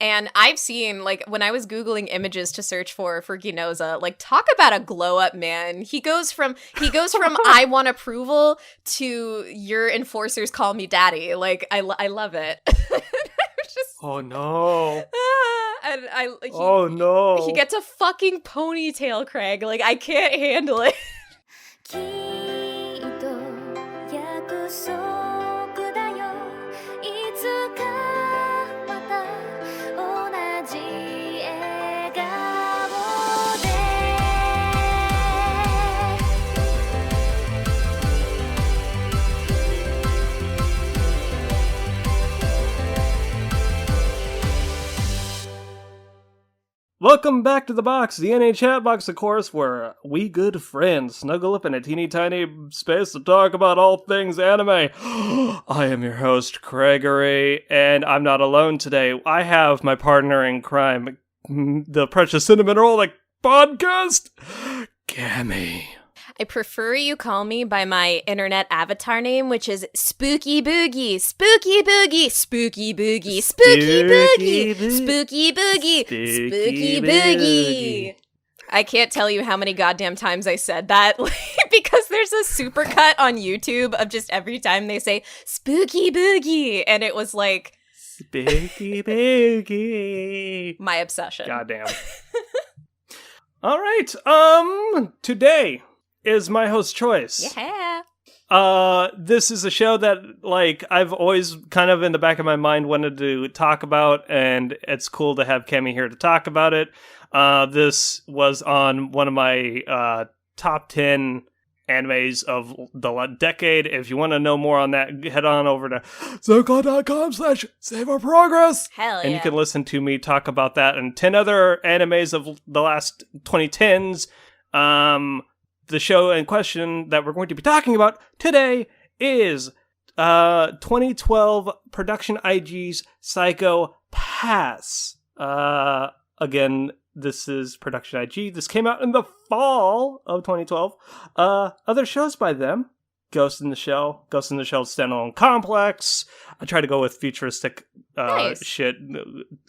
And I've seen, like, when I was Googling images to search for Ginoza, like, talk about a glow-up, man. He goes from I want approval to your enforcers call me daddy. Like, I love it. Just, oh, no. And oh, no. He gets a fucking ponytail, Craig. Like, I can't handle it. Welcome back to the box, the NA chat box, of course, where we good friends snuggle up in a teeny tiny space to talk about all things anime. I am your host, Gregory, and I'm not alone today. I have my partner in crime, the Precious Cinnamon Roll like podcast, Cammy. I prefer you call me by my internet avatar name, which is Spooky Boogie. Spooky Boogie. Spooky Boogie. Spooky Boogie. Spooky Boogie. Spooky Boogie. I can't tell you how many goddamn times I said that because there's a supercut on YouTube of just every time they say Spooky Boogie. And it was like... Spooky Boogie. My obsession. Goddamn. All right. Today is my host choice. Yeah. This is a show that, like, I've always kind of in the back of my mind wanted to talk about, and it's cool to have Cammy here to talk about it. This was on one of my top 10 animes of the decade. If you want to know more on that, head on over to SoundCloud.com/SaveOurProgress. Hell yeah. And you can listen to me talk about that and 10 other animes of the last 2010s. The show in question that we're going to be talking about today is 2012 Production I.G's Psycho Pass. Again, this is Production I.G. This came out in the fall of 2012. Other shows by them: Ghost in the Shell Standalone Complex. I try to go with futuristic nice. shit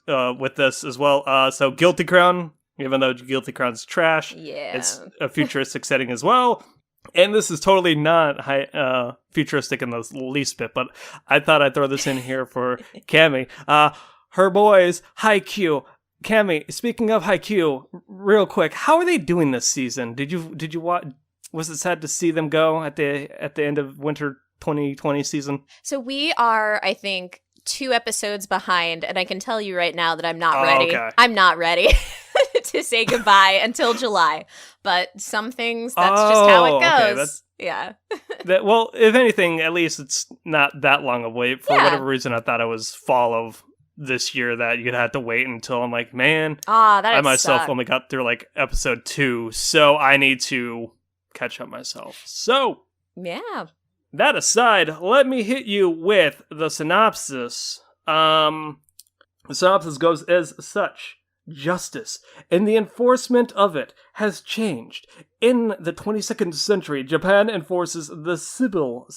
with this as well. So Guilty Crown. Even though Guilty Crown's trash, yeah. It's a futuristic setting as well. And this is totally not futuristic in the least bit, but I thought I'd throw this in here for Cammy. Her boys, Haikyuu. Cammy, speaking of Haikyuu, real quick, how are they doing this season? Did you watch? Was it sad to see them go at the end of winter 2020 season? So we are, I think, 2 episodes behind, and I can tell you right now that I'm not ready. Okay. I'm not ready to say goodbye until July. But some things, that's just how it goes. Okay, yeah. Well, if anything, at least it's not that long a wait. For whatever reason, I thought it was fall of this year that you'd have to wait until. I'm like, man, I myself only got through like episode 2, so I need to catch up myself. So, yeah. That aside, let me hit you with the synopsis. The synopsis goes as such. Justice and the enforcement of it has changed. In the 22nd century, Japan enforces the Sibyl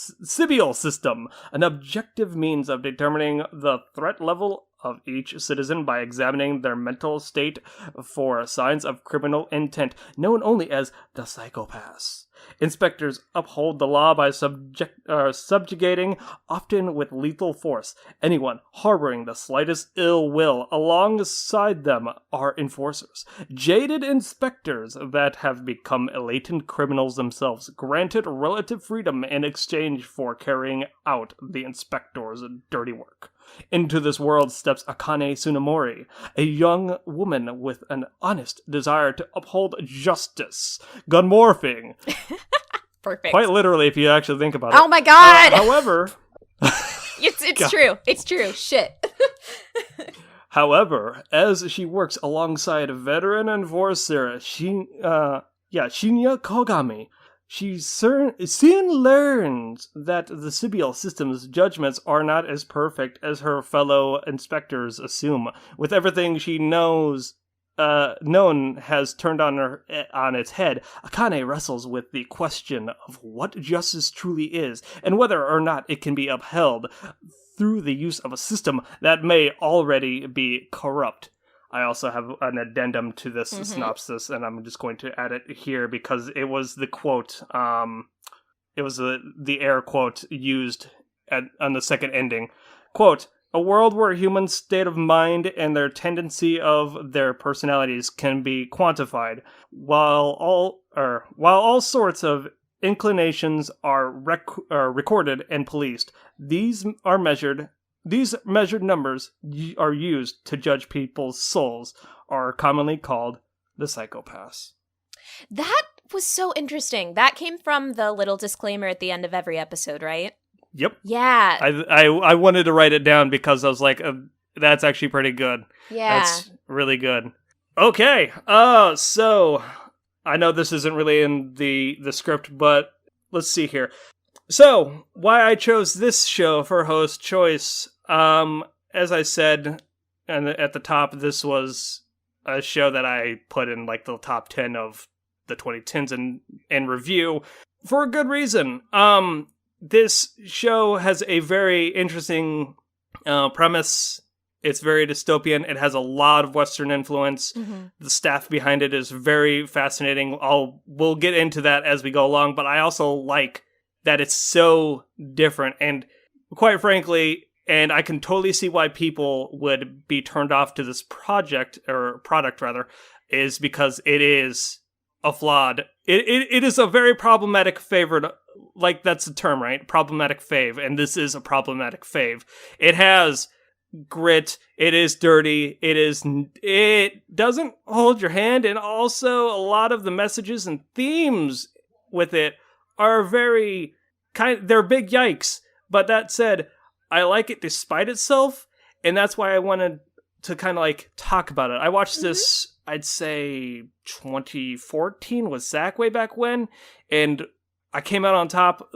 system, an objective means of determining the threat level of each citizen by examining their mental state for signs of criminal intent, known only as the psychopaths. Inspectors uphold the law by subjugating, often with lethal force, anyone harboring the slightest ill will. Alongside them are enforcers, jaded inspectors that have become latent criminals themselves, granted relative freedom in exchange for carrying out the inspector's dirty work. Into this world steps Akane Tsunemori, a young woman with an honest desire to uphold justice. Gun morphing. Perfect. Quite literally, if you actually think about it. Oh my god! However... it's true. It's true. Shit. However, as she works alongside veteran enforcer Shinya Kogami, she soon learns that the Sibyl system's judgments are not as perfect as her fellow inspectors assume. With everything she known has turned on its head, Akane wrestles with the question of what justice truly is and whether or not it can be upheld. through the use of a system that may already be corrupt. I also have an addendum to this synopsis, and I'm just going to add it here because it was the quote, it was the air quote used on the second ending. Quote, a world where humans' state of mind and their tendency of their personalities can be quantified, while all sorts of inclinations are recorded and policed. These measured numbers are used to judge people's souls, are commonly called the psychopaths. That was so interesting. That came from the little disclaimer at the end of every episode, right? Yep. Yeah. I wanted to write it down because I was like, that's actually pretty good. Yeah. That's really good. Okay. So I know this isn't really in the script, but let's see here. So, why I chose this show for host choice. As I said at the top, this was a show that I put in like the top 10 of the 2010s in review for a good reason. This show has a very interesting premise. It's very dystopian. It has a lot of Western influence. Mm-hmm. The staff behind it is very fascinating. We'll get into that as we go along, but I also like that it's so different. And quite frankly, and I can totally see why people would be turned off to this product rather, is because it is a flawed. It is a very problematic favorite. Like, that's the term, right? Problematic fave. And this is a problematic fave. It has grit. It is dirty. It doesn't hold your hand. And also a lot of the messages and themes with it are very they're big yikes. But that said, I like it despite itself. And that's why I wanted to kind of like talk about it. I watched this, I'd say 2014 with Zach way back when. And I came out on top,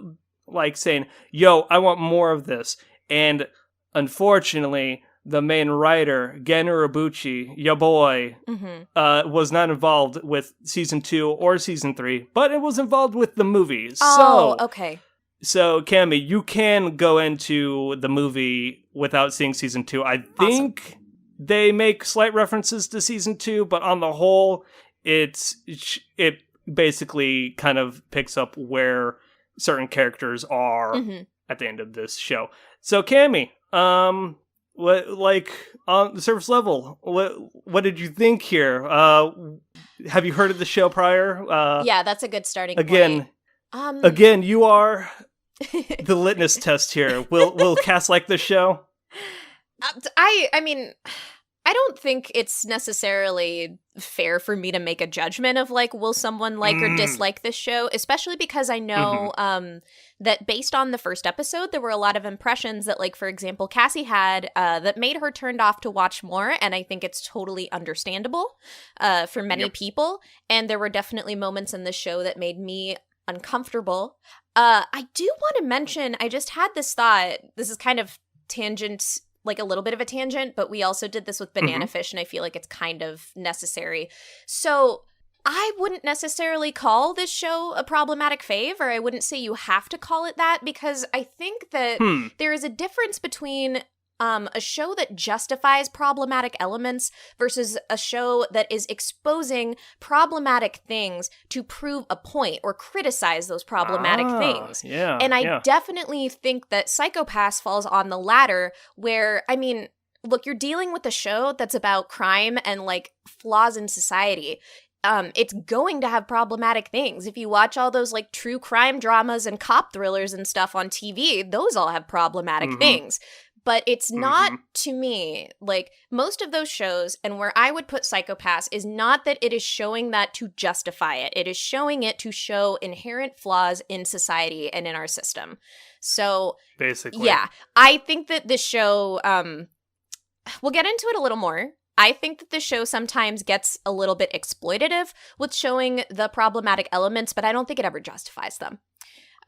like saying, yo, I want more of this. And unfortunately, the main writer, Gen Urobuchi, ya boy, was not involved with season 2 or season 3, but it was involved with the movie. Oh, okay. So, Cami, you can go into the movie without seeing season 2. I think they make slight references to season 2, but on the whole, it basically kind of picks up where certain characters are at the end of this show. So, Cami, what, like, on the surface level, what did you think here? Have you heard of the show prior? Yeah, that's a good starting point. Again, you are the litmus test here. Will Cass like this show? I mean, I don't think it's necessarily fair for me to make a judgment of, like, will someone like or dislike this show, especially because I know that based on the first episode, there were a lot of impressions that, like, for example, Cassie had that made her turned off to watch more, and I think it's totally understandable for many people, and there were definitely moments in the show that made me uncomfortable. I do want to mention, I just had this thought, this is kind of tangent, like a little bit of a tangent, but we also did this with Banana Fish, and I feel like it's kind of necessary. So I wouldn't necessarily call this show a problematic fave, or I wouldn't say you have to call it that, because I think that there is a difference between a show that justifies problematic elements versus a show that is exposing problematic things to prove a point or criticize those problematic things. Yeah, and I definitely think that Psychopaths falls on the latter, where, I mean, look, you're dealing with a show that's about crime and, like, flaws in society. It's going to have problematic things. If you watch all those, like, true crime dramas and cop thrillers and stuff on TV, those all have problematic things. But it's not, to me, like, most of those shows, and where I would put Psychopaths, is not that it is showing that to justify it. It is showing it to show inherent flaws in society and in our system. So, basically, yeah, I think that this show, we'll get into it a little more. I think that the show sometimes gets a little bit exploitative with showing the problematic elements, but I don't think it ever justifies them.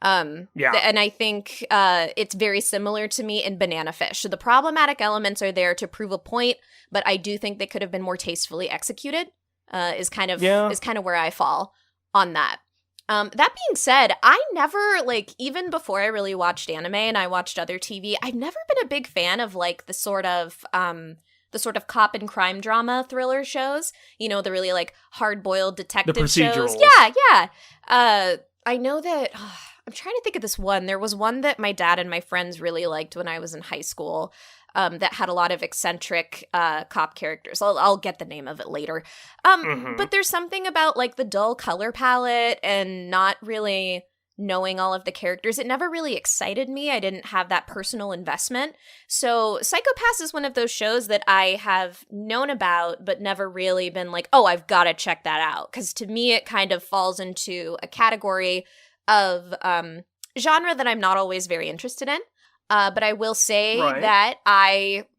And I think it's very similar to me in Banana Fish. So the problematic elements are there to prove a point, but I do think they could have been more tastefully executed. Is kind of where I fall on that. That being said, I never, like, even before I really watched anime and I watched other TV, I've never been a big fan of, like, the sort of cop and crime drama thriller shows. You know, the really, like, hard-boiled detective The shows. procedurals. Yeah. I know that, I'm trying to think of this one. There was one that my dad and my friends really liked when I was in high school. That had a lot of eccentric cop characters. I'll get the name of it later. But there's something about, like, the dull color palette and not really knowing all of the characters. It never really excited me. I didn't have that personal investment. So Psycho-Pass is one of those shows that I have known about but never really been like, oh, I've got to check that out. Because to me, it kind of falls into a category of genre that I'm not always very interested in. But I will say that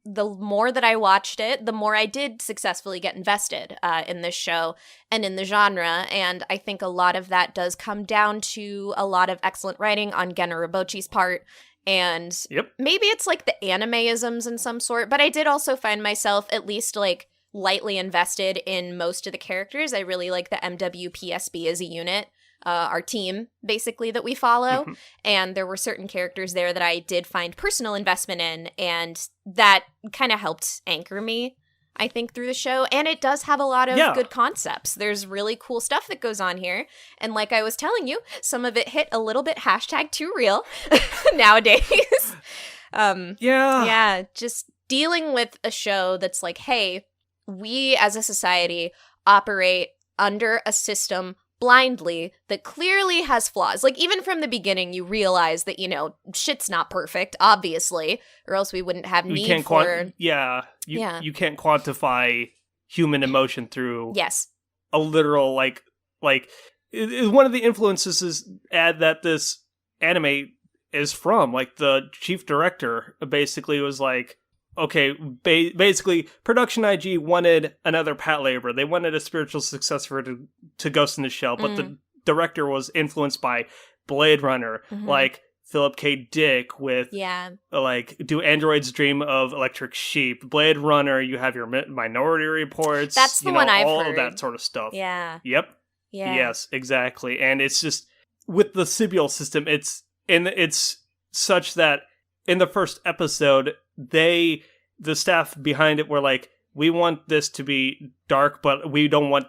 the more that I watched it, the more I did successfully get invested in this show and in the genre. And I think a lot of that does come down to a lot of excellent writing on Gen Urobuchi's part. And maybe it's like the anime-isms in some sort, but I did also find myself at least like lightly invested in most of the characters. I really like the MWPSB as a unit. Our team, basically, that we follow. And there were certain characters there that I did find personal investment in, and that kind of helped anchor me, I think, through the show. And it does have a lot of good concepts. There's really cool stuff that goes on here. And like I was telling you, some of it hit a little bit #too-real nowadays. Yeah, just dealing with a show that's like, hey, we as a society operate under a system blindly that clearly has flaws. Like, even from the beginning, you realize that, you know, shit's not perfect, obviously, or else we wouldn't have need for... You can't quantify human emotion through a literal, like one of the influences is that this anime is from. Like, the chief director basically was like, okay, basically, Production I.G wanted another Patlabor. They wanted a spiritual successor to Ghost in the Shell, but the director was influenced by Blade Runner, like Philip K. Dick with, like, Do Androids Dream of Electric Sheep? Blade Runner, you have your Minority Reports. That's the one I've heard. All of that sort of stuff. Yeah. Yep. Yeah. Yes, exactly. And it's just, with the Sibyl system, it's such that in the first episode, the staff behind it were like, we want this to be dark, but we don't want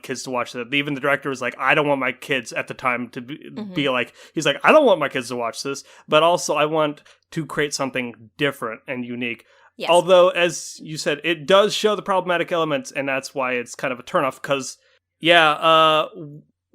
kids to watch that. Even the director was like, I don't want my kids at the time to be like, he's like, I don't want my kids to watch this, but also I want to create something different and unique. Yes. Although, as you said, it does show the problematic elements, and that's why it's kind of a turnoff, because,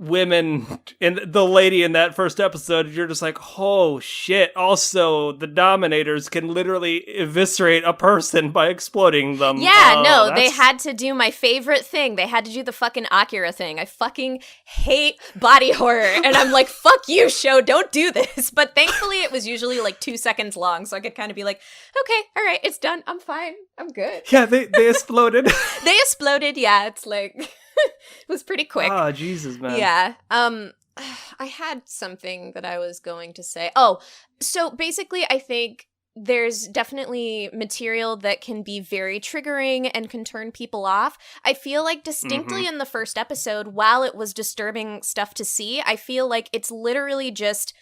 women, and the lady in that first episode, you're just like, oh shit. Also, the Dominators can literally eviscerate a person by exploding them. Yeah, they had to do my favorite thing. They had to do the fucking Akira thing. I fucking hate body horror. And I'm like, fuck you, show, don't do this. But thankfully, it was usually like 2 seconds long, so I could kind of be like, okay, all right, it's done. I'm fine. I'm good. Yeah, they exploded. They exploded, yeah. It's like... It was pretty quick. Oh, Jesus, man. Yeah. I had something that I was going to say. Oh, so basically, I think there's definitely material that can be very triggering and can turn people off. I feel like distinctly in the first episode, while it was disturbing stuff to see, I feel like it's literally just,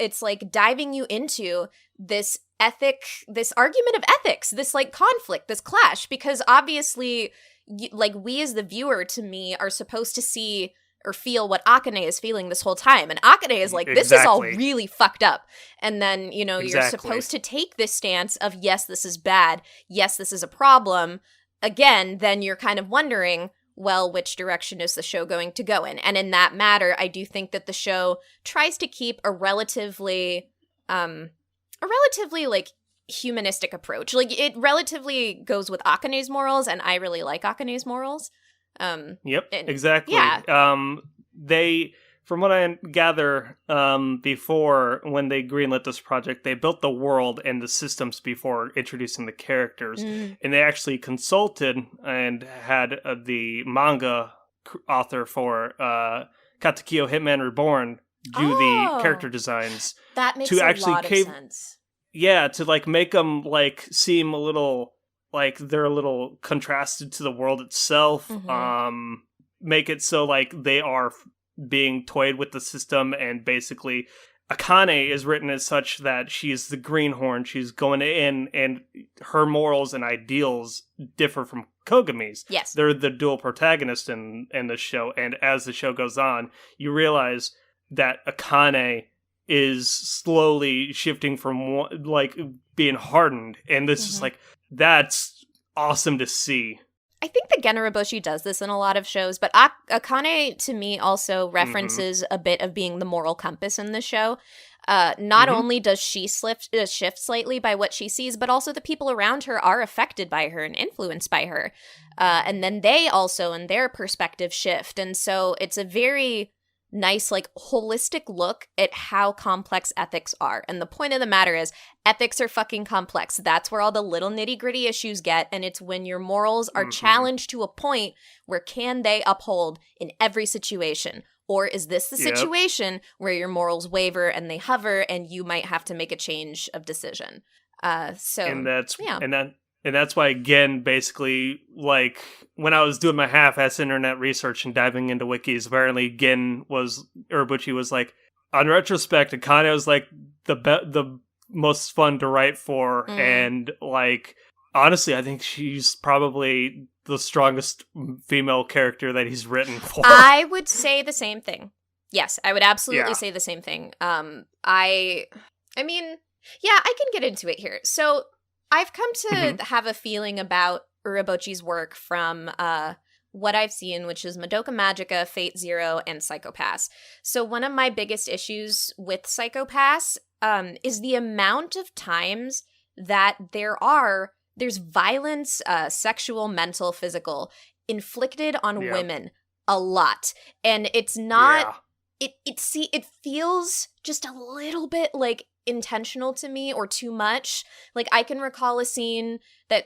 it's like diving you into this argument of ethics, this like conflict, this clash, because obviously... like, we as the viewer, to me, are supposed to see or feel what Akane is feeling this whole time. And Akane is like, this is all really fucked up. And then, you know, you're supposed to take this stance of, yes, this is bad. Yes, this is a problem. Again, then you're kind of wondering, well, which direction is the show going to go in? And in that matter, I do think that the show tries to keep a relatively like, humanistic approach. Like, it relatively goes with Akane's morals, and I really like Akane's morals. Exactly. Yeah. They, from what I gather, before, when they greenlit this project, they built the world and the systems before introducing the characters, and they actually consulted and had the manga author for Katekyo Hitman Reborn do the character designs. That makes a lot of sense. Yeah, to, like, make them, like, seem a little, like, they're a little contrasted to the world itself. Make it so, like, they are being toyed with the system, and basically Akane is written as such that she's the greenhorn. She's going in, and her morals and ideals differ from Kogami's. Yes. They're the dual protagonists in the show, and as the show goes on, you realize that Akane is slowly shifting from like being hardened, and this is like, that's awesome to see. I think that Genroboshi does this in a lot of shows, but Akane, to me, also references a bit of being the moral compass in the show. Not only does she shift slightly by what she sees, but also the people around her are affected by her and influenced by her. And then they also, in their perspective, shift. And so it's a very nice, like, holistic look at how complex ethics are. And the point of the matter is, ethics are fucking complex. That's where all the little nitty-gritty issues get, and it's when your morals are challenged to a point where can they uphold in every situation? Or is this the situation where your morals waver and they hover, and you might have to make a change of decision? And that's why, again, basically, like, when I was doing my half-ass internet research and diving into wikis, apparently Urobuchi was like, on retrospect, Akane was like the most fun to write for, and like, honestly, I think she's probably the strongest female character that he's written for. I would say the same thing. Yes, I would absolutely say the same thing. I mean, yeah, I can get into it here. So I've come to have a feeling about Urobuchi's work from what I've seen, which is Madoka Magica, Fate Zero, and Psycho Pass. So one of my biggest issues with Psycho Pass is the amount of times that there's violence, sexual, mental, physical, inflicted on women a lot. And it's not, it feels just a little bit like intentional to me, or too much. Like, I can recall a scene that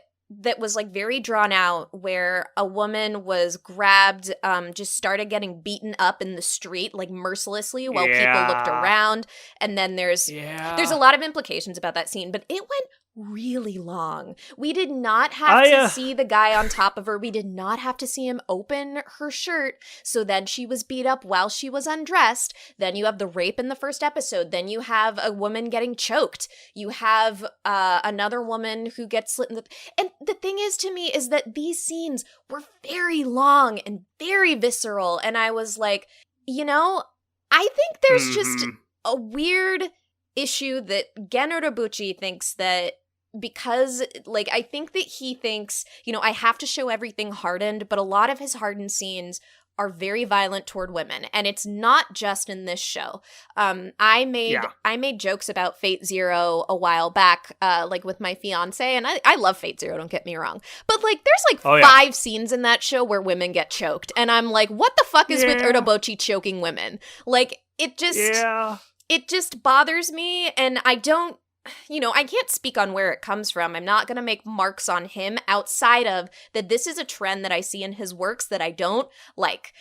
was like very drawn out, where a woman was grabbed, just started getting beaten up in the street, like, mercilessly, while people looked around. And then there's a lot of implications about that scene, but it went really long. We did not have to see the guy on top of her. We did not have to see him open her shirt. So then she was beat up while she was undressed. Then you have the rape in the first episode. Then you have a woman getting choked. You have another woman who gets slit in the... And the thing is, to me, is that these scenes were very long and very visceral. And I was like, I think there's just a weird issue that Gen Urobuchi thinks that, because, like, I think that he thinks, I have to show everything hardened, but a lot of his hardened scenes are very violent toward women, and it's not just in this show. I made jokes about Fate Zero a while back, like, with my fiance, and I love Fate Zero, don't get me wrong, but, like, there's like 5 scenes in that show where women get choked, and I'm like, what the fuck is with Urobuchi choking women? Like, it just bothers me, and I don't, I can't speak on where it comes from. I'm not going to make marks on him outside of that this is a trend that I see in his works that I don't like.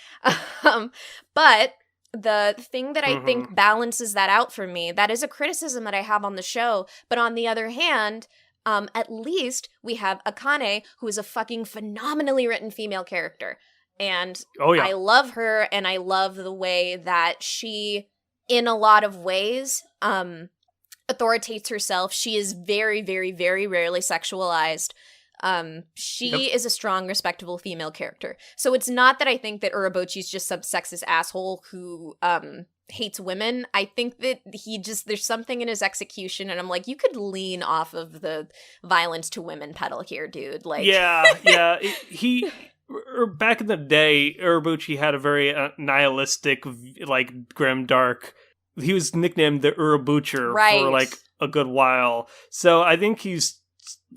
But the thing that I think balances that out for me, that is a criticism that I have on the show. But on the other hand, at least we have Akane, who is a fucking phenomenally written female character. And I love her, and I love the way that she, in a lot of ways, authoritates herself. She is very, very, very rarely sexualized. She is a strong, respectable female character. So it's not that I think that Urobuchi's just some sexist asshole who hates women. I think that there's something in his execution, and I'm like, you could lean off of the violence to women pedal here, dude. Like, back in the day, Urobuchi had a very nihilistic, like, grim, dark. He was nicknamed the Urobucher for, like, a good while. So I think he's,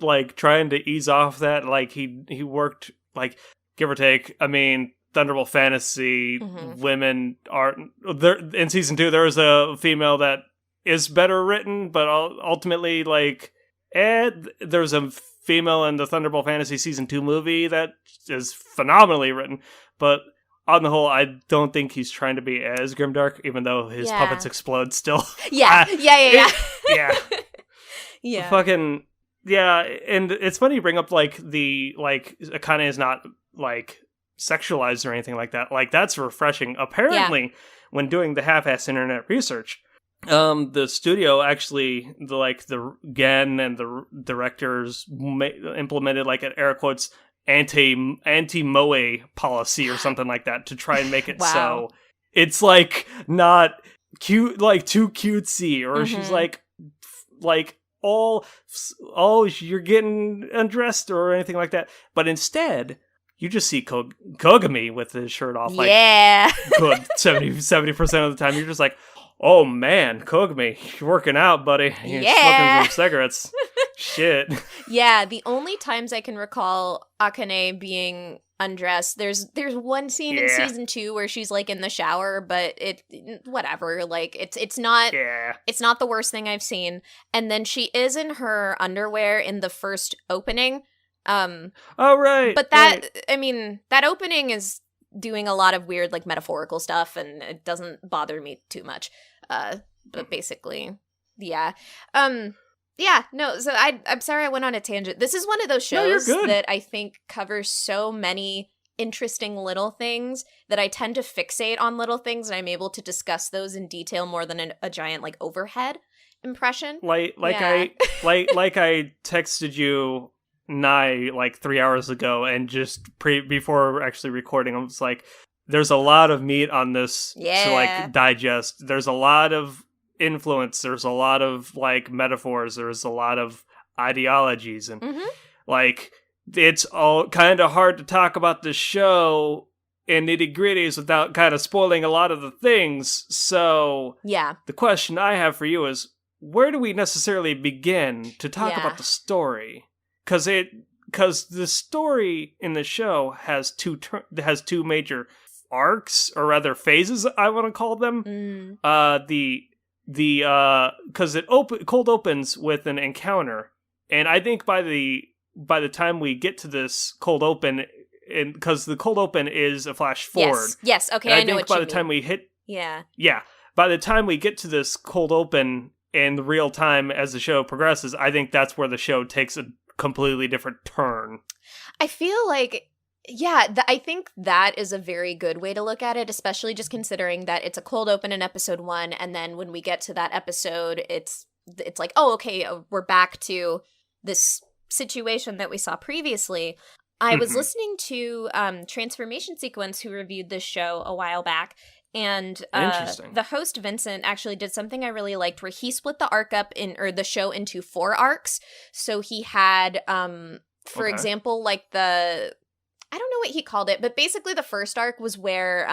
like, trying to ease off that. Like, he worked, like, give or take, I mean, Thunderbolt Fantasy, women are... There, in season 2, there was a female that is better written, but ultimately, like, there's a female in the Thunderbolt Fantasy season 2 movie that is phenomenally written, but... On the whole, I don't think he's trying to be as grimdark, even though his puppets explode still. Yeah. Fucking, and it's funny you bring up, like, Akane is not, like, sexualized or anything like that. Like, that's refreshing. Apparently, when doing the half-ass internet research, the studio actually, the Gen and the directors implemented, like, an air quotes, anti-moe policy or something like that to try and make it so it's, like, not cute, like, too cutesy, or she's like all you're getting undressed or anything like that, but instead you just see Kogami with his shirt off, like, good 70% of the time. You're just like, oh man, Kogami, you're working out, buddy. You're smoking some cigarettes. Shit. Yeah, the only times I can recall Akane being undressed, there's one scene in season 2 where she's, like, in the shower, but whatever, like, it's not the worst thing I've seen. And then she is in her underwear in the first opening. Oh, right. But I mean, that opening is doing a lot of weird, like, metaphorical stuff, and it doesn't bother me too much. But basically, yeah. Yeah, no, so I'm sorry I went on a tangent. This is one of those shows that I think covers so many interesting little things that I tend to fixate on little things, and I'm able to discuss those in detail more than a giant, like, overhead impression. I texted you like 3 hours ago, and just before actually recording, I was like, there's a lot of meat on this to, like, digest. There's a lot of influence, there's a lot of, like, metaphors, there's a lot of ideologies, and like, it's all kind of hard to talk about the show in nitty-gritties without kind of spoiling a lot of the things. So the question I have for you is, where do we necessarily begin to talk about the story? Because the story in the show has two major arcs, or rather phases, I want to call them. Because it cold opens with an encounter, and I think by the time we get to this cold open, because the cold open is a flash forward. Yes. Okay, I know what you mean. By the time we hit, by the time we get to this cold open in real time as the show progresses, I think that's where the show takes a completely different turn. I feel like. Yeah, I think that is a very good way to look at it, especially just considering that it's a cold open in episode 1, and then when we get to that episode, it's like, oh, okay, we're back to this situation that we saw previously. I was listening to Transformation Sequence, who reviewed this show a while back, and the host, Vincent, actually did something I really liked, where he split the show into 4 arcs. So he had, for example, like I don't know what he called it, but basically the first arc was where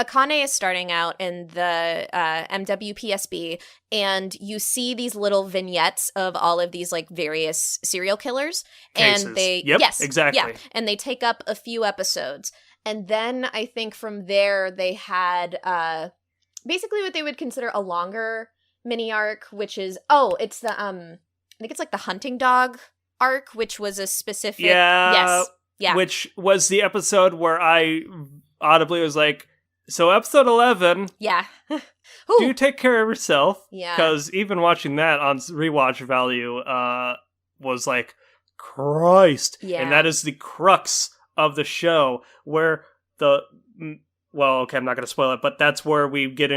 Akane is starting out in the MWPSB, and you see these little vignettes of all of these, like, various serial killers. Cases. And they exactly. Yeah, and they take up a few episodes. And then I think from there they had basically what they would consider a longer mini arc, which is it's the I think it's like the hunting dog arc, which was a specific Yeah, which was the episode where I audibly was like, so episode 11, do you take care of yourself? Yeah. Because even watching that on rewatch value was like, Christ. Yeah. And that is the crux of the show, where I'm not going to spoil it, but that's where we get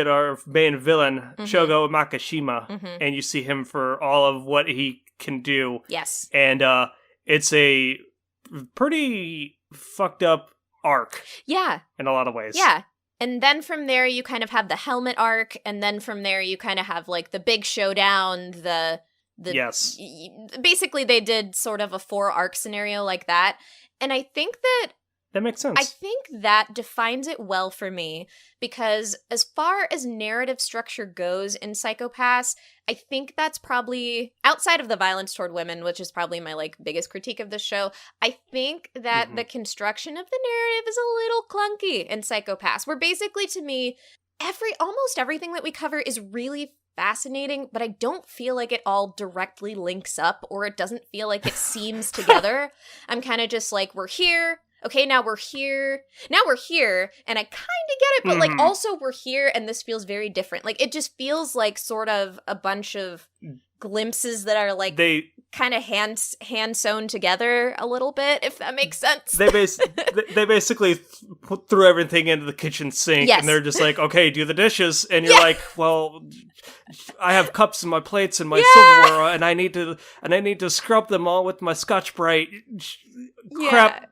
our main villain, Shogo Makishima, and you see him for all of what he can do. Yes. And it's a pretty fucked up arc. Yeah. In a lot of ways. Yeah. And then from there you kind of have the helmet arc, and then from there you kind of have, like, the big showdown, yes. Basically they did sort of a 4 arc scenario like that. And I think that makes sense. I think that defines it well for me, because as far as narrative structure goes in Psycho-Pass, I think that's probably, outside of the violence toward women, which is probably my, like, biggest critique of the show, I think that the construction of the narrative is a little clunky in Psycho-Pass, where basically, to me, almost everything that we cover is really fascinating, but I don't feel like it all directly links up, or it doesn't feel like it seems together. I'm kind of just like, we're here. Okay, now we're here, and I kind of get it, but, like, also we're here, and this feels very different. Like, it just feels like sort of a bunch of glimpses that are like they kind of hand sewn together a little bit, if that makes sense. they basically threw everything into the kitchen sink, Yes. and they're just like, okay, do the dishes, and you're like, well, I have cups and my plates and my silverware, and I need to scrub them all with my Scotch-Brite. Crap,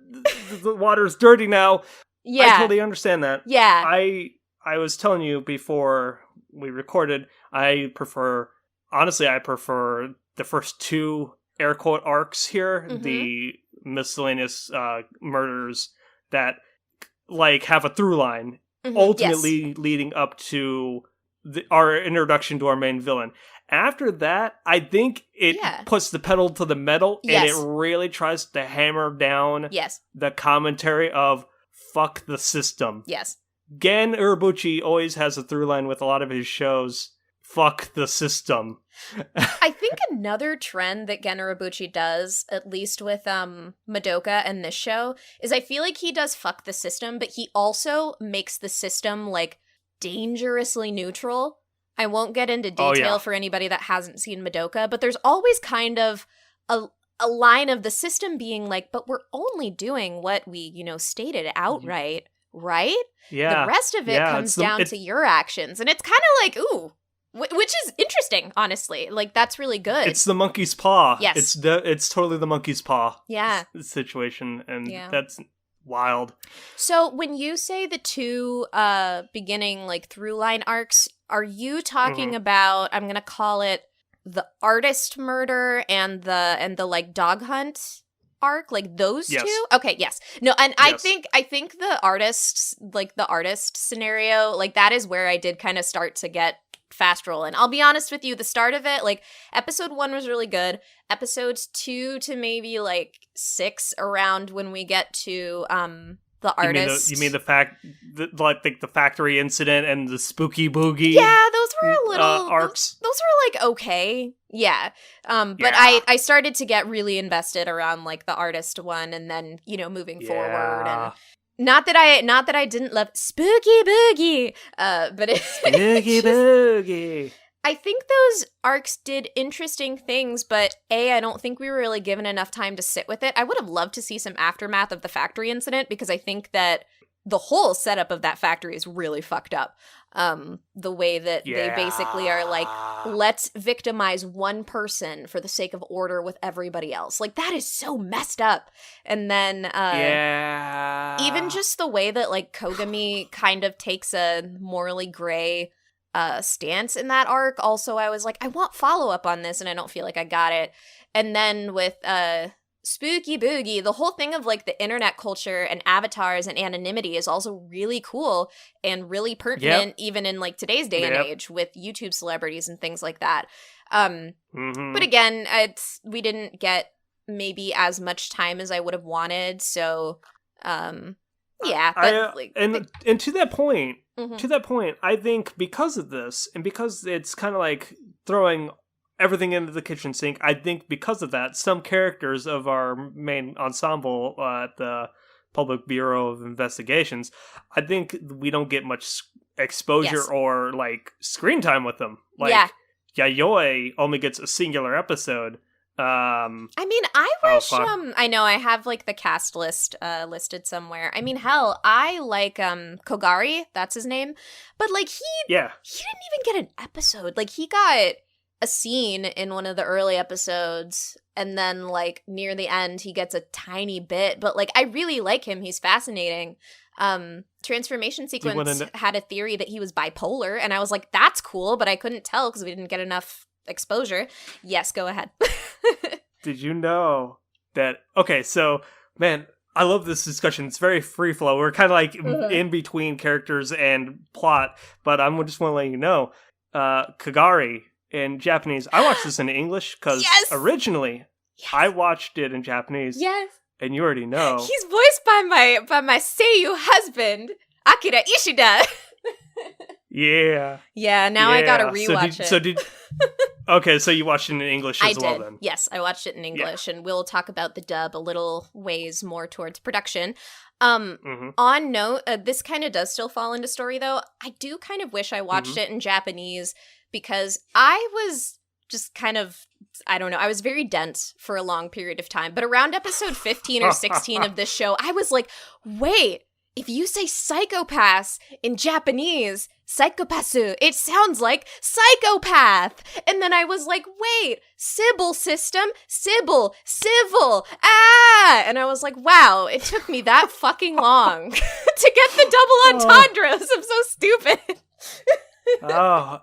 the water's dirty now. Yeah, I totally understand that. Yeah, I was telling you before we recorded, I prefer the first two air quote arcs here, the miscellaneous murders that like have a through line, ultimately leading up to our introduction to our main villain. After that, I think it puts the pedal to the metal, and it really tries to hammer down the commentary of fuck the system. Yes. Gen Urobuchi always has a through line with a lot of his shows. Fuck the system. I think another trend that Gen Urobuchi does, at least with Madoka and this show, is I feel like he does fuck the system, but he also makes the system like dangerously neutral. I won't get into detail for anybody that hasn't seen Madoka, but there's always kind of a line of the system being like, but we're only doing what we, stated outright, right? Yeah. The rest of it comes down to your actions. And it's kind of like, ooh, which is interesting, honestly. Like, that's really good. It's the monkey's paw. Yes. It's totally the monkey's paw situation, and that's wild. So when you say the two beginning, like, through line arcs, are you talking about, I'm going to call it, the artist murder and the like dog hunt arc, like those two? Okay, yes. No, and yes. I think the artist scenario, like that is where I did kind of start to get fast rolling. I'll be honest with you, the start of it, like episode 1 was really good. Episodes 2 to maybe like 6 around when we get to the artist. You mean the factory incident and the spooky boogie? Yeah, those were a little arcs. Those were like okay, yeah. But I started to get really invested around like the artist one, and then moving forward, and not that I didn't love spooky boogie, but spooky boogie. I think those arcs did interesting things, but I don't think we were really given enough time to sit with it. I would have loved to see some aftermath of the factory incident, because I think that the whole setup of that factory is really fucked up. The way that they basically are like, let's victimize one person for the sake of order with everybody else. Like, that is so messed up. And then even just the way that like Kogami kind of takes a morally gray stance in that arc. Also, I was like, I want follow-up on this, and I don't feel like I got it. And then with Spooky Boogie, the whole thing of like the internet culture and avatars and anonymity is also really cool and really pertinent, even in like today's day and age with YouTube celebrities and things like that. But again, we didn't get maybe as much time as I would have wanted. So, and to that point, I think because of this, and because it's kind of like throwing everything into the kitchen sink, I think because of that, some characters of our main ensemble at the Public Bureau of Investigations, I think we don't get much exposure or like screen time with them. Like Yayoi only gets a singular episode. I mean, I wish I know I have like the cast list listed somewhere. I mean, hell, I like Kogari, that's his name, but like he didn't even get an episode. Like, he got a scene in one of the early episodes, and then like near the end he gets a tiny bit, but like I really like him. He's fascinating. Transformation Sequence had a theory that he was bipolar, and I was like, that's cool, but I couldn't tell because we didn't get enough exposure. Yes, go ahead. Did you know that? Okay, so man, I love this discussion. It's very free flow. We're kind of like in between characters and plot, but I'm just want to let you know, Kagari in Japanese. I watched this in English because originally I watched it in Japanese. Yes. And you already know. He's voiced by my seiyuu husband, Akira Ishida. Yeah. Yeah, now I gotta rewatch it. Okay, so you watched it in English as well then? Yes, I watched it in English, and we'll talk about the dub a little ways more towards production. On note, this kind of does still fall into story, though. I do kind of wish I watched it in Japanese, because I was just kind of, I don't know, I was very dense for a long period of time. But around episode 15 or 16 of this show, I was like, wait, if you say psychopaths in Japanese, psychopathu, it sounds like psychopath. And then I was like, wait, Sybil system, Sybil, civil, And I was like, wow, it took me that fucking long to get the double entendres. I'm so stupid. Oh,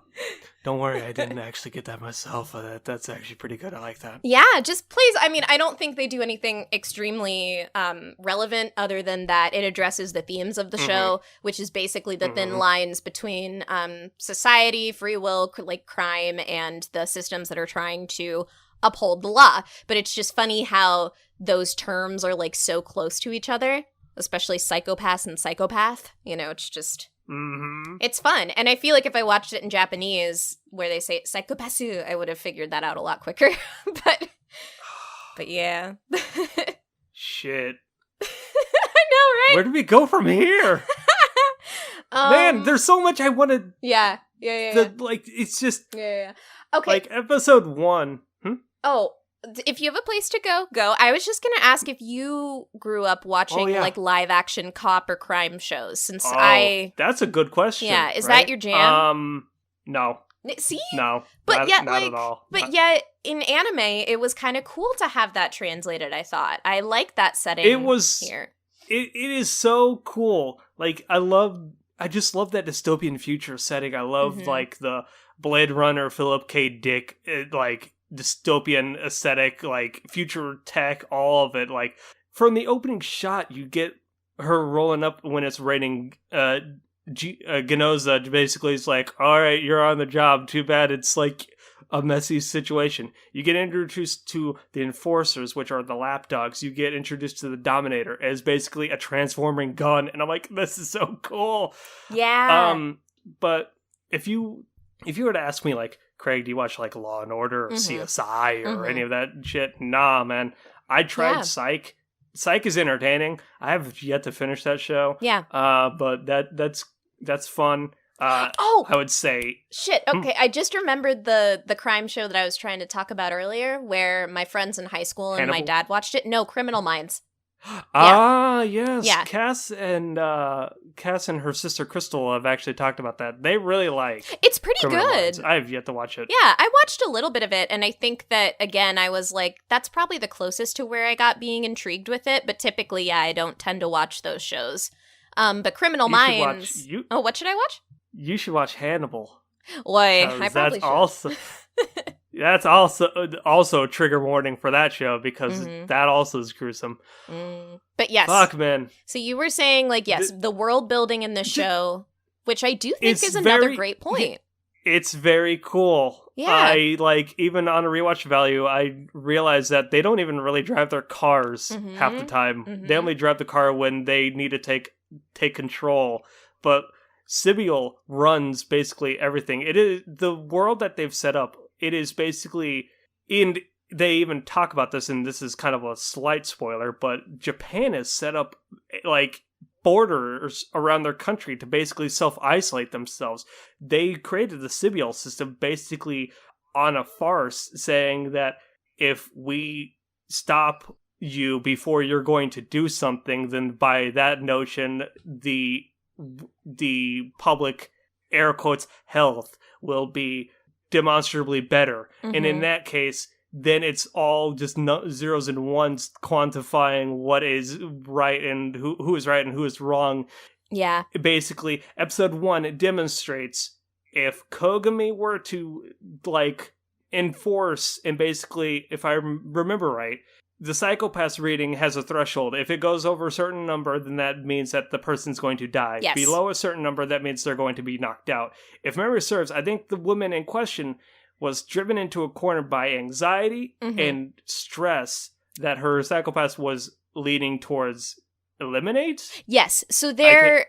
don't worry, I didn't actually get that myself. That's actually pretty good. I like that. Yeah, just please. I mean, I don't think they do anything extremely relevant other than that it addresses the themes of the show, which is basically the thin lines between society, free will, like crime, and the systems that are trying to uphold the law. But it's just funny how those terms are like so close to each other, especially psychopaths and psychopath. You know, it's just... It's fun. And I feel like if I watched it in Japanese, where they say psychopathu, I would have figured that out a lot quicker. but yeah. Shit. I know, right? Where do we go from here? Man, there's so much I wanted. Yeah. Like, it's just... Yeah. Okay. Like, episode 1. Oh, if you have a place to go. I was just going to ask if you grew up watching like live action cop or crime shows since that's a good question. Yeah, is right? that your jam? No. See? No. But not at all. But yet in anime it was kind of cool to have that translated, I thought. I like that setting here. It is so cool. Like I just love that dystopian future setting. I love like the Blade Runner Philip K. Dick like dystopian aesthetic, like future tech, all of it. Like from the opening shot, you get her rolling up when it's raining. Genoza basically is like, all right, you're on the job. Too bad it's like a messy situation. You get introduced to the enforcers, which are the lapdogs. You get introduced to the Dominator as basically a transforming gun, and I'm like, this is so cool. Yeah. But if you were to ask me, like, Craig, do you watch like Law and Order or CSI or any of that shit? Nah, man. I tried Psych. Psych is entertaining. I have yet to finish that show. Yeah. But that's fun. I would say... Shit, okay, I just remembered the crime show that I was trying to talk about earlier, where my friends in high school and my dad watched it. No, Criminal Minds. Yes. Yeah. Cass and her sister Crystal have actually talked about that. They really like it's pretty Criminal good. Minds. I have yet to watch it. Yeah, I watched a little bit of it, and I think that, again, I was like, that's probably the closest to where I got being intrigued with it, but typically, yeah, I don't tend to watch those shows. But Criminal Minds... what should I watch? You should watch Hannibal. Why? I probably should. That's also a trigger warning for that show, because that also is gruesome. But yes. Fuck, man. So you were saying, like, yes, the world building in this show, which I do think is another great point. It's very cool. Yeah. I, like, even on a rewatch value, I realized that they don't even really drive their cars half the time. They only drive the car when they need to take control. But Sibyl runs basically everything. It is the world that they've set up. It is basically, and they even talk about this, and this is kind of a slight spoiler, but Japan has set up like borders around their country to basically self-isolate themselves. They created the Sibyl system basically on a farce, saying that if we stop you before you're going to do something, then by that notion, the public, air quotes, health will be demonstrably better. And in that case, then it's all just zeros and ones quantifying what is right and who is right and who is wrong. Yeah. Basically, episode 1 demonstrates if Kogami were to, like, enforce, and basically, if I remember right, the psychopath's reading has a threshold. If it goes over a certain number, then that means that the person's going to die. Yes. Below a certain number, that means they're going to be knocked out. If memory serves, I think the woman in question was driven into a corner by anxiety and stress that her psychopath was leaning towards eliminate. Yes. So the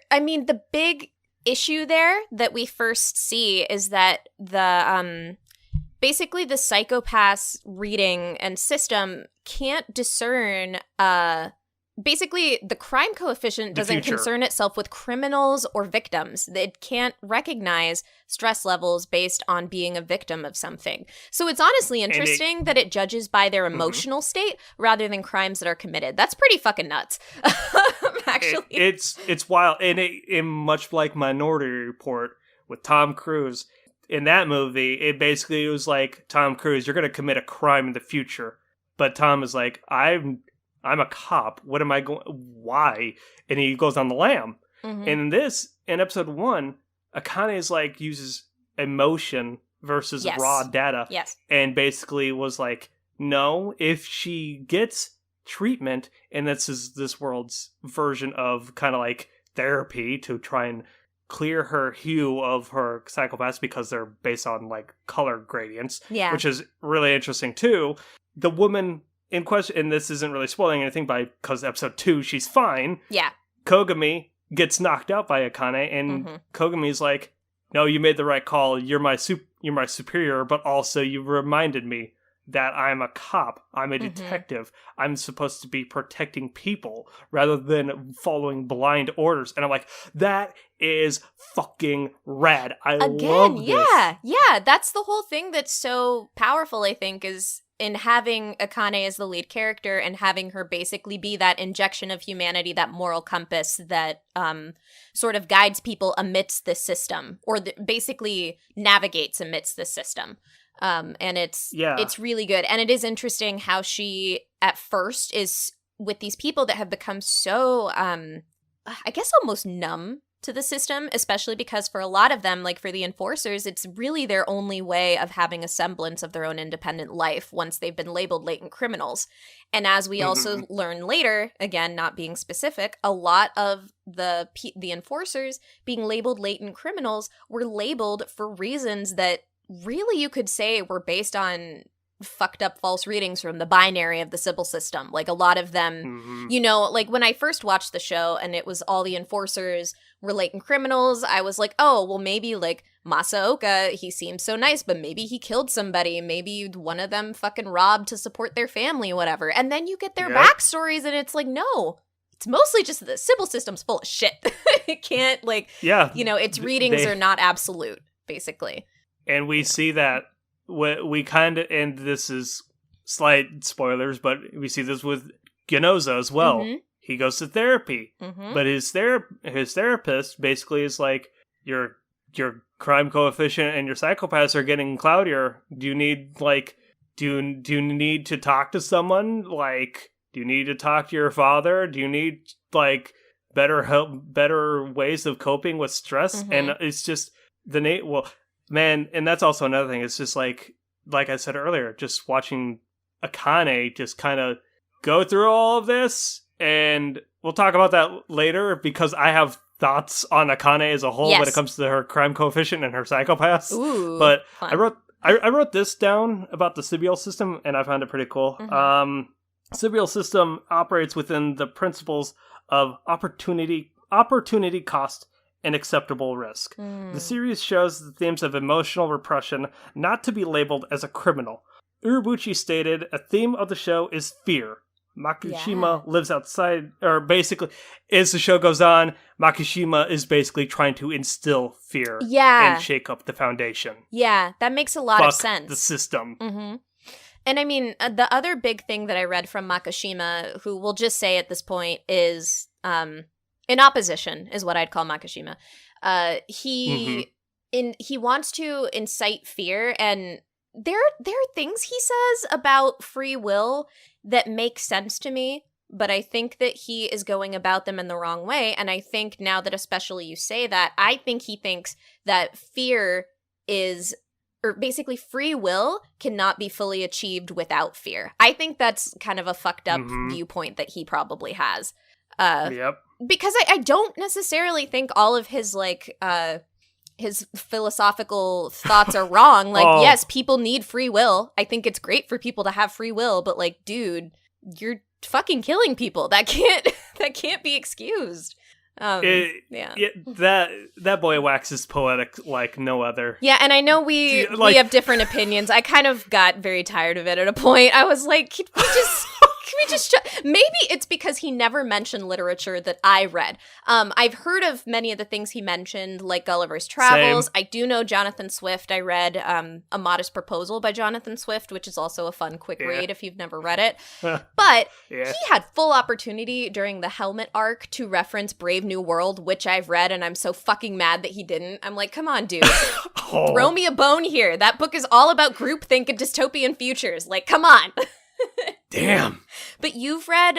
big issue there that we first see is that the basically the psychopath's reading and system can't discern basically, the crime coefficient doesn't future. concern itself with criminals or victims. It can't recognize stress levels based on being a victim of something. So it's honestly interesting that it judges by their emotional state rather than crimes that are committed. That's pretty fucking nuts. Actually, it's wild, and it much like Minority Report with Tom Cruise. In that movie, it basically was like, Tom Cruise, you're going to commit a crime in the future, but Tom is like, I'm a cop. What am I going? Why? And he goes on the lam. Mm-hmm. And in episode 1, Akane is like uses emotion versus raw data. Yes. And basically was like, no, if she gets treatment, and this is this world's version of kind of like therapy to try and clear her hue of her psychopaths because they're based on like color gradients, which is really interesting too. The woman in question, and this isn't really spoiling anything because episode 2, she's fine. Yeah. Kogami gets knocked out by Akane, and Kogami's like, no, you made the right call. You're my superior, but also you reminded me that I'm a cop. I'm a detective. I'm supposed to be protecting people rather than following blind orders. And I'm like, that is fucking rad. I love this. Yeah. That's the whole thing that's so powerful, I think, is in having Akane as the lead character and having her basically be that injection of humanity, that moral compass that sort of guides people amidst the system, or basically navigates amidst the system. And it's really good. And it is interesting how she at first is with these people that have become so, I guess, almost numb to the system, especially because for a lot of them, like for the enforcers, it's really their only way of having a semblance of their own independent life once they've been labeled latent criminals. And as we also learn later, again, not being specific, a lot of the enforcers being labeled latent criminals were labeled for reasons that really you could say were based on fucked up false readings from the binary of the Sybil system. Like a lot of them, you know, like when I first watched the show and it was all the enforcers were latent criminals, I was like, oh, well maybe like Masaoka, he seems so nice, but maybe he killed somebody. Maybe one of them fucking robbed to support their family, whatever. And then you get their backstories and it's like, no, it's mostly just the Sybil system's full of shit. It can't you know, its readings are not absolute, basically. And we see that we kind of, and this is slight spoilers, but we see this with Genoza as well. He goes to therapy, but his therapist basically is like, your crime coefficient and your psychopaths are getting cloudier. Do you need do you need to talk to someone? Like, do you need to talk to your father? Do you need like better ways of coping with stress? And it's just man, and that's also another thing. It's just like I said earlier, just watching Akane just kind of go through all of this, and we'll talk about that later because I have thoughts on Akane as a whole when it comes to her crime coefficient and her psychopaths. Ooh, but fun. I wrote this down about the Sybiol system, and I found it pretty cool. Sybiol system operates within the principles of opportunity cost and acceptable risk. The series shows the themes of emotional repression not to be labeled as a criminal. Urobuchi stated, a theme of the show is fear. Makishima lives outside, or basically, as the show goes on, Makishima is basically trying to instill fear and shake up the foundation. Yeah, that makes a lot of sense. The system. And I mean, the other big thing that I read from Makishima, who we'll just say at this point is... in opposition is what I'd call Makishima. He wants to incite fear, and there are things he says about free will that make sense to me, but I think that he is going about them in the wrong way. And I think now that especially you say that, I think he thinks that fear is, or basically free will cannot be fully achieved without fear. I think that's kind of a fucked up viewpoint that he probably has. Because I don't necessarily think all of his his philosophical thoughts are wrong. Like, yes, people need free will. I think it's great for people to have free will, but like, dude, you're fucking killing people. That can't be excused. That boy waxes poetic like no other. Yeah, and I know we have different opinions. I kind of got very tired of it at a point. I was like, could we just we just maybe it's because he never mentioned literature that I read. I've heard of many of the things he mentioned, like Gulliver's Travels. Same. I do know Jonathan Swift. I read A Modest Proposal by Jonathan Swift, which is also a fun, quick read if you've never read it. But he had full opportunity during the Helmet arc to reference Brave New World, which I've read, and I'm so fucking mad that he didn't. I'm like, come on, dude. Throw me a bone here. That book is all about groupthink and dystopian futures. Like, come on. Damn. But you've read,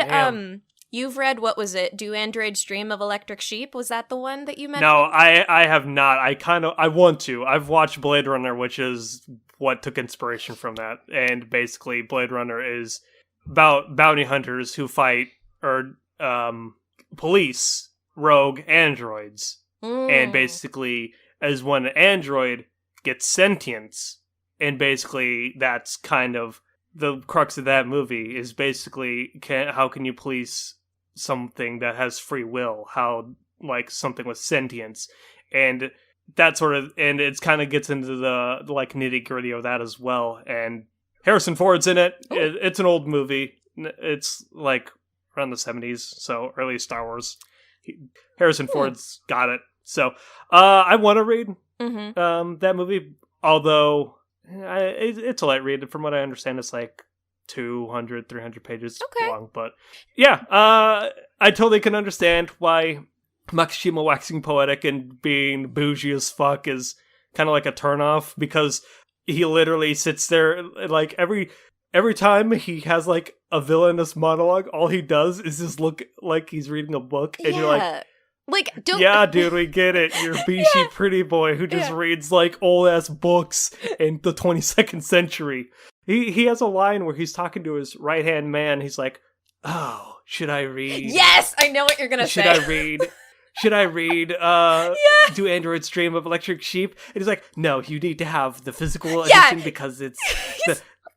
what was it? Do Androids Dream of Electric Sheep? Was that the one that you mentioned? No, I have not. I want to. I've watched Blade Runner, which is what took inspiration from that. And basically, Blade Runner is about bounty hunters who fight, or police rogue androids. And basically, as when an android gets sentience, and basically that's kind of the crux of that movie, is basically how can you police something that has free will, how, like, something with sentience, and that sort of, and it's kind of gets into the like nitty gritty of that as well. And Harrison Ford's in it. It's an old movie. It's like around the 70s, so early Star Wars. Harrison Ford's got it. So I want to read that movie, although it's a light read. From what I understand, it's like 200, 300 pages long. But yeah, I totally can understand why Makishima waxing poetic and being bougie as fuck is kind of like a turnoff, because he literally sits there, like, every time he has like a villainous monologue, all he does is just look like he's reading a book, and you're like, don't... Yeah, dude, we get it. You're a Bishi pretty boy who just reads, like, old-ass books in the 22nd century. He has a line where he's talking to his right-hand man. He's like, oh, should I read? Yes! I know what you're gonna say. Should I read, Do Androids Dream of Electric Sheep? And he's like, no, you need to have the physical edition because it's...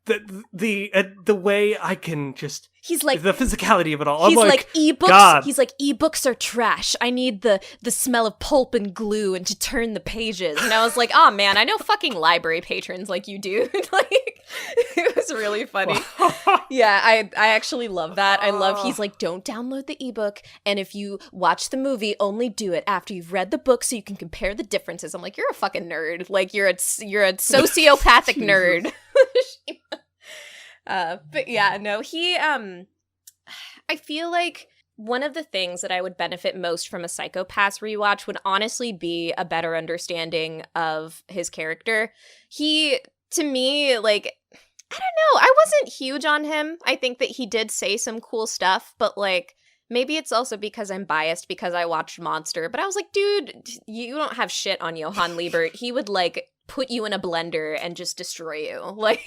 the way I can just... He's like... The physicality of it all. He's I'm like ebooks. God. He's like, ebooks are trash. I need the smell of pulp and glue and to turn the pages. And I was like, oh man, I know fucking library patrons like you do. Like, it was really funny. Yeah, I actually love that. I love, he's like, don't download the ebook, and if you watch the movie, only do it after you've read the book so you can compare the differences. I'm like, you're a fucking nerd. Like, you're a sociopathic nerd. But yeah, no, he, I feel like one of the things that I would benefit most from a Psycho-Pass rewatch would honestly be a better understanding of his character. He, to me, like, I don't know, I wasn't huge on him. I think that he did say some cool stuff, but, like, maybe it's also because I'm biased because I watched Monster, but I was like, dude, you don't have shit on Johann Liebert. He would, like, put you in a blender and just destroy you. Like,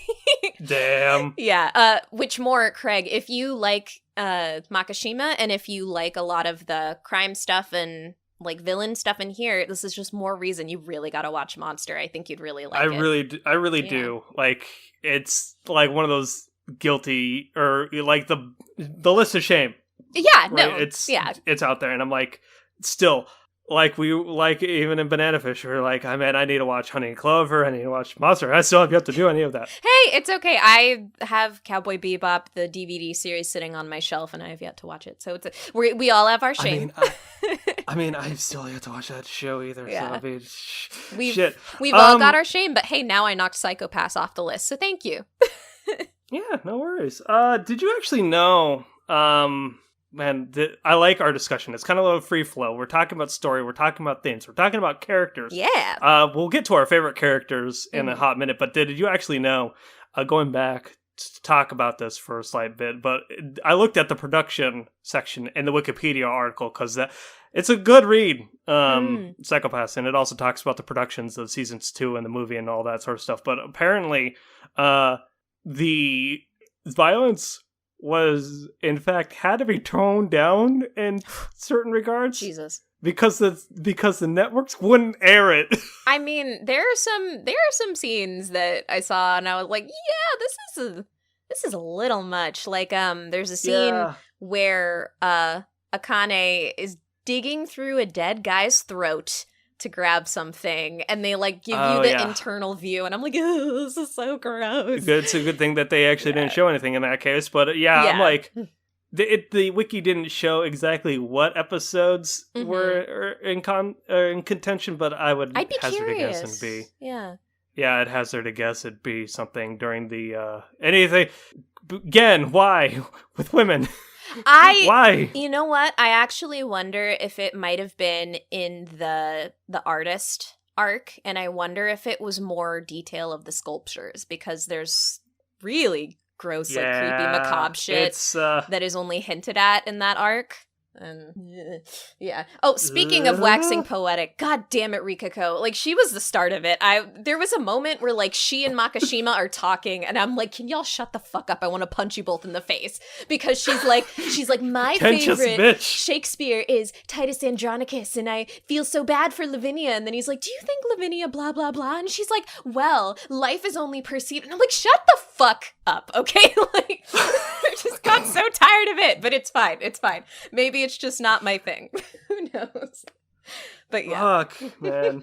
damn. Yeah. Which more, Craig, if you like Makishima, and if you like a lot of the crime stuff and like villain stuff in here, this is just more reason you really got to watch Monster. I think you'd really like it. I really do. Like, it's like one of those guilty, or like the list of shame. Yeah, right? no. It's out there, and I'm like, still, like, we, like, even in Banana Fish, we're like, I need to watch Honey and Clover, I need to watch Monster. I still have yet to do any of that. Hey, it's okay. I have Cowboy Bebop, the DVD series, sitting on my shelf, and I have yet to watch it. So we all have our shame. I still have yet to watch that show either. Yeah. So I mean, we've all got our shame, but hey, now I knocked Psycho-Pass off the list, so thank you. Yeah, no worries. Did you actually know, man, I like our discussion. It's kind of a little free flow. We're talking about story. We're talking about themes. We're talking about characters. Yeah. We'll get to our favorite characters in a hot minute. But did you actually know, going back to talk about this for a slight bit, but I looked at the production section in the Wikipedia article because it's a good read, Psycho-Pass, and it also talks about the productions of seasons 2 and the movie and all that sort of stuff. But apparently, the violence was, in fact, had to be toned down in certain regards. Jesus. Because the networks wouldn't air it. I mean, there are some scenes that I saw and I was like, yeah, this is a little much. Like, there's a scene where Akane is digging through a dead guy's throat to grab something, and they like give you the internal view, and I'm like, oh, this is so gross. It's a good thing that they actually didn't show anything in that case, but I'm like, the wiki didn't show exactly what episodes were in contention, but I'd be hazard curious. a guess and be I'd hazard a guess it'd be something during the anything. Again, why with women? Why? You know what? I actually wonder if it might have been in the artist arc, and I wonder if it was more detail of the sculptures, because there's really gross, like creepy, macabre shit that is only hinted at in that arc. And oh, speaking of waxing poetic, god damn it, Rikako, like, she was the start of it. There was a moment where like she and Makishima are talking, and I'm like, can y'all shut the fuck up? I want to punch you both in the face, because she's like my favorite bitch. Shakespeare is Titus Andronicus, and I feel so bad for Lavinia. And then he's like, do you think Lavinia blah blah blah? And she's like, well, life is only perceived. And I'm like, shut the fuck up, okay? Like, I just got so tired of it, but it's fine. Maybe it's just not my thing. Who knows? But yeah. Fuck, man.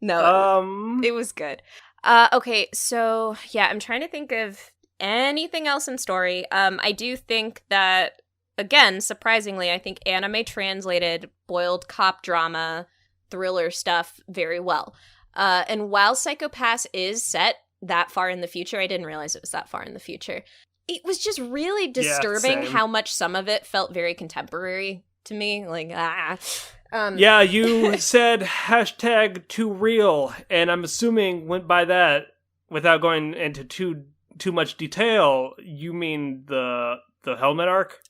No, it was good. Okay, so yeah, I'm trying to think of anything else in story. I do think that, again, surprisingly, I think anime translated boiled cop drama, thriller stuff very well. And while Psycho-Pass is set that far in the future, I didn't realize it was that far in the future. It was just really disturbing how much some of it felt very contemporary to me. Like, yeah, you said hashtag too real, and I'm assuming went by that without going into too much detail. You mean the helmet arc?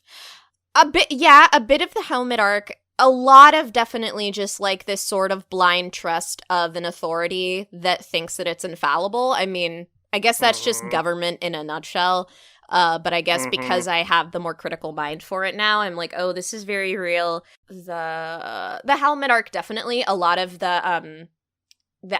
A bit of the helmet arc. A lot of definitely just like this sort of blind trust of an authority that thinks that it's infallible. I mean, I guess that's just government in a nutshell. But I guess because I have the more critical mind for it now, I'm like, oh, this is very real. The helmet arc, definitely. A lot of the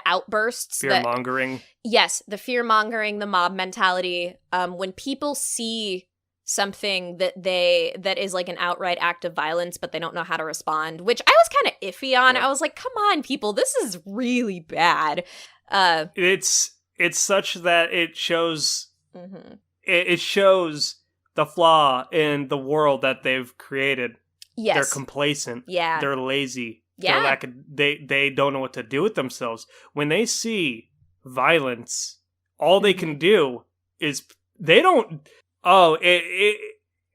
outbursts. Fear-mongering. Yes, the fear-mongering, the mob mentality. When people see something that is like an outright act of violence, but they don't know how to respond, which I was kind of iffy on. Yep. I was like, come on, people, this is really bad. It's such that it shows... It shows the flaw in the world that they've created. Yes. They're complacent. Yeah. They're lazy. Yeah. They don't know what to do with themselves. When they see violence, all they can do is they don't. Oh,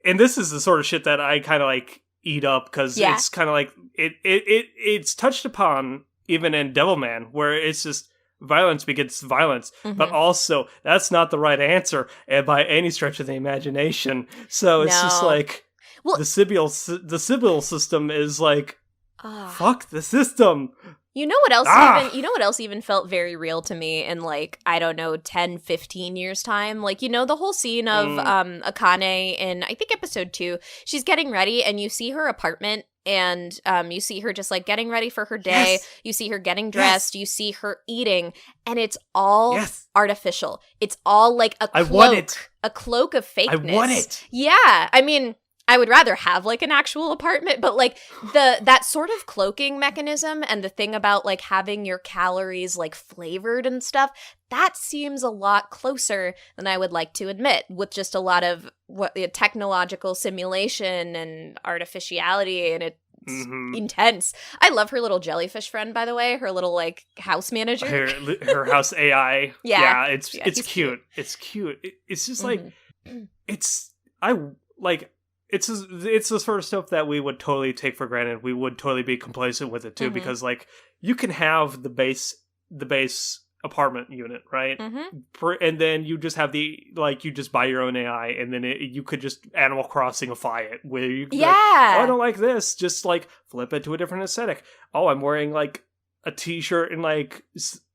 and this is the sort of shit that I kind of like eat up, because it's kind of like it's touched upon even in Devilman, where it's just violence begets violence, but also that's not the right answer by any stretch of the imagination. So it's just like, well, the Sibyl system is like, fuck the system. You know what else you know what else even felt very real to me in, like, I don't know, 10, 15 years time? Like, you know, the whole scene of Akane in, I think, episode 2, she's getting ready and you see her apartment, and you see her just like getting ready for her day. Yes. You see her getting dressed. Yes. You see her eating, and it's all artificial. It's all like a cloak of fakeness. I want it. Yeah, I mean, I would rather have like an actual apartment, but like that sort of cloaking mechanism and the thing about like having your calories like flavored and stuff, that seems a lot closer than I would like to admit, with just a lot of technological simulation and artificiality, and it's intense. I love her little jellyfish friend, by the way, her little like house manager. Her house AI. Yeah, it's cute. It's cute. It's just like it's the sort of stuff that we would totally take for granted. We would totally be complacent with it too, because like you can have the base apartment unit, right? And then you just have you just buy your own AI, and then you could just Animal Crossing-ify it, where you could I don't like this, just like flip it to a different aesthetic. Oh, I'm wearing like a t-shirt and like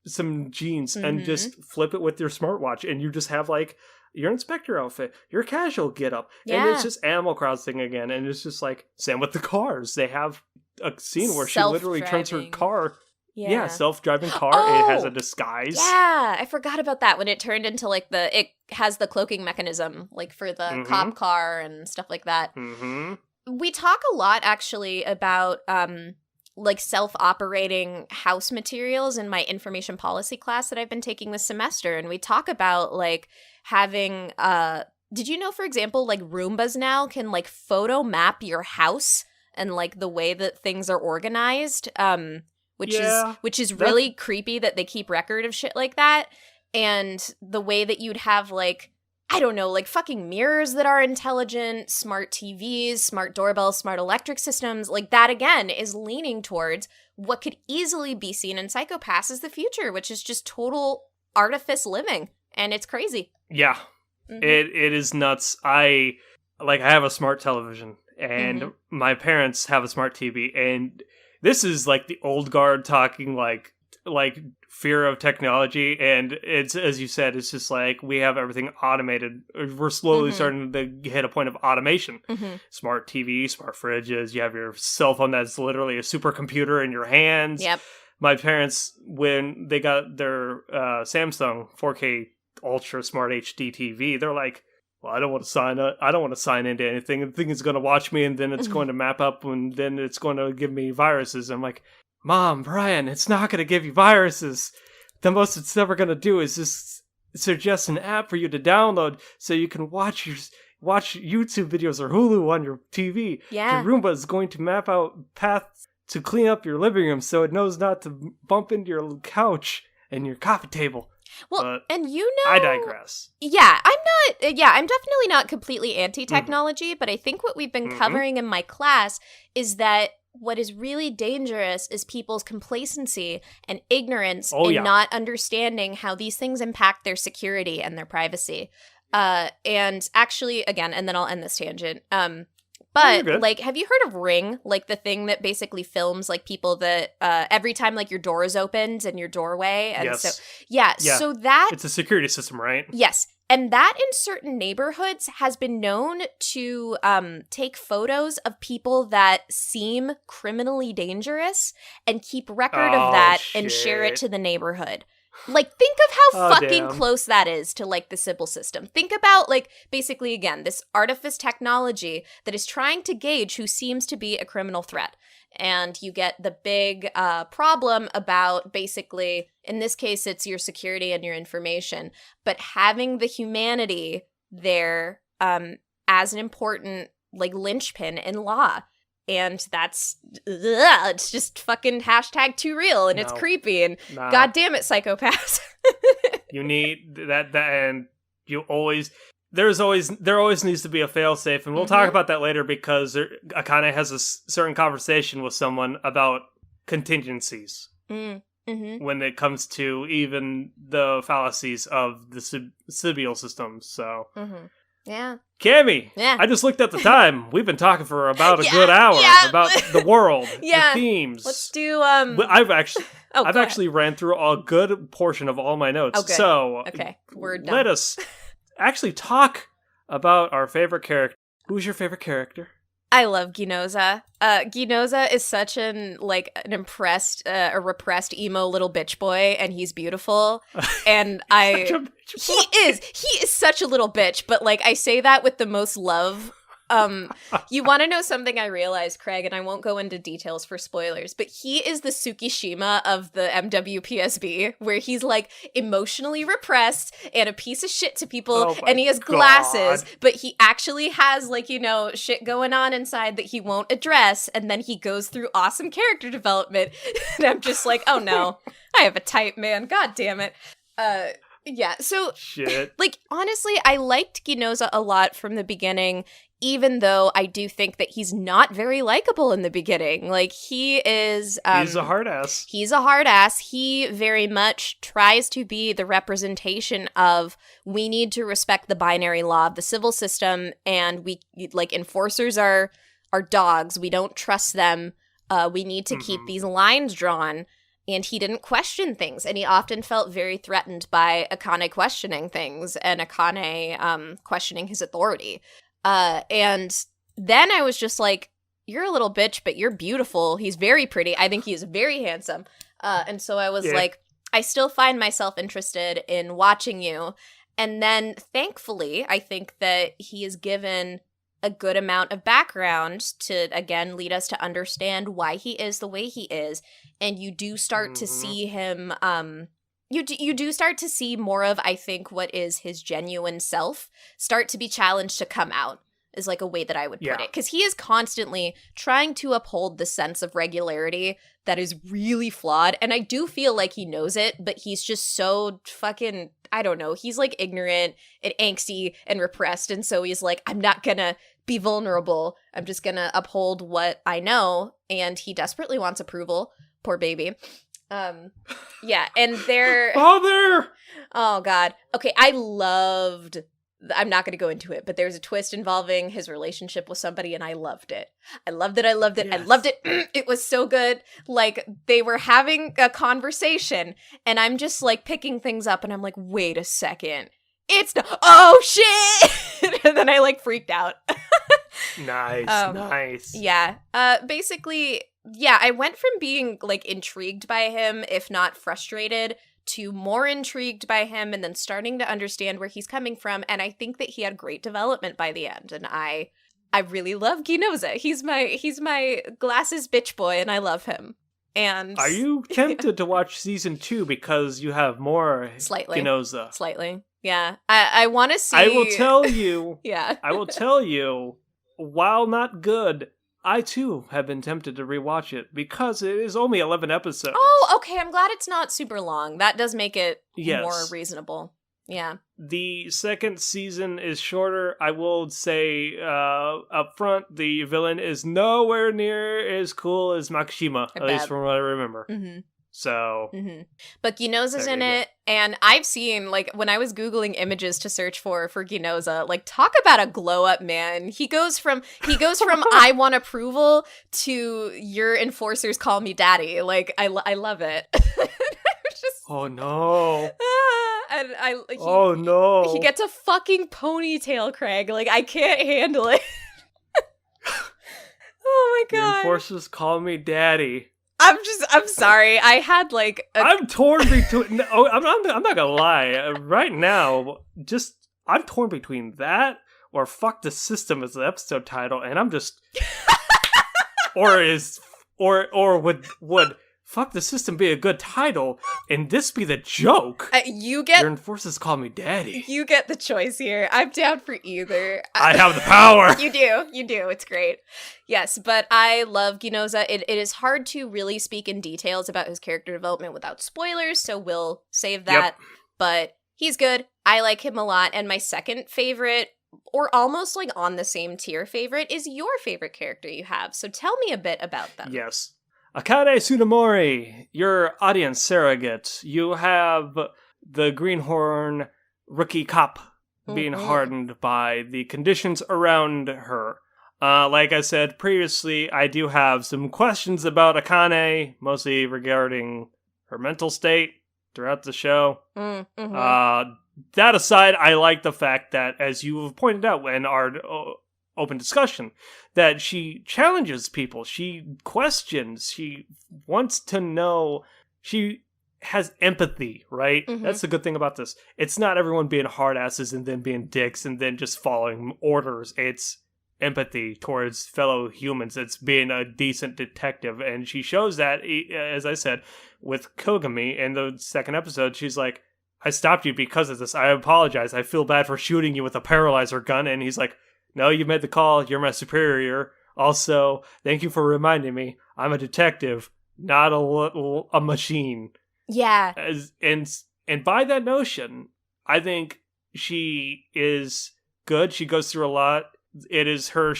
some jeans, and just flip it with your smartwatch, and you just have like your inspector outfit, your casual get up, and it's just Animal Crossing again. And it's just like, same with the cars. They have a scene where she literally turns her car. Yeah, self-driving car. It has a disguise. Yeah, I forgot about that, when it turned into like it has the cloaking mechanism, like for the cop car and stuff like that. We talk a lot actually about like self-operating house materials in my information policy class that I've been taking this semester, and we talk about like having did you know, for example, like Roombas now can like photo map your house and like the way that things are organized, which is really creepy that they keep record of shit like that. And the way that you'd have like, I don't know, like fucking mirrors that are intelligent, smart TVs, smart doorbells, smart electric systems, like that again is leaning towards what could easily be seen in Psycho-Pass as the future, which is just total artifice living. And it's crazy. Yeah. Mm-hmm. It is nuts. I have a smart television, and my parents have a smart TV, and this is like the old guard talking like fear of technology, and it's, as you said, it's just like we have everything automated. We're slowly starting to hit a point of automation. Smart TV, smart fridges, you have your cell phone that's literally a supercomputer in your hands. Yep. My parents, when they got their Samsung 4K Ultra Smart HD TV, they're like, well, I don't want to sign into anything. The thing is going to watch me, and then it's going to map up, and then it's going to give me viruses. I'm like, Mom, Brian, it's not going to give you viruses. The most it's ever going to do is just suggest an app for you to download so you can watch YouTube videos or Hulu on your TV. Yeah. The Roomba is going to map out paths to clean up your living room so it knows not to bump into your couch and your coffee table. Well, and you know, I digress. Yeah, I'm definitely not completely anti-technology, but I think what we've been covering in my class is that what is really dangerous is people's complacency and ignorance in not understanding how these things impact their security and their privacy. And actually, again, and then I'll end this tangent. But, like, have you heard of Ring? Like, the thing that basically films, like, people that, every time, like, your door is opened in your doorway. And yes. So that... It's a security system, right? Yes. And that in certain neighborhoods has been known to take photos of people that seem criminally dangerous and keep record of that and share it to the neighborhood. Like, think of how fucking close that is to, like, the Sybil system. Think about, like, basically, again, this artifice technology that is trying to gauge who seems to be a criminal threat. And you get the big problem about basically, in this case, it's your security and your information, but having the humanity there as an important, like, linchpin in law. And that's, it's just fucking hashtag too real, and it's creepy, and God damn it, Psycho-Pass. You need that, and you always, there always needs to be a failsafe, and we'll talk about that later, because Akane has a certain conversation with someone about contingencies when it comes to even the fallacies of the Sibyl system, so... Yeah. Cammy, yeah. I just looked at the time. We've been talking for about a good hour about the world, the themes. Let's do I've actually ran through a good portion of all my notes. Okay. So we're done. Let us actually talk about our favorite character. Who's your favorite character? I love Ginoza. Ginoza is such a repressed emo little bitch boy, and he's beautiful. And he is such a little bitch, but like I say that with the most love. You want to know something I realized, Craig, and I won't go into details for spoilers, but he is the Tsukishima of the MWPSB, where he's like emotionally repressed and a piece of shit to people, and he has glasses, but he actually has like, you know, shit going on inside that he won't address, and then he goes through awesome character development, and I'm just like, oh no, I have a type, man, god damn it. Yeah, so, like, honestly, I liked Ginoza a lot from the beginning, even though I do think that he's not very likable in the beginning. Like, he is... he's a hard ass. He's a hard ass. He very much tries to be the representation of, we need to respect the binary law of the civil system, and we, like, enforcers are dogs. We don't trust them. We need to keep these lines drawn. And he didn't question things, and he often felt very threatened by Akane questioning things, and Akane questioning his authority. And then I was just like, you're a little bitch, but you're beautiful. He's very pretty. I think he's very handsome. And so I was like, I still find myself interested in watching you. And then, thankfully, I think that he is given a good amount of background to, again, lead us to understand why he is the way he is. And you do start to see him, you do start to see more of, I think, what is his genuine self start to be challenged to come out, is like a way that I would put it. Because he is constantly trying to uphold the sense of regularity that is really flawed. And I do feel like he knows it, but he's just so fucking, I don't know, he's like ignorant and angsty and repressed. And so he's like, I'm not gonna be vulnerable. I'm just gonna uphold what I know. And he desperately wants approval. Poor baby. Yeah, and they're... Father! Oh, God. Okay, I'm not going to go into it, but there's a twist involving his relationship with somebody, and I loved it. I loved it. Yes. I loved it. It was so good. Like, they were having a conversation, and I'm just, like, picking things up, and I'm like, wait a second. Oh, shit! And then I, like, freaked out. Nice. Yeah. Basically, yeah, I went from being, like, intrigued by him, if not frustrated, to more intrigued by him, and then starting to understand where he's coming from. And I think that he had great development by the end. And I really love Ginoza. He's my glasses bitch boy, and I love him. And are you tempted to watch season 2 because you have more Ginoza? Slightly. Yeah. I want to see. I will tell you. Yeah. I will tell you, while not good, I, too, have been tempted to rewatch it because it is only 11 episodes. Oh, okay. I'm glad it's not super long. That does make it more reasonable. Yeah. The second season is shorter. I will say up front, the villain is nowhere near as cool as Makishima, at least from what I remember. Mm-hmm. So, but Ginoza's in it, and I've seen, like, when I was Googling images to search for Ginoza, like, talk about a glow up, man. He goes from I want approval to your enforcers call me daddy. Like, I love it. Oh no. And oh no. He gets a fucking ponytail, Craig. Like, I can't handle it. Oh my god. Your enforcers call me daddy. I'm sorry. I had like I'm torn between. No, I'm not gonna lie. Right now, I'm torn between that or "fuck the system" as the episode title, and I'm just. or would "fuck the system" be a good title, and this be the joke? Your enforcers call me daddy. You get the choice here. I'm down for either. I have the power. You do. It's great. Yes, but I love Ginoza. It is hard to really speak in details about his character development without spoilers, so we'll save that. Yep. But he's good. I like him a lot. And my second favorite, or almost like on the same tier favorite, is your favorite character you have. So tell me a bit about them. Yes. Akane Tsunemori, your audience surrogate. You have the greenhorn rookie cop being hardened by the conditions around her. Like I said previously, I do have some questions about Akane, mostly regarding her mental state throughout the show. That aside, I like the fact that, as you have pointed out in our open discussion, that she challenges people, she questions, she wants to know, she has empathy, right? That's the good thing about this. It's not everyone being hard asses and then being dicks and then just following orders. It's empathy towards fellow humans. It's being a decent detective, and she shows that, as I said, with Kogami in the second episode. She's like, I stopped you because of this. I apologize. I feel bad for shooting you with a paralyzer gun. And he's like, no, you made the call. You're my superior. Also, thank you for reminding me. I'm a detective, not a machine. Yeah. And by that notion, I think she is good. She goes through a lot. It is her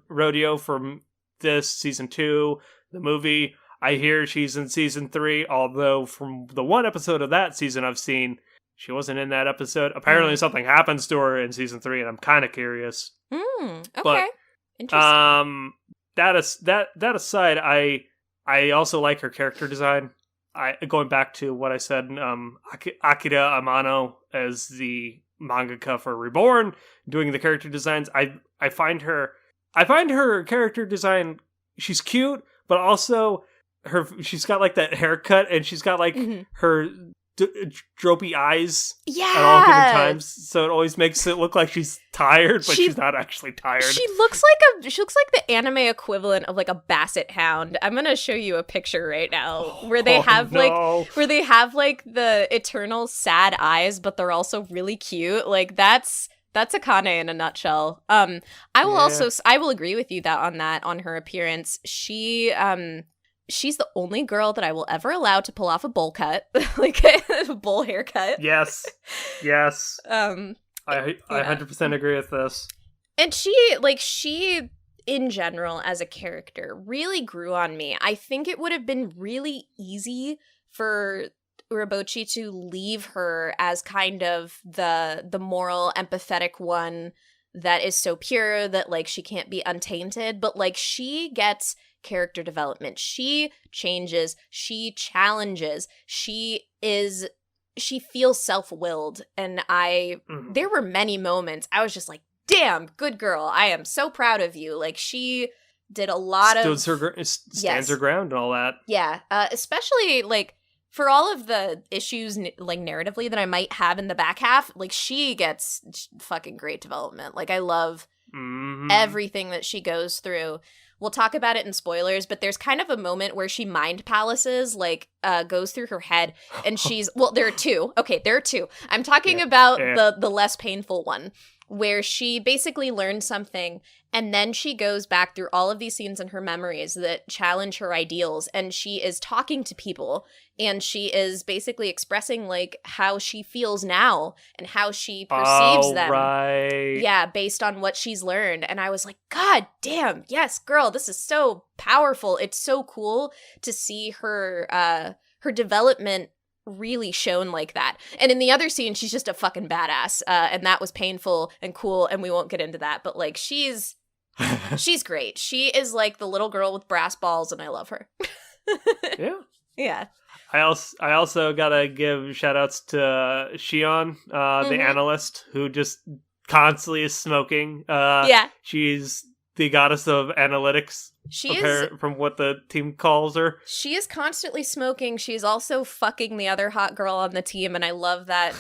rodeo from this season 2, the movie. I hear she's in season 3, although from the one episode of that season I've seen, she wasn't in that episode. Apparently something happens to her in season 3, and I'm kind of curious. Okay. But, interesting. That aside, I also like her character design. Going back to what I said, Akira Amano as the mangaka for Reborn, doing the character designs. I find her character design, she's cute, but also she's got like that haircut, and she's got like her dopey eyes Yeah. at all given times, so it always makes it look like she's tired, but she's not actually tired. She looks like the anime equivalent of like a basset hound. I'm gonna show you a picture right now where they have like the eternal sad eyes, but they're also really cute. Like that's Akane in a nutshell. I will agree with you on her appearance. She's the only girl that I will ever allow to pull off a bowl cut, like a bowl haircut. Yes. I 100% agree with this. And she, in general, as a character, really grew on me. I think it would have been really easy for Urabochi to leave her as kind of the moral, empathetic one that is so pure that, like, she can't be untainted. But, like, she gets character development. She changes. She challenges. She feels self-willed. And there were many moments I was just like, damn, good girl. I am so proud of you. Like, she did a lot stands her ground and all that. Yeah. Especially, like, for all of the issues, like, narratively that I might have in the back half, like, she gets fucking great development. Like, I love everything that she goes through. We'll talk about it in spoilers, but there's kind of a moment where she mind palaces, like, goes through her head, and there are two. Okay, there are two. I'm talking about the less painful one, where she basically learns something, and then she goes back through all of these scenes in her memories that challenge her ideals, and she is talking to people, and she is basically expressing, like, how she feels now and how she perceives them. Right. Yeah, based on what she's learned. And I was like, God damn, yes, girl, this is so powerful. It's so cool to see her development really shown like that. And in the other scene, she's just a fucking badass. And that was painful and cool, and we won't get into that. But, like, she's great. She is like the little girl with brass balls, and I love her. Yeah. Yeah. I also gotta give shout outs to Shion, the analyst, who just constantly is smoking. She's the goddess of analytics. From what the team calls her. She is constantly smoking. She's also fucking the other hot girl on the team, and I love that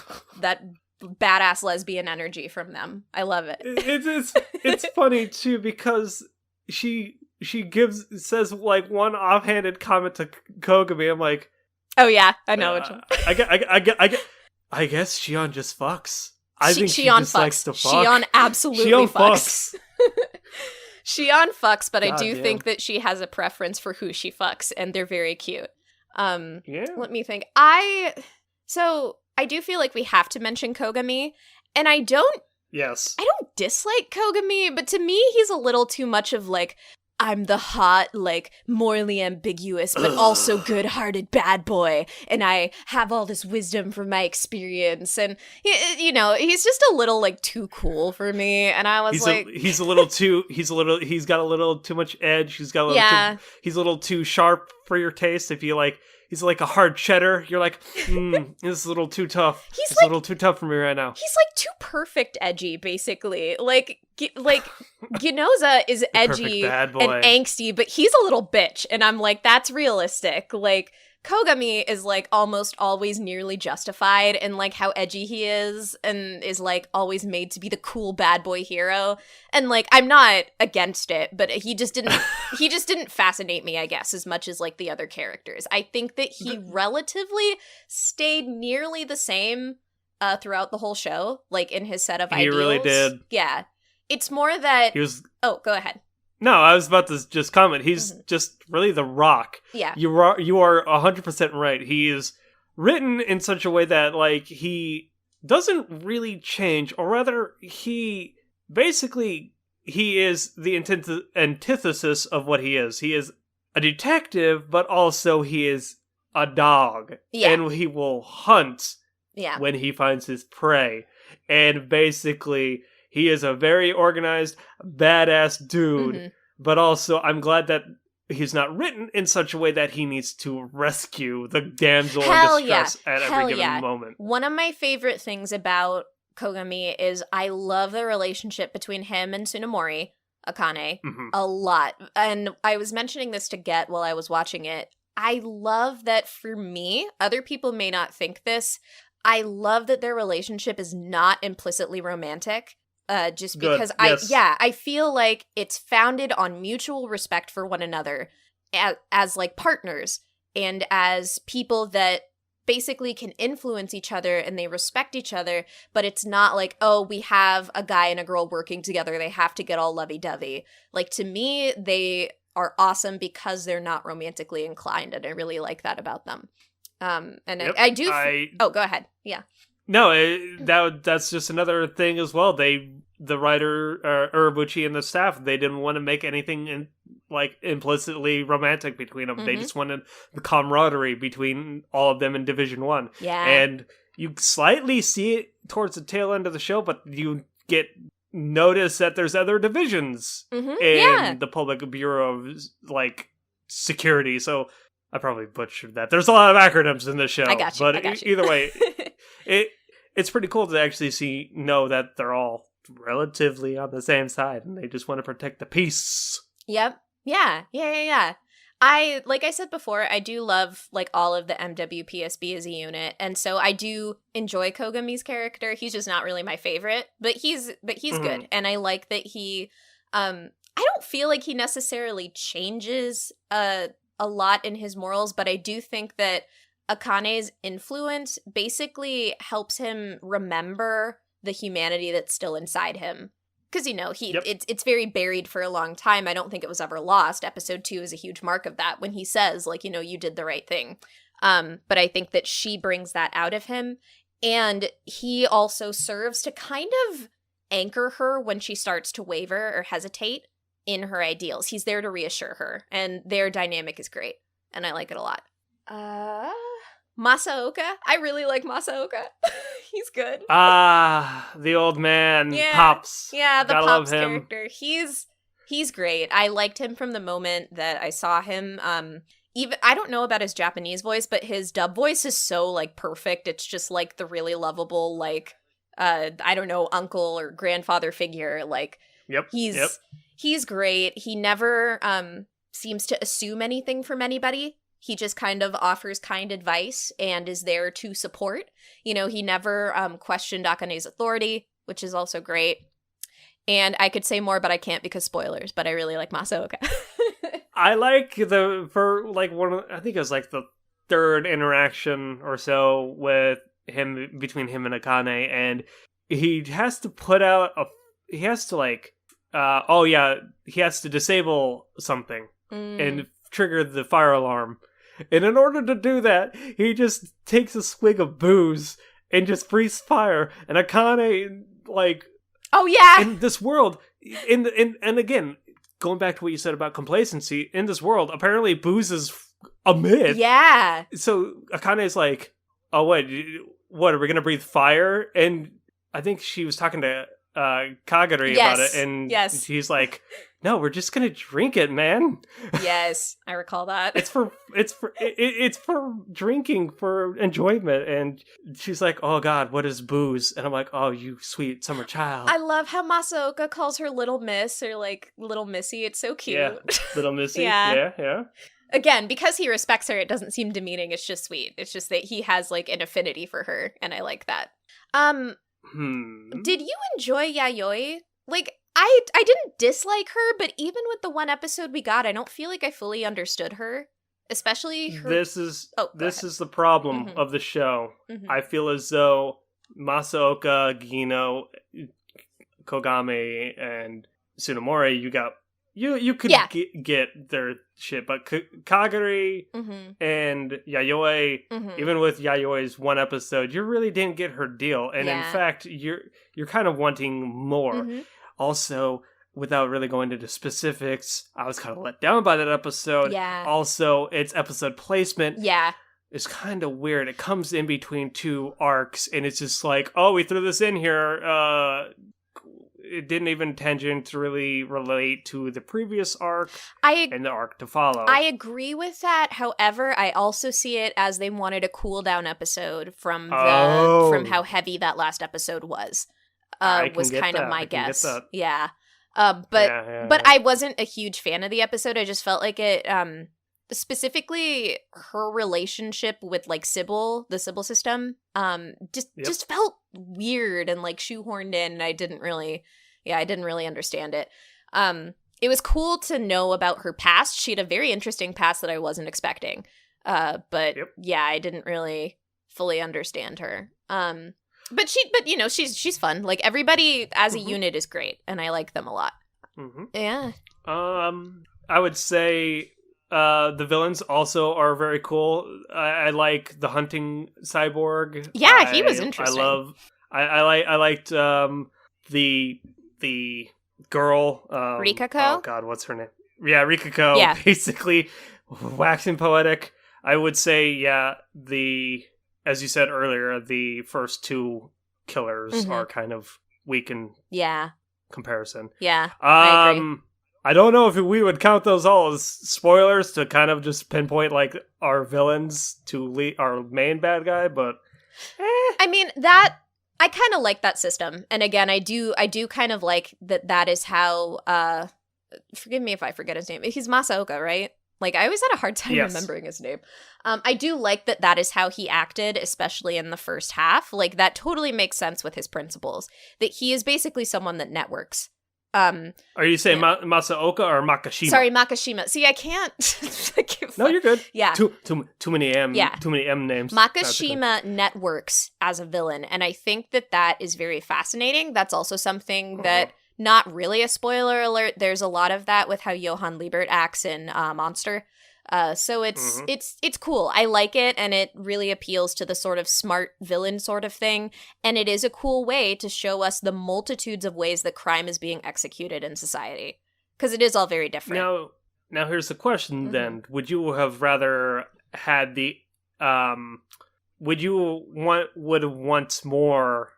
badass lesbian energy from them. I love it. It's funny too, because she says like one offhanded comment to Kogami. I'm like, oh yeah, I know. I guess Shion just fucks. I think she Shion just fucks. likes to fuck. Shion absolutely fucks. Shion fucks, but God I do damn. think that she has a preference for who she fucks, and they're very cute. Let me think. I do feel like we have to mention Kogami, and I don't dislike Kogami, but to me, he's a little too much of, like, I'm the hot, like, morally ambiguous, but also good-hearted bad boy, and I have all this wisdom from my experience, and, you know, he's just a little, like, too cool for me, and I was he's got a little too much edge, he's a little too sharp for your taste. If you, like, he's like a hard cheddar, you're like, this is a little too tough. It's a little too tough for me right now. He's like too perfect edgy, basically. Like Ginoza is edgy and angsty, but he's a little bitch, and I'm like, that's realistic. Like, Kogami is, like, almost always nearly justified in, like, how edgy he is, and is, like, always made to be the cool bad boy hero. And, like, I'm not against it, but he just didn't fascinate me, I guess, as much as, like, the other characters. I think that he relatively stayed nearly the same throughout the whole show, like, in his set of ideals. He really did. Yeah. It's more that... Oh, go ahead. No, I was about to just comment. He's just really the rock. Yeah. You are 100% right. He is written in such a way that, like, he doesn't really change, or rather, he is the antithesis of what he is. He is a detective, but also he is a dog. Yeah. And he will hunt when he finds his prey. And basically... he is a very organized, badass dude, but also I'm glad that he's not written in such a way that he needs to rescue the damsel in distress at every given moment. One of my favorite things about Kogami is I love the relationship between him and Tsunemori, Akane, a lot. And I was mentioning this to Get while I was watching it. I love that for me, other people may not think this, I love that their relationship is not implicitly romantic. Just Good. because Yes. I feel like it's founded on mutual respect for one another as like partners and as people that basically can influence each other and they respect each other, but it's not like, oh, we have a guy and a girl working together, they have to get all lovey-dovey. Like, to me, they are awesome because they're not romantically inclined, and I really like that about them. And Yep, I do oh, go ahead. Yeah. No, that's just another thing as well. The writer, Urabuchi and the staff, they didn't want to make anything implicitly romantic between them. They just wanted the camaraderie between all of them in Division 1. Yeah. And you slightly see it towards the tail end of the show, but you get notice that there's other divisions in the Public Bureau of, security. So I probably butchered that. There's a lot of acronyms in this show. I got you. But either way, it's pretty cool to actually know that they're all relatively on the same side and they just want to protect the peace. Yep. Yeah. Like I said before, I do love all of the MWPSB as a unit, and so I do enjoy Kogami's character. He's just not really my favorite, but he's good, and I like that he. I don't feel like he necessarily changes a lot in his morals, but I do think that Akane's influence basically helps him remember the humanity that's still inside him. Because, it's very buried for a long time. I don't think it was ever lost. Episode 2 is a huge mark of that when he says, you did the right thing. But I think that she brings that out of him. And he also serves to kind of anchor her when she starts to waver or hesitate in her ideals. He's there to reassure her. And their dynamic is great. And I like it a lot. Masaoka. I really like Masaoka. He's good. The old man, Pops. Yeah, the Gotta Pops love him. character. He's great. I liked him from the moment that I saw him. Even I don't know about his Japanese voice, but his dub voice is so perfect. It's just the really lovable I don't know, uncle or grandfather figure. He's great. He never seems to assume anything from anybody. He just kind of offers kind advice and is there to support. He never questioned Akane's authority, which is also great. And I could say more, but I can't because spoilers, but I really like Masaoka. I like I think it was the third interaction or so with him, between him and Akane, and he has to he has to disable something and trigger the fire alarm. And in order to do that, he just takes a swig of booze and just breathes fire. And Akane, oh yeah, in this world, and again, going back to what you said about complacency, in this world, apparently booze is a myth. Yeah. So Akane's oh what are we gonna breathe fire? And I think she was talking to Kagari about it, and he's no, we're just gonna drink it, man. Yes, I recall that. It's for drinking, for enjoyment. And she's oh God, what is booze? And I'm oh, you sweet summer child. I love how Masaoka calls her Little Miss or Little Missy. It's so cute. Yeah, Little Missy. Yeah. Yeah. Again, because he respects her, it doesn't seem demeaning. It's just sweet. It's just that he has an affinity for her, and I like that. Did you enjoy Yayoi? I didn't dislike her, but even with the one episode we got, I don't feel like I fully understood her. Especially her... This is the problem of the show. I feel as though Masaoka, Gino, Kogame, and Tsunemori, you could get their shit, but Kagari and Yayoi, even with Yayoi's one episode, you really didn't get her deal, and in fact, you're kind of wanting more. Also, without really going into specifics, I was kind of let down by that episode. Yeah. Also, its episode placement. Yeah. It's kind of weird. It comes in between two arcs, and it's just oh, we threw this in here. It didn't even tangent to really relate to the previous arc and the arc to follow. I agree with that. However, I also see it as they wanted a cool down episode from how heavy that last episode was. Was kind of my guess. Yeah. But I wasn't a huge fan of the episode. I just felt like it specifically her relationship with like Sybil, the Sybil system, just felt weird and like shoehorned in, and I didn't really understand it. It was cool to know about her past. She had a very interesting past that I wasn't expecting. But I didn't really fully understand her. But she's fun. Like, everybody as a unit is great, and I like them a lot. Mm-hmm. Yeah. I would say the villains also are very cool. I like the hunting cyborg. Yeah, he was interesting. I liked the girl. Rikako? Oh God, what's her name? Yeah, Rikako. Yeah. Basically, waxing poetic. I would say, as you said earlier, the first two killers are kind of weak in comparison. Yeah, I agree. I don't know if we would count those all as spoilers to kind of just pinpoint like our villains to our main bad guy, but I mean, that I kind of like that system. And again, I do kind of like that is how forgive me if I forget his name. He's Masaoka, right? Like, I always had a hard time remembering his name. I do like that is how he acted, especially in the first half. Like, that totally makes sense with his principles. That he is basically someone that networks. Are you saying Masaoka or Makashima? Sorry, Makashima. See, I can't. No, you're good. Yeah. Too many M names. Makashima networks as a villain, and I think that is very fascinating. That's also something that, not really a spoiler alert, there's a lot of that with how Johann Liebert acts in Monster. So it's cool. I like it, and it really appeals to the sort of smart villain sort of thing. And it is a cool way to show us the multitudes of ways that crime is being executed in society. Because it is all very different. Now here's the question then. Would you have rather had the would want more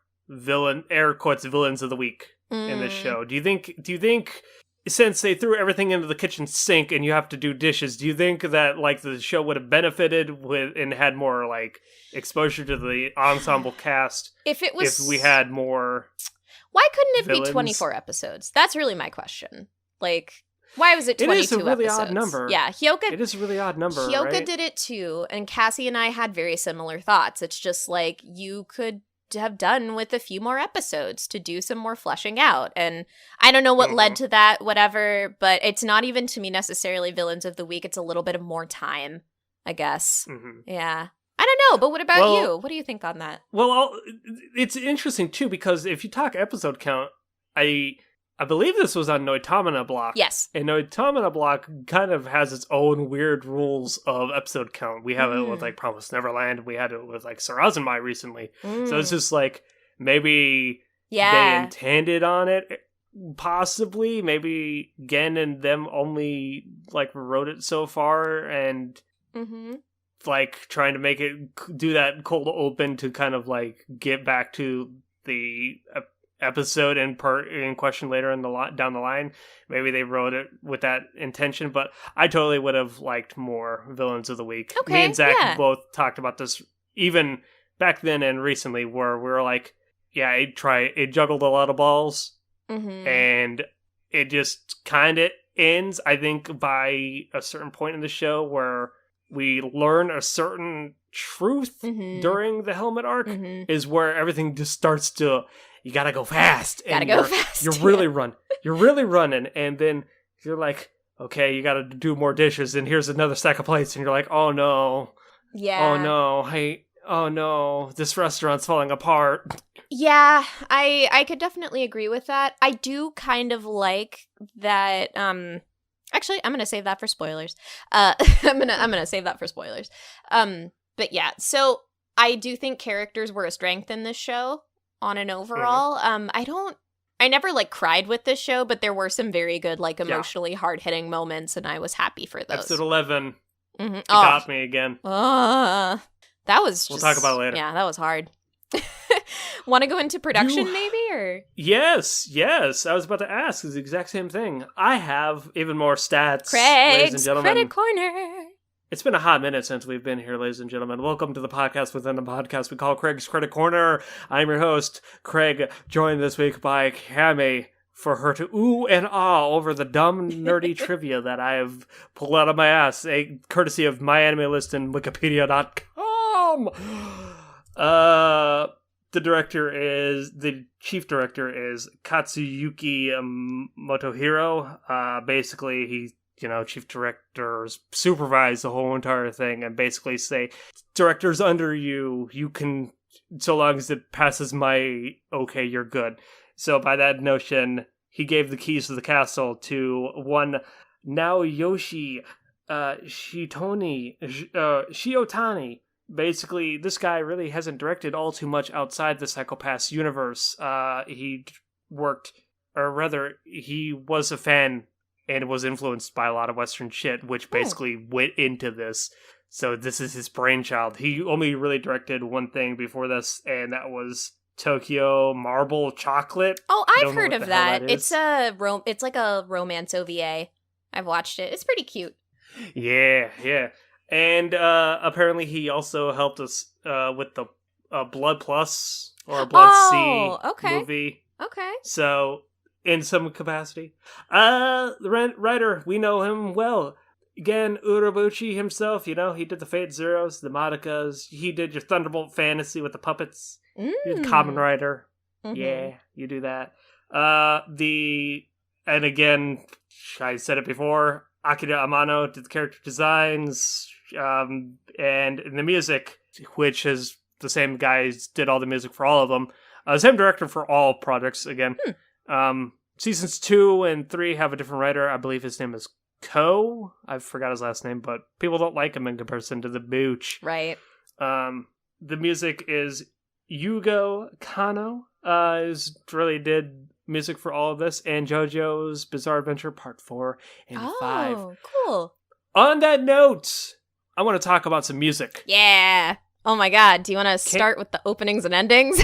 air quotes villains of the week in this show? Do you think since they threw everything into the kitchen sink and you have to do dishes, do you think that like the show would have benefited and had more like exposure to the ensemble cast if we had more? Why couldn't it villains? Be 24 episodes? That's really my question. Like, why was it 22 episodes? It is a really odd number. Yeah, it is a really odd number. Hyoka did it too, and Cassie and I had very similar thoughts. It's just like, you could have done with a few more episodes to do some more fleshing out. And I don't know what led to that, whatever, but it's not even to me necessarily villains of the week. It's a little bit of more time, I guess. Yeah. I don't know, but what about you? What do you think on that? Well, it's interesting too, because if you talk episode count, I believe this was on Noitamina Block. Yes. And Noitamina Block kind of has its own weird rules of episode count. We have it with like Promised Neverland. We had it with like Sarazanmai recently. So it's just like, maybe they intended on it, possibly. Maybe Gen and them only like wrote it so far and like trying to make it do that cold open to kind of like get back to the episode and part in question later down the line. Maybe they wrote it with that intention, but I totally would have liked more villains of the week. Okay, me and Zach both talked about this even back then and recently, where we were like, it juggled a lot of balls and it just kind of ends, I think, by a certain point in the show where we learn a certain truth during the helmet arc is where everything just starts to, you gotta go fast. You're really running. And then you're like, okay, you gotta do more dishes. And here's another stack of plates. And you're like, oh no. Yeah. Oh no. Hey, oh no. This restaurant's falling apart. Yeah, I could definitely agree with that. I do kind of like that. Actually, I'm gonna save that for spoilers. I'm gonna save that for spoilers. But yeah, so I do think characters were a strength in this show on an overall. I never like cried with this show, but there were some very good, like emotionally hard hitting moments, and I was happy for those. Episode 11, it got me again. That was. We'll talk about it later. Yeah, that was hard. Want to go into production, maybe, or? Yes. I was about to ask the exact same thing. I have even more stats, Craig's ladies and gentlemen. Credit Corner. It's been a hot minute since we've been here, ladies and gentlemen. Welcome to the podcast within the podcast we call Craig's Credit Corner. I'm your host, Craig, joined this week by Cami for her to ooh and ah over the dumb, nerdy trivia that I have pulled out of my ass, courtesy of MyAnimeList and Wikipedia.com. The chief director is Katsuyuki Motohiro. Basically, he, chief directors supervise the whole entire thing and basically say, directors under you can, so long as it passes my okay, you're good. So by that notion, he gave the keys to the castle to one Naoyoshi Shiotani. Basically, this guy really hasn't directed all too much outside the Psycho-Pass universe. He worked, or rather, he was a fan and was influenced by a lot of Western shit, which basically went into this. So this is his brainchild. He only really directed one thing before this, and that was Tokyo Marble Chocolate. Oh, I've heard of that. It's like a romance OVA. I've watched it. It's pretty cute. Yeah. And apparently he also helped us with the Blood Plus or Blood C movie. Okay. So, in some capacity. The writer, we know him well. Again, Urobuchi himself, he did the Fate Zeros, the Madokas. He did your Thunderbolt Fantasy with the puppets. You're the Kamen Rider. Mm-hmm. Yeah, you do that. And again, I said it before, Akira Amano did the character designs, and the music, which is the same guys did all the music for all of them. Same director for all projects, again. Seasons 2 and 3 have a different writer. I believe his name is Ko. I forgot his last name, but people don't like him in comparison to the Booch. Right. The music is Yugo Kano. Really did music for all of this, and JoJo's Bizarre Adventure Part 4 and 5. Oh, cool. On that note, I want to talk about some music. Yeah. Oh my god, do you want to start with the openings and endings?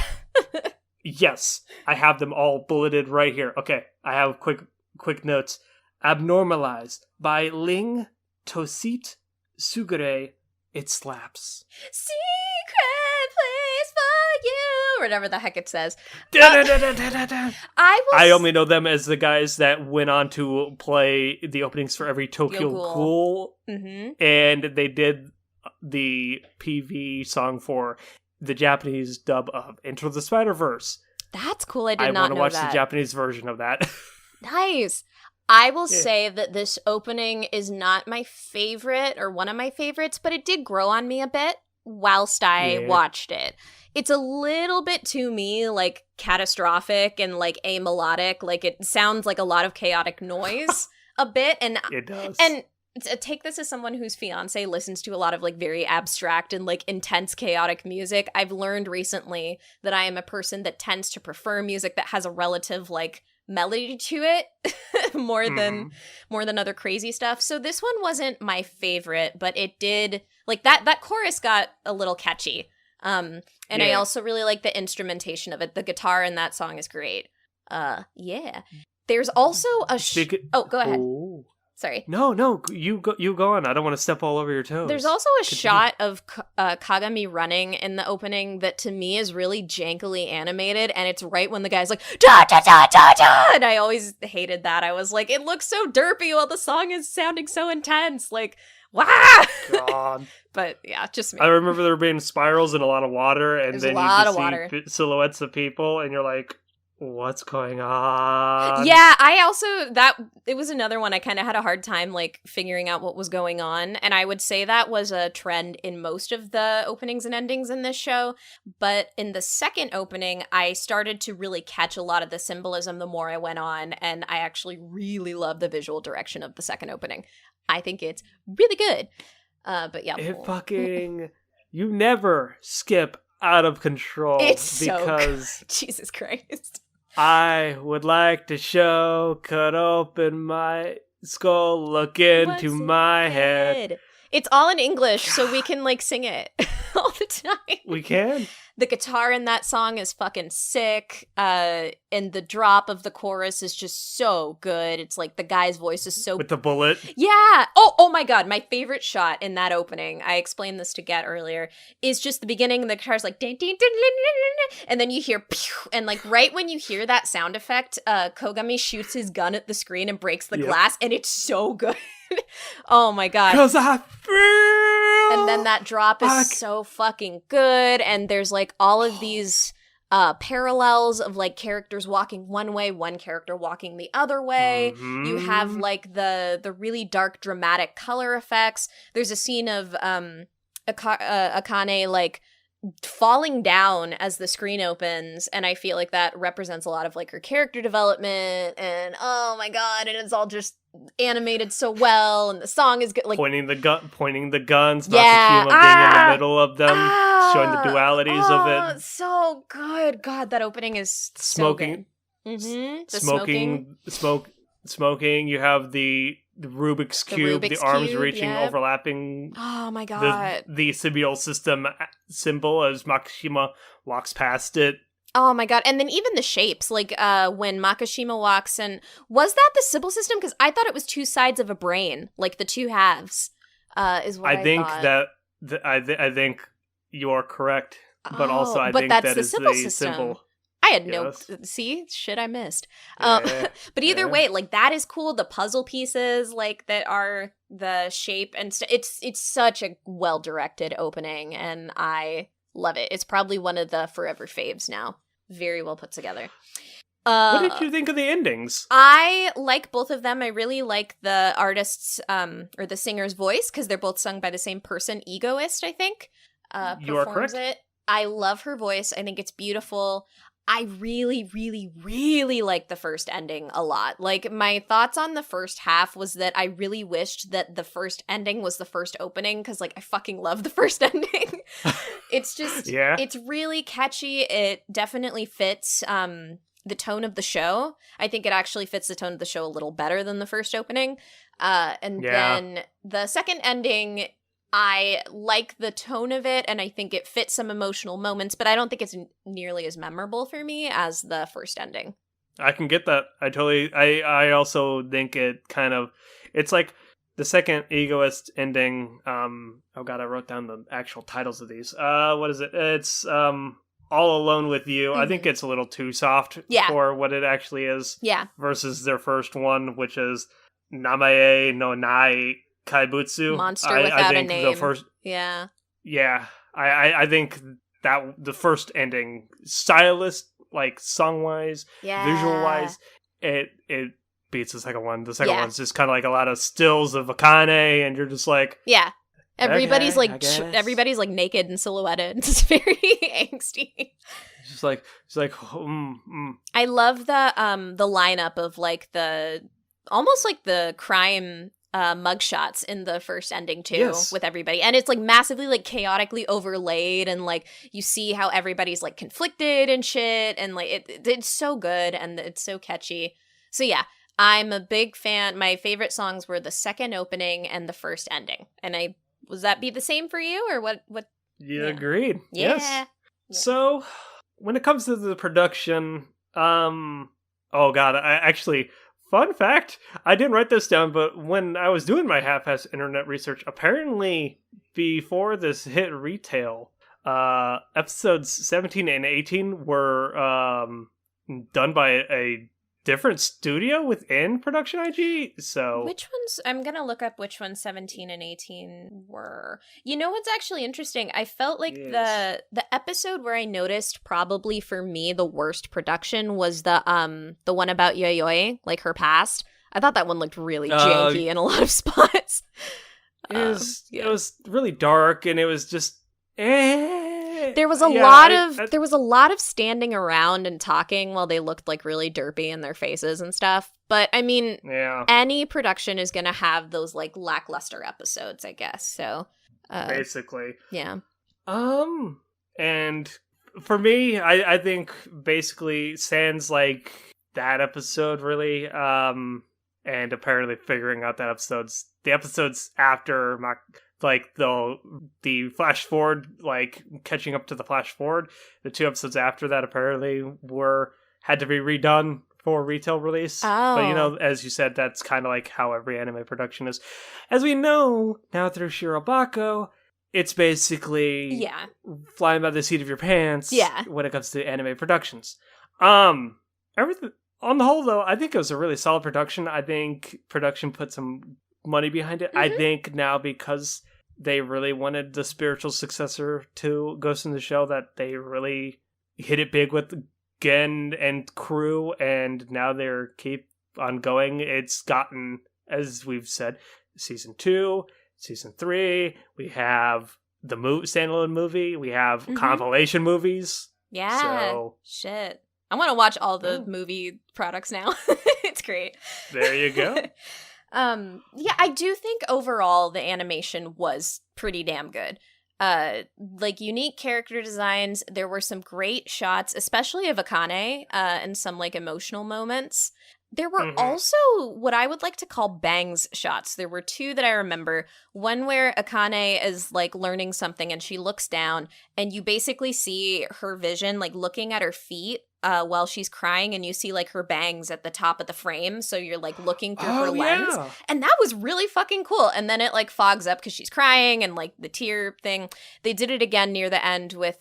Yes, I have them all bulleted right here. Okay, I have quick notes. Abnormalized by Ling Tosit Sugure. It slaps. Secret place for you, whatever the heck it says. I only know them as the guys that went on to play the openings for every Tokyo Ghoul. And they did the PV song for the Japanese dub of Into the Spider-Verse. That's cool. I did not know that. I want to watch the Japanese version of that. Nice. I will say that this opening is not my favorite or one of my favorites, but it did grow on me a bit whilst I watched it. It's a little bit, to me, like catastrophic and like amelodic. Like it sounds like a lot of chaotic noise a bit. And it does. And take this as someone whose fiance listens to a lot of like very abstract and like intense chaotic music. I've learned recently that I am a person that tends to prefer music that has a relative like melody to it more than other crazy stuff. So this one wasn't my favorite, but it did like that chorus got a little catchy. And I also really like the instrumentation of it. The guitar in that song is great. There's also a go ahead. Oh. Sorry. No, you go on. I don't want to step all over your toes. There's also a shot of Kagami running in the opening that to me is really jankily animated, and it's right when the guy's like, da da da da da, and I always hated that. I was like, it looks so derpy while the song is sounding so intense. Like, wow. God. But yeah, just me. I remember there being spirals and a lot of water, and then you see silhouettes of people, and you're like, what's going on? Yeah, I also, it was another one I kind of had a hard time, like, figuring out what was going on, and I would say that was a trend in most of the openings and endings in this show, but in the second opening, I started to really catch a lot of the symbolism the more I went on, and I actually really love the visual direction of the second opening. I think it's really good. But yeah. It fucking, you never skip out of control. It's because so Jesus Christ. I would like to cut open my skull, look into my head. It's all in English, so we can like sing it all the time. We can? The guitar in that song is fucking sick. And the drop of the chorus is just so good. It's like the guy's voice is so With the bullet. Yeah. Oh my god, my favorite shot in that opening, I explained this to Get earlier, is just the beginning. The guitar's like ding, ding, ding, ding, ding, ding, and then you hear pew, and like right when you hear that sound effect, Kogami shoots his gun at the screen and breaks the glass, and it's so good. Oh my god. 'Cause I feel. And then that drop is so fucking good, and there's like all of these parallels of like characters walking one way, one character walking the other way. Mm-hmm. You have like the really dark dramatic color effects. There's a scene of Akane like falling down as the screen opens, and I feel like that represents a lot of like her character development, and oh my god, and it's all just animated so well, and the song is good, like pointing the guns, yeah, Makishima being in the middle of them, showing the dualities of it. So good. God, that opening is smoking. So good. Smoking. You have the Rubik's Cube, the arms Cube, reaching, overlapping. Oh my god. The symbiote system symbol as Makishima walks past it. Oh my god. And then even the shapes, like when Makishima walks, and was that the Sybil system? Because I thought it was two sides of a brain, like the two halves, is what I think thought. I think you are correct, but also I think that is the symbol. I had no shit I missed. Yeah, but either way, like that is cool. The puzzle pieces, like that are the shape, and it's such a well directed opening, and I love it. It's probably one of the forever faves now. Very well put together. What did you think of the endings? I like both of them. I really like the artist's or the singer's voice, because they're both sung by the same person. Egoist, I think, you are correct. it. I love her voice. I think it's beautiful. I really, really, really like the first ending a lot. Like, my thoughts on the first half was that I really wished that the first ending was the first opening, because, like, I fucking love the first ending. It's just, it's really catchy. It definitely fits the tone of the show. I think it actually fits the tone of the show a little better than the first opening. Then the second ending, I like the tone of it, and I think it fits some emotional moments, but I don't think it's nearly as memorable for me as the first ending. I can get that. I also think it kind of, it's like the second Egoist ending. Oh god, I wrote down the actual titles of these. What is it? It's All Alone with You. Mm-hmm. I think it's a little too soft for what it actually is. Yeah. Versus their first one, which is Namae no Nai Kaibutsu. Monster without a name. The first, yeah. I think that the first ending, stylist, like song wise, visual wise, it beats the second one. The second one's just kind of like a lot of stills of Akane, and you're just like, everybody's everybody's like naked and silhouetted. It's very angsty. Just like. I love the lineup of like the almost like the crime mugshots in the first ending too, with everybody, and it's like massively like chaotically overlaid, and like you see how everybody's like conflicted and shit, and like it's so good, and it's so catchy. So yeah, I'm a big fan. My favorite songs were the second opening and the first ending. And was that be the same for you, or what? You agreed. Yeah. Yes. So when it comes to the production, oh god, I actually. Fun fact, I didn't write this down, but when I was doing my half-ass internet research, apparently before this hit retail, episodes 17 and 18 were done by a different studio within Production I.G. So which ones? I'm gonna look up which ones 17 and 18 were. You know what's actually interesting? I felt like the episode where I noticed probably for me the worst production was the one about Yayoi, like her past. I thought that one looked really janky in a lot of spots. It was really dark, and it was just There was a lot of standing around and talking while they looked like really derpy in their faces and stuff. But I mean, any production is going to have those like lackluster episodes, I guess. So basically, yeah. And for me, I think basically sans like that episode really. and apparently figuring out that the episodes after like the flash forward, like catching up to the flash forward, the 2 episodes after that apparently had to be redone for retail release. Oh. But as you said, that's kind of like how every anime production is. As we know now through Shirobako, it's basically flying by the seat of your pants when it comes to anime productions. Everything on the whole, though, I think it was a really solid production. I think production put some money behind it. I think now, because they really wanted the spiritual successor to Ghost in the Shell, that they really hit it big with Gen and crew, and now they're keep on going. It's gotten, as we've said, season 2, season 3. We have the standalone movie. We have compilation movies. Yeah. So shit. I want to watch all the movie products now. It's great. There you go. Yeah, I do think overall the animation was pretty damn good. Like unique character designs. There were some great shots, especially of Akane, and some like emotional moments. There were also what I would like to call bangs shots. There were 2 that I remember. One where Akane is like learning something and she looks down and you basically see her vision like looking at her feet while she's crying, and you see like her bangs at the top of the frame. So you're like looking through her lens. And that was really fucking cool. And then it like fogs up because she's crying and like the tear thing. They did it again near the end with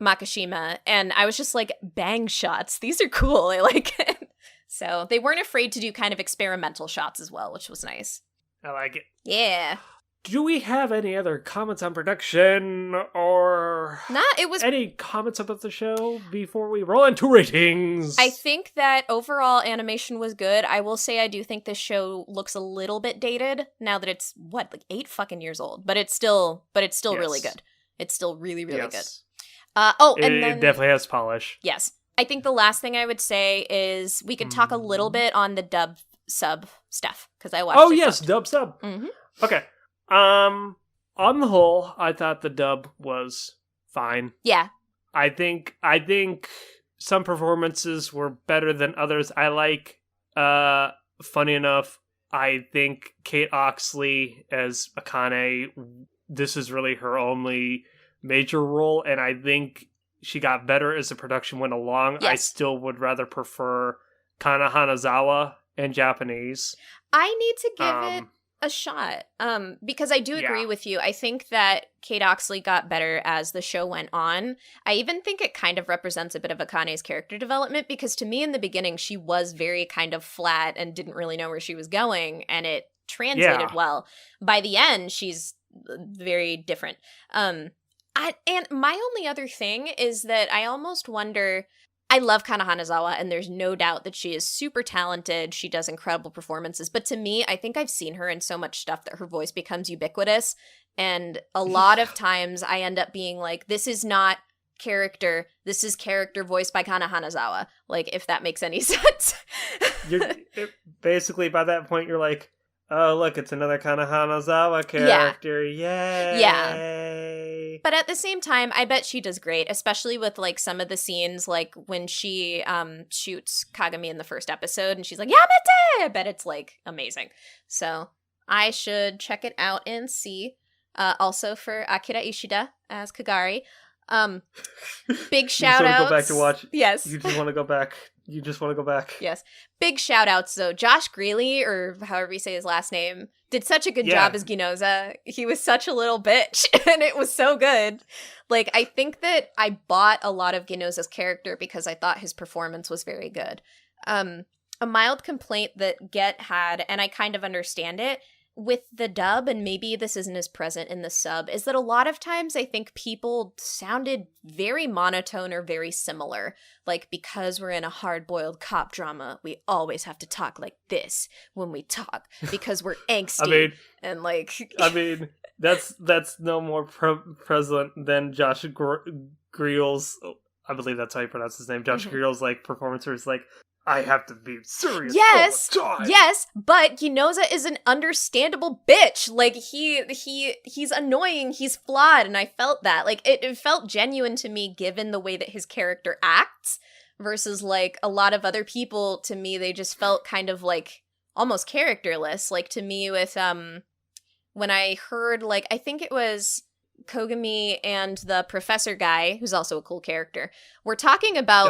Makishima. And I was just like, bang shots. These are cool. I like it. So they weren't afraid to do kind of experimental shots as well, which was nice. I like it. Yeah. Do we have any other comments on production or any comments about the show before we roll into ratings? I think that overall animation was good. I will say I do think this show looks a little bit dated now that it's like 8 fucking years old, but it's still really good. It's still really, really good. And then it definitely has polish. Yes. I think the last thing I would say is we could talk a little bit on the dub sub stuff because I watched. Oh yes, dub sub. Mm-hmm. Okay. On the whole, I thought the dub was fine. Yeah. I think some performances were better than others. I like, funny enough, I think Kate Oxley as Akane, this is really her only major role, and I think she got better as the production went along. Yes. I still would rather prefer Kana Hanazawa in Japanese. I need to give it a shot, because I do agree with you. I think that Kate Oxley got better as the show went on. I even think it kind of represents a bit of Akane's character development, because to me in the beginning she was very kind of flat and didn't really know where she was going, and it translated well. By the end, she's very different. And my only other thing is that I almost wonder, I love Kana Hanazawa, and there's no doubt that she is super talented. She does incredible performances. But to me, I think I've seen her in so much stuff that her voice becomes ubiquitous. And a lot of times I end up being like, this is not character. This is character voiced by Kana Hanazawa. Like, if that makes any sense. Basically, by that point, you're like, oh, look, it's another Kana Hanazawa character. Yeah. Yay. Yeah. But at the same time, I bet she does great, especially with like some of the scenes, like when she shoots Kagami in the first episode and she's like, Yamete! I bet it's like amazing. So I should check it out and see. Also for Akira Ishida as Kagari. Big shout outs. You just want to go back to watch. Yes. You just want to go back. You just want to go back. Yes. Big shout outs though. Josh Greeley, or however you say his last name, did such a good job as Ginoza. He was such a little bitch, and it was so good. Like, I think that I bought a lot of Ginoza's character because I thought his performance was very good. A mild complaint that Get had, and I kind of understand it, with the dub, and maybe this isn't as present in the sub, is that a lot of times I think people sounded very monotone or very similar. Like, because we're in a hard-boiled cop drama, we always have to talk like this when we talk, because we're angsty. And like... I mean, that's no more present than Josh Greel's, I believe that's how you pronounce his name, Josh Greel's like performance where it's like, I have to be serious all the time. Yes, but Ginoza is an understandable bitch. Like, he's annoying, he's flawed, and I felt that. Like, it felt genuine to me given the way that his character acts, versus, like, a lot of other people, to me, they just felt kind of, like, almost characterless. Like, to me, with when I heard, like, I think it was Kogami and the professor guy, who's also a cool character, we're talking about,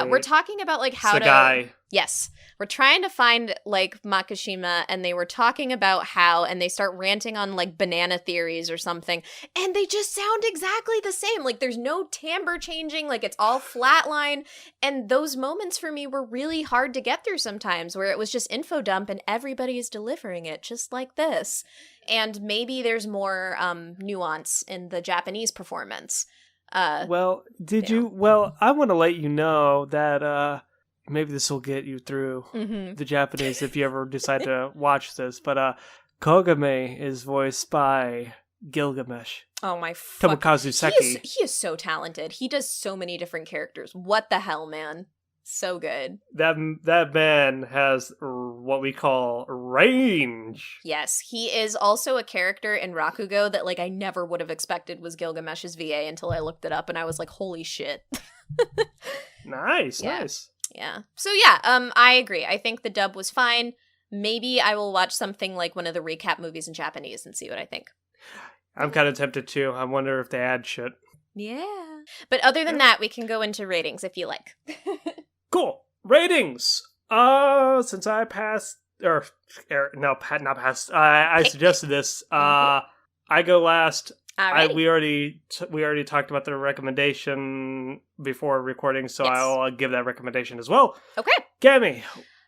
we're talking about, like, how Sagai. Yes. We're trying to find, like, Makishima, and they were talking about how, and they start ranting on, like, banana theories or something, and they just sound exactly the same. Like, there's no timbre changing, like, it's all flatline, and those moments for me were really hard to get through sometimes, where it was just info dump and everybody is delivering it just like this. And maybe there's more nuance in the Japanese performance. Well, I want to let you know that, maybe this will get you through the Japanese if you ever decide to watch this. But Kogame is voiced by Gilgamesh. Oh my fuck. Tomokazu Seki. He is so talented. He does so many different characters. What the hell, man? So good. That man has what we call range. Yes, he is also a character in Rakugo that, like, I never would have expected was Gilgamesh's VA until I looked it up, and I was like, holy shit. Nice. Yeah. So yeah, I agree. I think the dub was fine. Maybe I will watch something like one of the recap movies in Japanese and see what I think. I'm kind of tempted too. I wonder if they add shit. Yeah. But other than that, we can go into ratings if you like. Cool. Ratings. Since I passed, not passed. I suggested this. I go last. We already talked about the recommendation before recording, so yes. I'll give that recommendation as well. Okay. Gammy.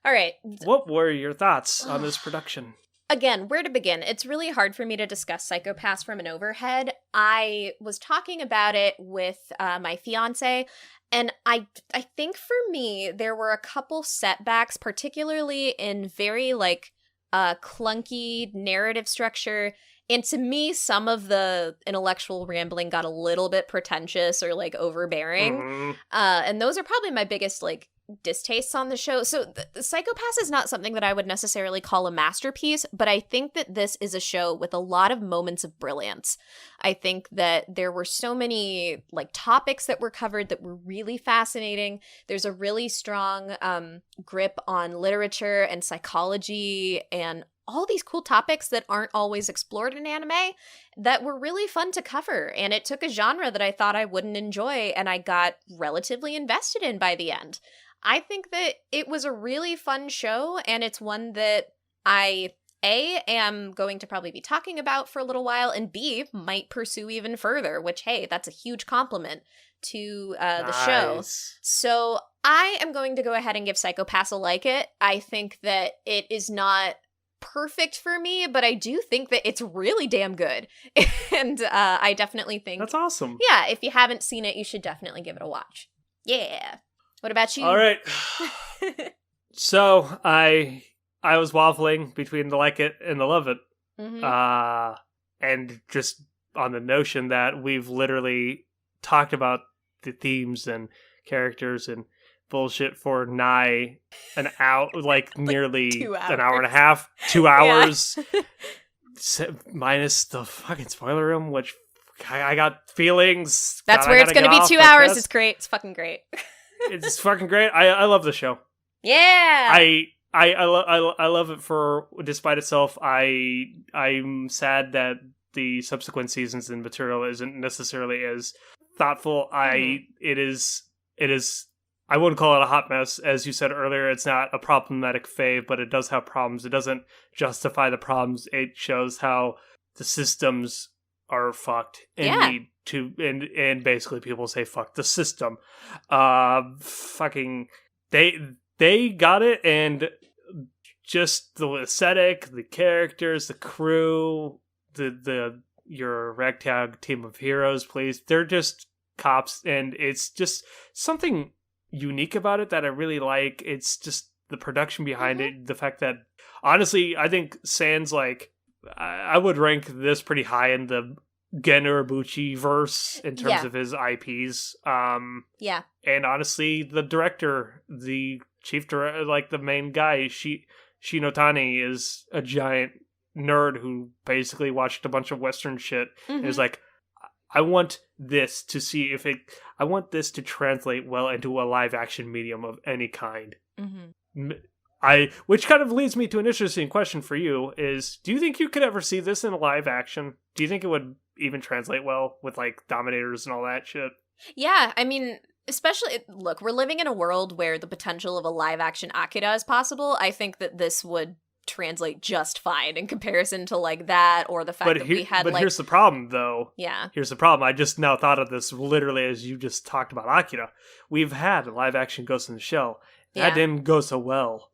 All right. What were your thoughts on this production? Again, where to begin? It's really hard for me to discuss Psycho-Pass from an overhead. I was talking about it with my fiance, and I think for me, there were a couple setbacks, particularly in very, like, clunky narrative structure. And to me, some of the intellectual rambling got a little bit pretentious or, like, overbearing. Mm-hmm. And those are probably my biggest, like, distastes on the show. So the Psycho-Pass is not something that I would necessarily call a masterpiece, but I think that this is a show with a lot of moments of brilliance. I think that there were so many, like, topics that were covered that were really fascinating. There's a really strong grip on literature and psychology and all these cool topics that aren't always explored in anime that were really fun to cover. And it took a genre that I thought I wouldn't enjoy, and I got relatively invested in by the end. I think that it was a really fun show, and it's one that I, A, am going to probably be talking about for a little while, and B, might pursue even further, which, hey, that's a huge compliment to the show. So I am going to go ahead and give Psycho-Pass a like it. I think that it is not perfect for me, but I do think that it's really damn good. And I definitely think that's awesome. Yeah, if you haven't seen it, you should definitely give it a watch. Yeah. What about you? All right. So I was waffling between the like it and the love it. Mm-hmm. And just on the notion that we've literally talked about the themes and characters and bullshit for nigh an hour, like nearly 2 hours. An hour and a half, 2 hours, minus the fucking spoiler room, which I got feelings. That's where it's going to be 2 hours. It's great. It's fucking great. It's fucking great. I love the show. Yeah. I love it for, despite itself, I'm sad that the subsequent seasons and material isn't necessarily as thoughtful. It is I wouldn't call it a hot mess. As you said earlier, it's not a problematic fave, but it does have problems. It doesn't justify the problems. It shows how the systems are fucked and need to, and basically people say fuck the system. Fucking they got it, and just the aesthetic, the characters, the crew, your ragtag team of heroes, please. They're just cops, and it's just something unique about it that I really like. It's just the production behind it, the fact that, honestly, I think Sans, like, I would rank this pretty high in the Gen Urobuchi verse in terms of his IPs. And honestly, the director, the chief director, like the main guy, Shinotani, is a giant nerd who basically watched a bunch of Western shit and is like, I want this to see if I want this to translate well into a live action medium of any kind. which kind of leads me to an interesting question for you is, do you think you could ever see this in live action? Do you think it would even translate well with like Dominators and all that shit? Yeah, I mean, especially, look, we're living in a world where the potential of a live action Akira is possible. I think that this would translate just fine in comparison to like that, or the fact that we had but like... here's the problem, though. Yeah. Here's the problem. I just now thought of this literally as you just talked about Akira. We've had a live action Ghost in the Shell. That didn't go so well.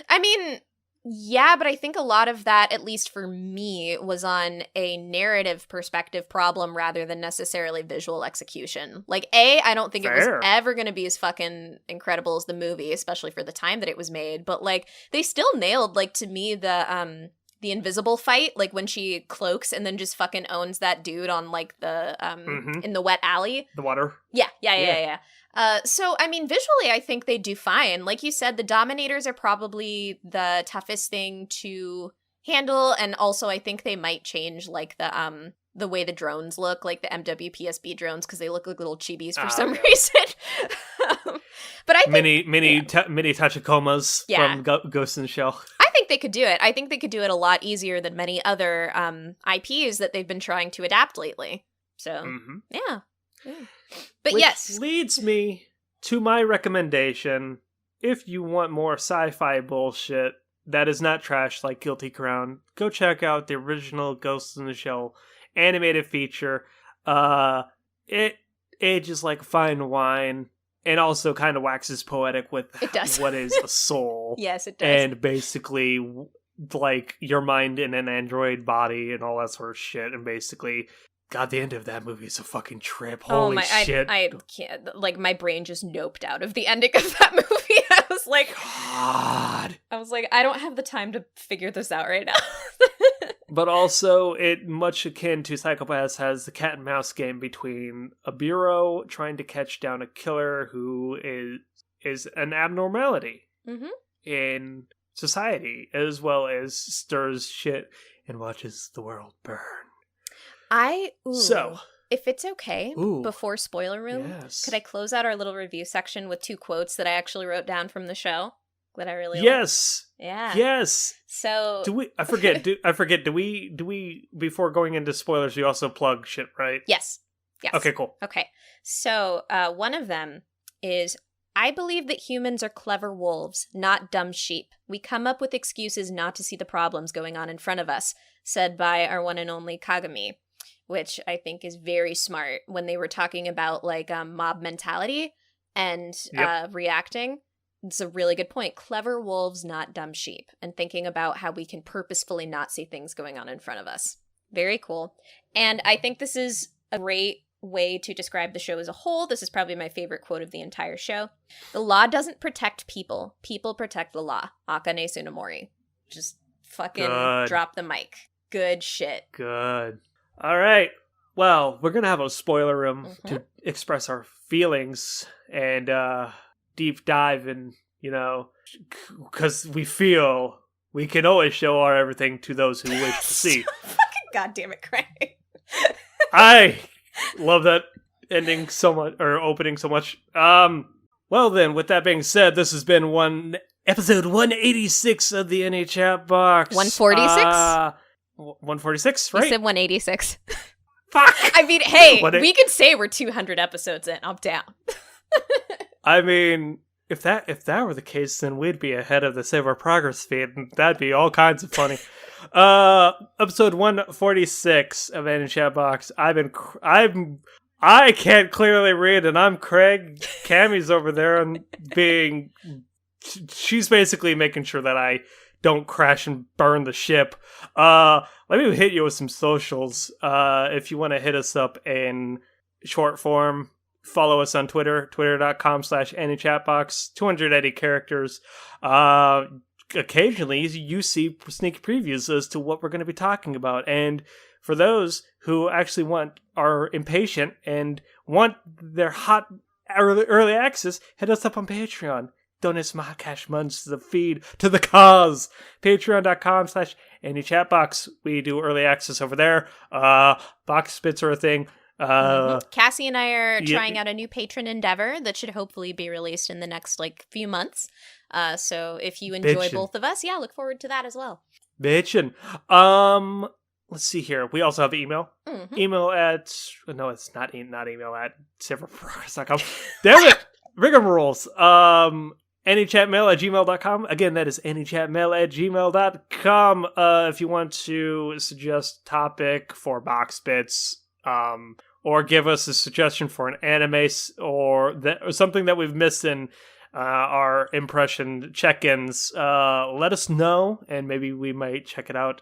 I mean, yeah, but I think a lot of that, at least for me, was on a narrative perspective problem rather than necessarily visual execution. Like, I don't think it was ever going to be as fucking incredible as the movie, especially for the time that it was made. But, like, they still nailed, like, to me, the invisible fight, like, when she cloaks and then just fucking owns that dude on, like, the, in the wet alley. The water? Yeah. So, I mean, visually, I think they do fine. Like you said, the Dominators are probably the toughest thing to handle, and also I think they might change, like, the way the drones look, like the MWPSB drones, because they look like little chibis for some reason. But I think... Mini Tachicomas from Ghost in the Shell. I think they could do it. I think they could do it a lot easier than many other IPs that they've been trying to adapt lately. So, yeah. But which yes. leads me to my recommendation. If you want more sci-fi bullshit that is not trash like Guilty Crown, go check out the original Ghost in the Shell animated feature. It ages like fine wine and also kind of waxes poetic with what is a soul. Yes, it does. And basically, like, your mind in an android body and all that sort of shit. And basically... God, the end of that movie is a fucking trip. Holy shit. I can't, like, my brain just noped out of the ending of that movie. I was like, God. I don't have the time to figure this out right now. But also, it, much akin to Psychopaths, has the cat and mouse game between a bureau trying to catch down a killer who is an abnormality in society, as well as stirs shit and watches the world burn. If it's okay, before Spoiler Room, could I close out our little review section with 2 quotes that I actually wrote down from the show that I really Yes. Like? Yeah. Yes. So do we? I forget. Do we before going into spoilers? We also plug shit, right? Yes. Okay. Cool. Okay. So one of them is, I believe that humans are clever wolves, not dumb sheep. We come up with excuses not to see the problems going on in front of us, said by our one and only Kagami. Which I think is very smart when they were talking about, like, mob mentality and reacting. It's a really good point. Clever wolves, not dumb sheep. And thinking about how we can purposefully not see things going on in front of us. Very cool. And I think this is a great way to describe the show as a whole. This is probably my favorite quote of the entire show. The law doesn't protect people. People protect the law. Akane Tsunemori. Just fucking drop the mic. Good shit. Good. All right. Well, we're going to have a spoiler room to express our feelings and deep dive and, because we feel we can always show our everything to those who wish to see. Fucking goddamn it, Craig. I love that ending so much, or opening so much. Well then, with that being said, this has been episode 186 of the NA Chat Box. 146? 146, right? You said 186. Fuck! I mean, hey, we could say we're 200 episodes in. I'm down. I mean, if that were the case, then we'd be ahead of the Save Our Progress feed, and that'd be all kinds of funny. Episode 146 of NA Chat Box. I can't clearly read, and I'm Craig. Cammy's over there, and she's basically making sure that I don't crash and burn the ship. Let me hit you with some socials. If you want to hit us up in short form, follow us on Twitter, twitter.com/anychatbox, 280 characters. Occasionally, you see sneak previews as to what we're going to be talking about. And for those who actually are impatient and want their hot early access, hit us up on Patreon. Donate some hot cash months to the feed, to the cause. Patreon.com/anychatbox. We do early access over there. Box spits are a thing. Cassie and I are yeah. trying out a new patron endeavor that should hopefully be released in the next few months. So if you enjoy both of us, look forward to that as well. Bitchin'. Let's see here. We also have email. Email at it's not email at serverprogress.com. Damn it! Rigmaroles. Anychatmail@gmail.com. Again, that is anychatmail@gmail.com. If you want to suggest topic for box bits, or give us a suggestion for an anime or something that we've missed in our impression check-ins, let us know, and maybe we might check it out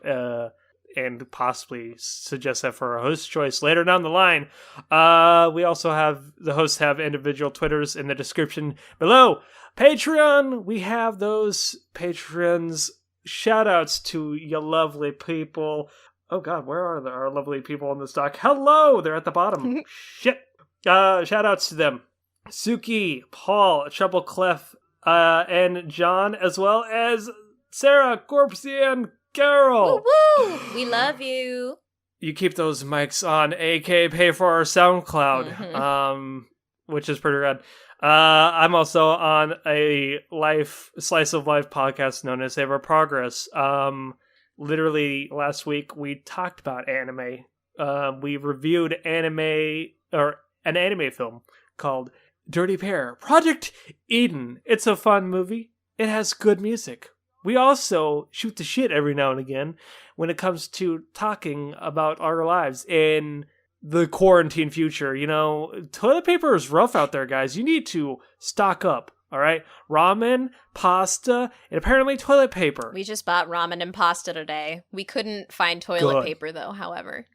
and possibly suggest that for a host choice later down the line. We also the hosts have individual Twitters in the description below. Patreon, we have those patrons. Shout outs to you lovely people. Oh god, where are our lovely people in this doc? Hello, they're at the bottom. Shit. Shout outs to them. Suki, Paul, TroubleClef, and John, as well as Sarah, CorpsyAnn, Carol. Woo-woo! We love you. You keep those mics on, aka pay for our SoundCloud, which is pretty rad. I'm also on a slice of life podcast known as Save Our Progress. Literally last week we talked about anime. We reviewed an anime film called Dirty Pair, Project Eden. It's a fun movie. It has good music. We also shoot the shit every now and again when it comes to talking about our lives in the quarantine future. You know, toilet paper is rough out there, guys. You need to stock up, all right? Ramen, pasta, and apparently toilet paper. We just bought ramen and pasta today. We couldn't find toilet paper, though, however.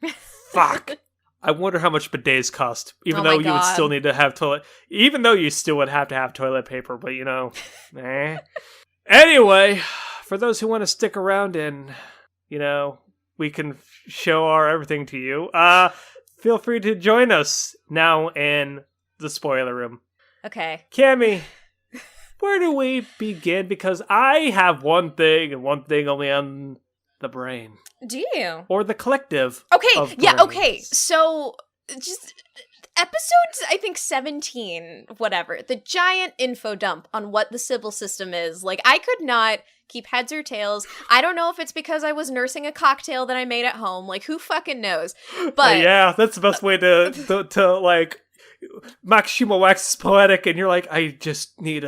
Fuck. I wonder how much bidets cost, even though you would still need to have even though you still would have to have toilet paper, but Anyway, for those who want to stick around and, we can show our everything to you, feel free to join us now in the spoiler room. Okay. Cammy, where do we begin? Because I have one thing and one thing only on the brain. Do you? Or the collective. Okay, yeah, okay. So, just episodes, I think 17, whatever, the giant info dump on what the Sybil system is. I could not keep heads or tails. I don't know if it's because I was nursing a cocktail that I made at home. Who fucking knows? But yeah, that's the best way to Makishima waxes poetic, and you're like, I just need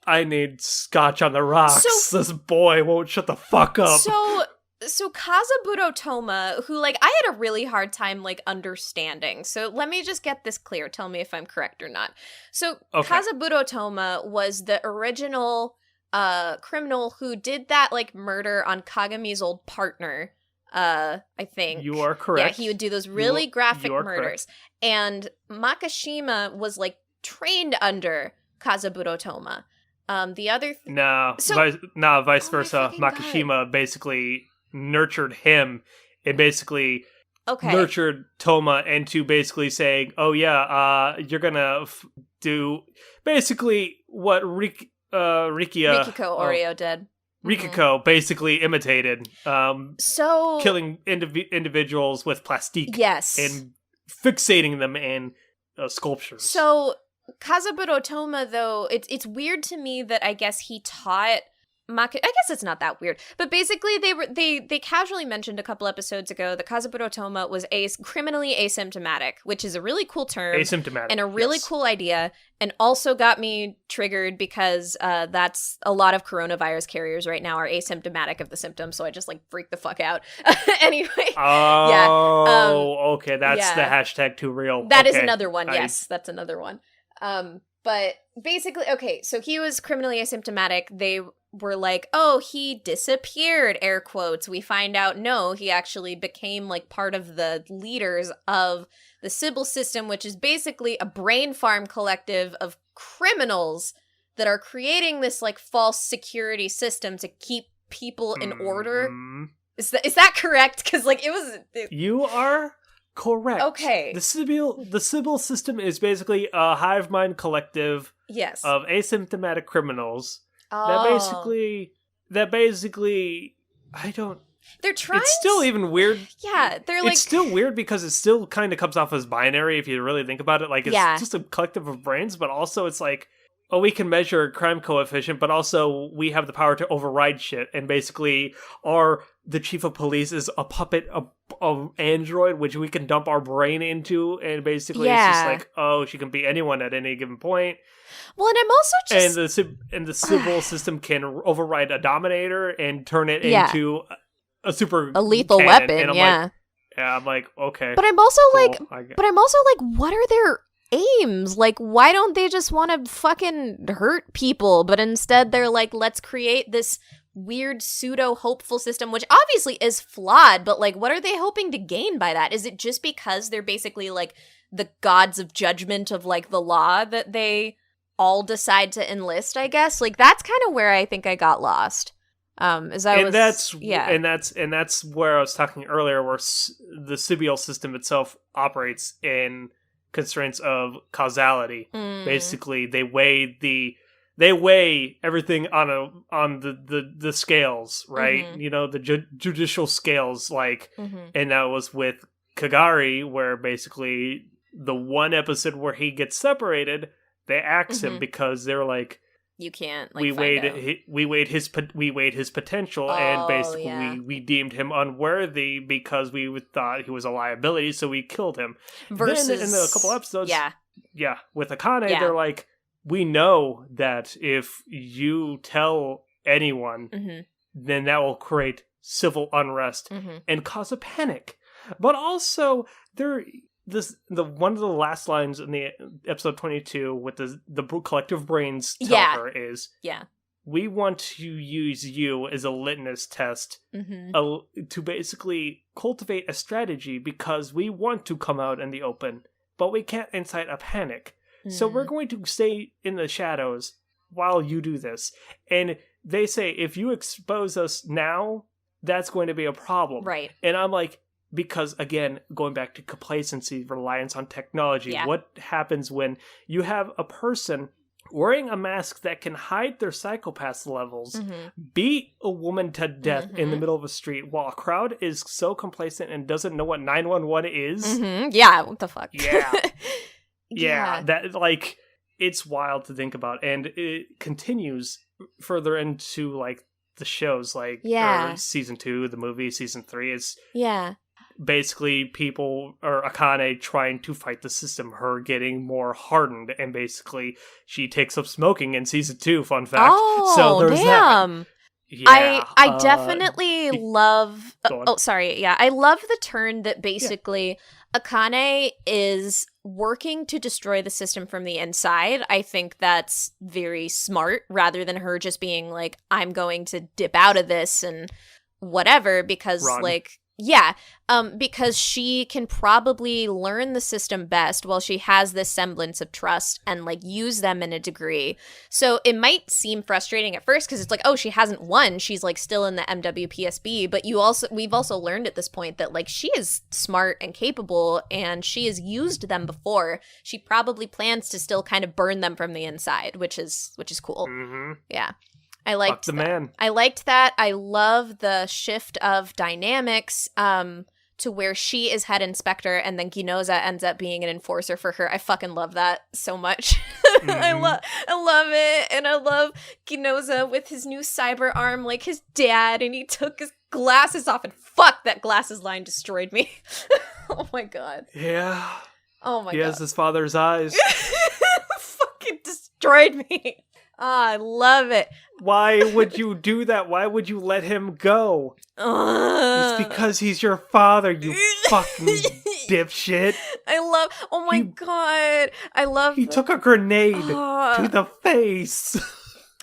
I need scotch on the rocks. So, this boy won't shut the fuck up. So Kazaburo Toma, who, I had a really hard time, understanding. So let me just get this clear. Tell me if I'm correct or not. So okay. Kazaburo Toma was the original criminal who did that, murder on Kagami's old partner, I think. You are correct. Yeah, he would do those really graphic murders. Correct. And Makishima was, trained under Kazaburo Toma. The other... vice versa. Makishima basically nurtured him and basically nurtured Toma into basically saying, oh yeah, you're gonna do basically what Rikiko Oreo did. Rikiko basically imitated, killing individuals with plastique. Yes. And fixating them in sculptures. So Kazaburo Toma, though, it's weird to me that I guess he taught I guess it's not that weird, but basically they casually mentioned a couple episodes ago that Kazaburo Toma was criminally asymptomatic, which is a really cool term, and a really cool idea, and also got me triggered because that's a lot of coronavirus carriers right now are asymptomatic of the symptoms, so I just freak the fuck out. Anyway, okay, that's the hashtag too real. That is another one. Yes, that's another one. But basically, okay, so he was criminally asymptomatic. They were like, oh, he disappeared, air quotes. We find out, no, he actually became part of the leaders of the Sybil system, which is basically a brain farm collective of criminals that are creating this false security system to keep people in order. Is that correct? Because you are correct. Okay. The Sybil system is basically a hive mind collective of asymptomatic criminals that basically They're trying. It's still even weird. Yeah, they're like. It's still weird because it still kind of comes off as binary if you really think about it. Like, it's just a collective of brains, but also it's like, oh, we can measure crime coefficient, but also we have the power to override shit. And basically, the chief of police is a puppet, a android, which we can dump our brain into, and basically it's just like, oh, she can be anyone at any given point. Well, and I'm also just... And the civil system can override a dominator and turn it into a lethal cannon. Weapon, and I'm like, okay. But I'm also cool. What are their aims? Like, why don't they just want to fucking hurt people? But instead they're like, let's create this weird pseudo-hopeful system, which obviously is flawed, but like, what are they hoping to gain by that? Is it just because they're basically like the gods of judgment of like the law that they all decide to enlist, I guess? Like, that's kind of where I think I got lost. That's where I was talking earlier, where the Sybial system itself operates in constraints of causality. Basically, they weigh everything on the scales, right? You know, the judicial scales, like, and that was with Kagari, where basically the one episode where he gets separated, they axe him because they're like, you can't. Like, we weighed his potential, and basically we deemed him unworthy because we thought he was a liability, so we killed him. Versus then in a couple episodes, with Akane, they're like, we know that if you tell anyone, then that will create civil unrest and cause a panic. But also, one of the last lines in the episode 22 with the collective brains tell her is, we want to use you as a litmus test to basically cultivate a strategy, because we want to come out in the open, but we can't incite a panic. So we're going to stay in the shadows while you do this. And they say, if you expose us now, that's going to be a problem. Right. And I'm like, because, again, going back to complacency, reliance on technology, what happens when you have a person wearing a mask that can hide their psychopath levels, beat a woman to death in the middle of a street, while a crowd is so complacent and doesn't know what 911 is? Yeah, what the fuck? Yeah, that, like, it's wild to think about. And it continues further into, like, the shows, like, season 2, the movie, season 3 is... basically people, or Akane, trying to fight the system, her getting more hardened, and basically she takes up smoking in season 2, fun fact. Oh, so there's damn. That. I definitely love... I love the turn that basically Akane is working to destroy the system from the inside. I think that's very smart, rather than her just being like, I'm going to dip out of this and whatever, because because she can probably learn the system best while she has this semblance of trust and like use them in a degree. So it might seem frustrating at first because it's like, oh, she hasn't won. She's like still in the MWPSB, but we've also learned at this point that like she is smart and capable, and she has used them before. She probably plans to still kind of burn them from the inside, which is cool. Yeah. I liked the man. I liked that. I love the shift of dynamics to where she is head inspector and then Ginoza ends up being an enforcer for her. I fucking love that so much. I love it. And I love Ginoza with his new cyber arm like his dad, and he took his glasses off, and fuck, that glasses line destroyed me. Oh my god. Yeah. Oh my god. He has his father's eyes. Fucking destroyed me. I love it. Why would you do that? Why would you let him go? It's because he's your father, you fucking dipshit. Oh my god. He took a grenade to the face.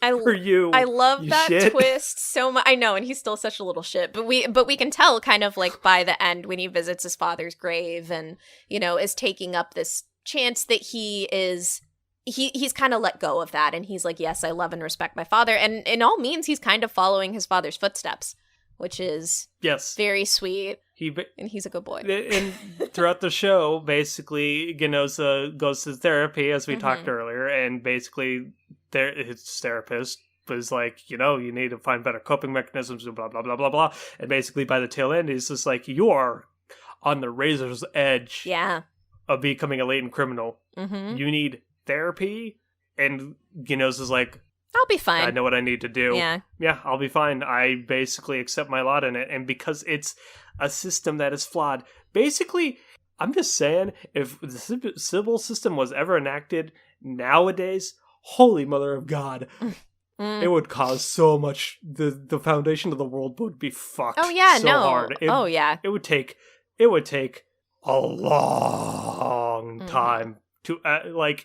For you. I love that shit. twist so much. I know, and he's still such a little shit. But we can tell kind of like by the end when he visits his father's grave and, you know, is taking up this chance that he's kind of let go of that, and he's like, yes, I love and respect my father, and in all means he's kind of following his father's footsteps, which is very sweet. And he's a good boy. And throughout the show, basically, Ginoza goes to therapy, as we talked earlier, and basically his therapist was like, you need to find better coping mechanisms and blah, blah, blah, blah, blah. And basically by the tail end, he's just like, you are on the razor's edge of becoming a latent criminal. Mm-hmm. You need therapy. And Ginos is like, I'll be fine. I know what I need to do. Yeah, I'll be fine. I basically accept my lot in it. And because it's a system that is flawed, basically, I'm just saying, if the civil system was ever enacted nowadays, holy mother of God, it would cause so much. The foundation of the world would be fucked. Oh yeah, so hard. It would take a long time to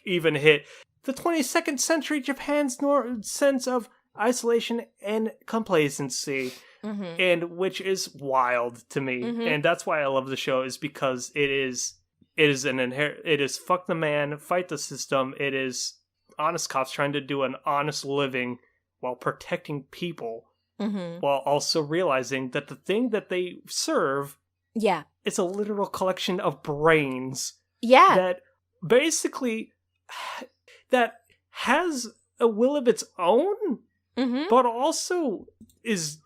even hit the 22nd century Japan's sense of isolation and complacency, and which is wild to me. And that's why I love the show, is because it is fuck the man, fight the system. It is honest cops trying to do an honest living while protecting people, while also realizing that the thing that they serve is a literal collection of brains that basically that has a will of its own, but also is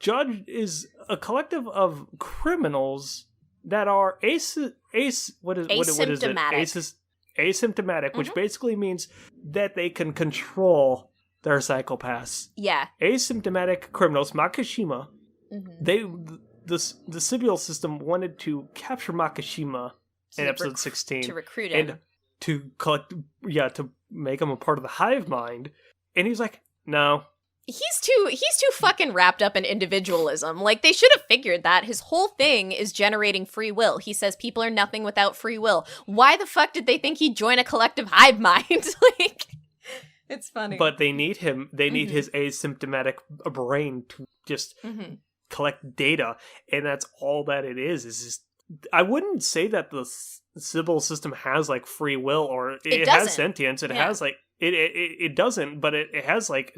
a collective of criminals that are asymptomatic, which basically means that they can control their psychopaths. Yeah. Asymptomatic criminals, Makishima, the civil system wanted to capture Makishima in episode 16. To recruit him. And to to make him a part of the hive mind. And he's like, no. He's too fucking wrapped up in individualism. Like, they should have figured that. His whole thing is generating free will. He says people are nothing without free will. Why the fuck did they think he'd join a collective hive mind? Like, it's funny. But they need him. They need his asymptomatic brain to just collect data. And that's all that it is just, I wouldn't say that the civil system has like free will, or it has sentience. It has like it doesn't, but it has like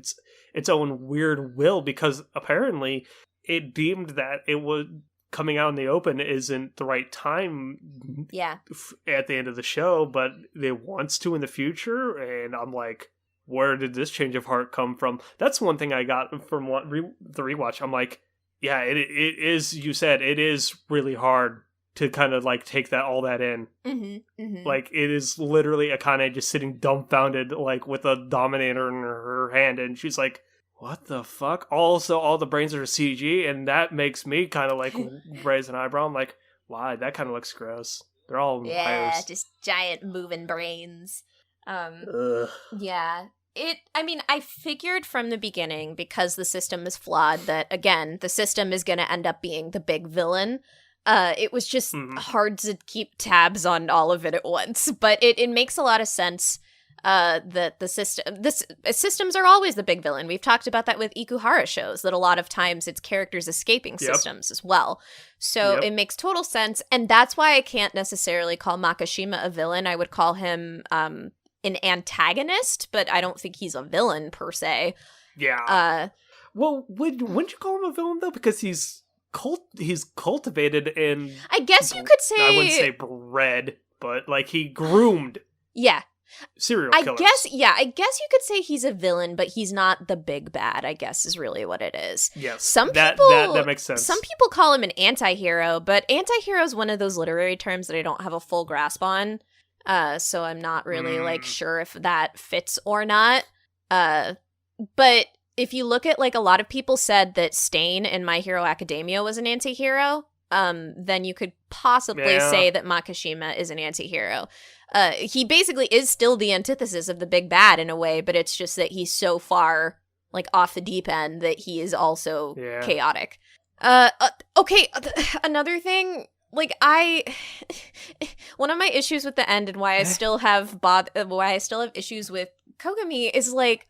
its own weird will, because apparently it deemed that it was coming out in the open isn't the right time. At the end of the show, but it wants to in the future, and I'm like, where did this change of heart come from? That's one thing I got from the rewatch. I'm like, yeah, it is. You said it is really hard to kind of like take all that in. Like, it is literally Akane just sitting dumbfounded, like with a dominator in her hand, and she's like, what the fuck? Also, all the brains are CG, and that makes me kind of like raise an eyebrow. I'm like, why? That kind of looks gross. They're all wires. Just giant moving brains. Yeah. I figured from the beginning, because the system is flawed, that again, the system is going to end up being the big villain. It was just hard to keep tabs on all of it at once, but it makes a lot of sense that systems are always the big villain. We've talked about that with Ikuhara shows, that a lot of times it's characters escaping systems as well. So it makes total sense, and that's why I can't necessarily call Makishima a villain. I would call him an antagonist, but I don't think he's a villain per se. Yeah. Well, wouldn't you call him a villain though? Because he's cultivated, and I guess you could say, I wouldn't say bred, but like he groomed. Yeah. Serial killers. I guess you could say he's a villain, but he's not the big bad, I guess is really what it is. Yes. That makes sense. Some people call him an anti-hero, but anti-hero is one of those literary terms that I don't have a full grasp on. So I'm not really like sure if that fits or not. But if you look at, like, a lot of people said that Stain in My Hero Academia was an anti-hero, then you could possibly say that Makishima is an anti-hero. He basically is still the antithesis of the big bad in a way, but it's just that he's so far, like, off the deep end that he is also chaotic. Okay, another thing, like, one of my issues with the end and why I still have issues with Kogami is, like,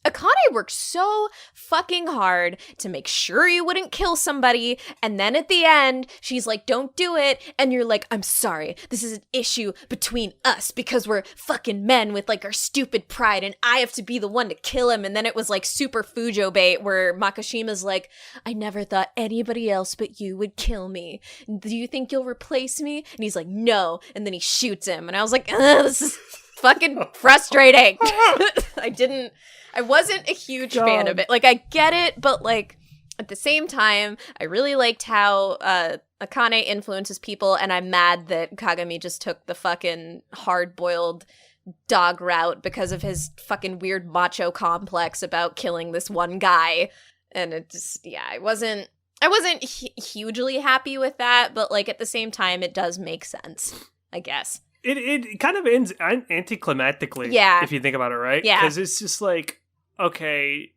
Akane worked so fucking hard to make sure you wouldn't kill somebody, and then at the end, she's like, don't do it, and you're like, I'm sorry, this is an issue between us, because we're fucking men with, like, our stupid pride, and I have to be the one to kill him, and then it was, like, super Fujo bait, where Makishima's like, I never thought anybody else but you would kill me. Do you think you'll replace me? And he's like, no, and then he shoots him, and I was like, this is fucking frustrating. I wasn't a huge fan of it. Like, I get it, but, like, at the same time, I really liked how Akane influences people, and I'm mad that Kagami just took the fucking hard-boiled dog route because of his fucking weird macho complex about killing this one guy. And it just, yeah, I wasn't hugely happy with that, but, like, at the same time, it does make sense, I guess. It kind of ends anticlimactically, yeah, if you think about it, right? Yeah. Because it's just like, okay,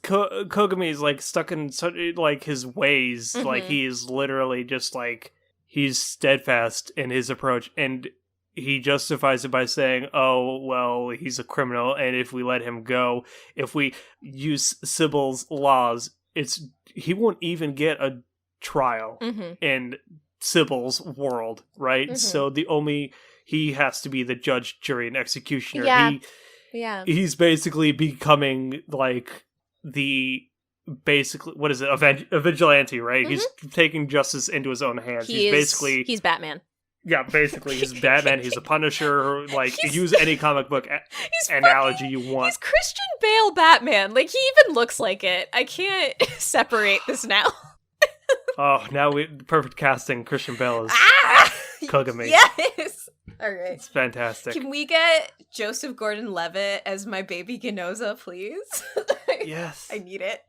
Kogami is, like, stuck in, like, his ways. Mhm. Like, he is literally just, like, he's steadfast in his approach, and he justifies it by saying, oh, well, he's a criminal, and if we let him go, if we use Sybil's laws, he won't even get a trial in Sybil's world, right? So he has to be the judge, jury, and executioner. Yeah. He's basically becoming, like, what is it, a vigilante, right? He's taking justice into his own hands. He's Batman. Yeah, basically, he's Batman, he's a Punisher, like, use any comic book analogy you want. He's Christian Bale Batman. Like, he even looks like it. I can't separate this now. Oh, perfect casting. Christian Bale is Kogami. Yes! Alright. It's fantastic. Can we get Joseph Gordon-Levitt as my baby Ginoza, please? Yes. I need it.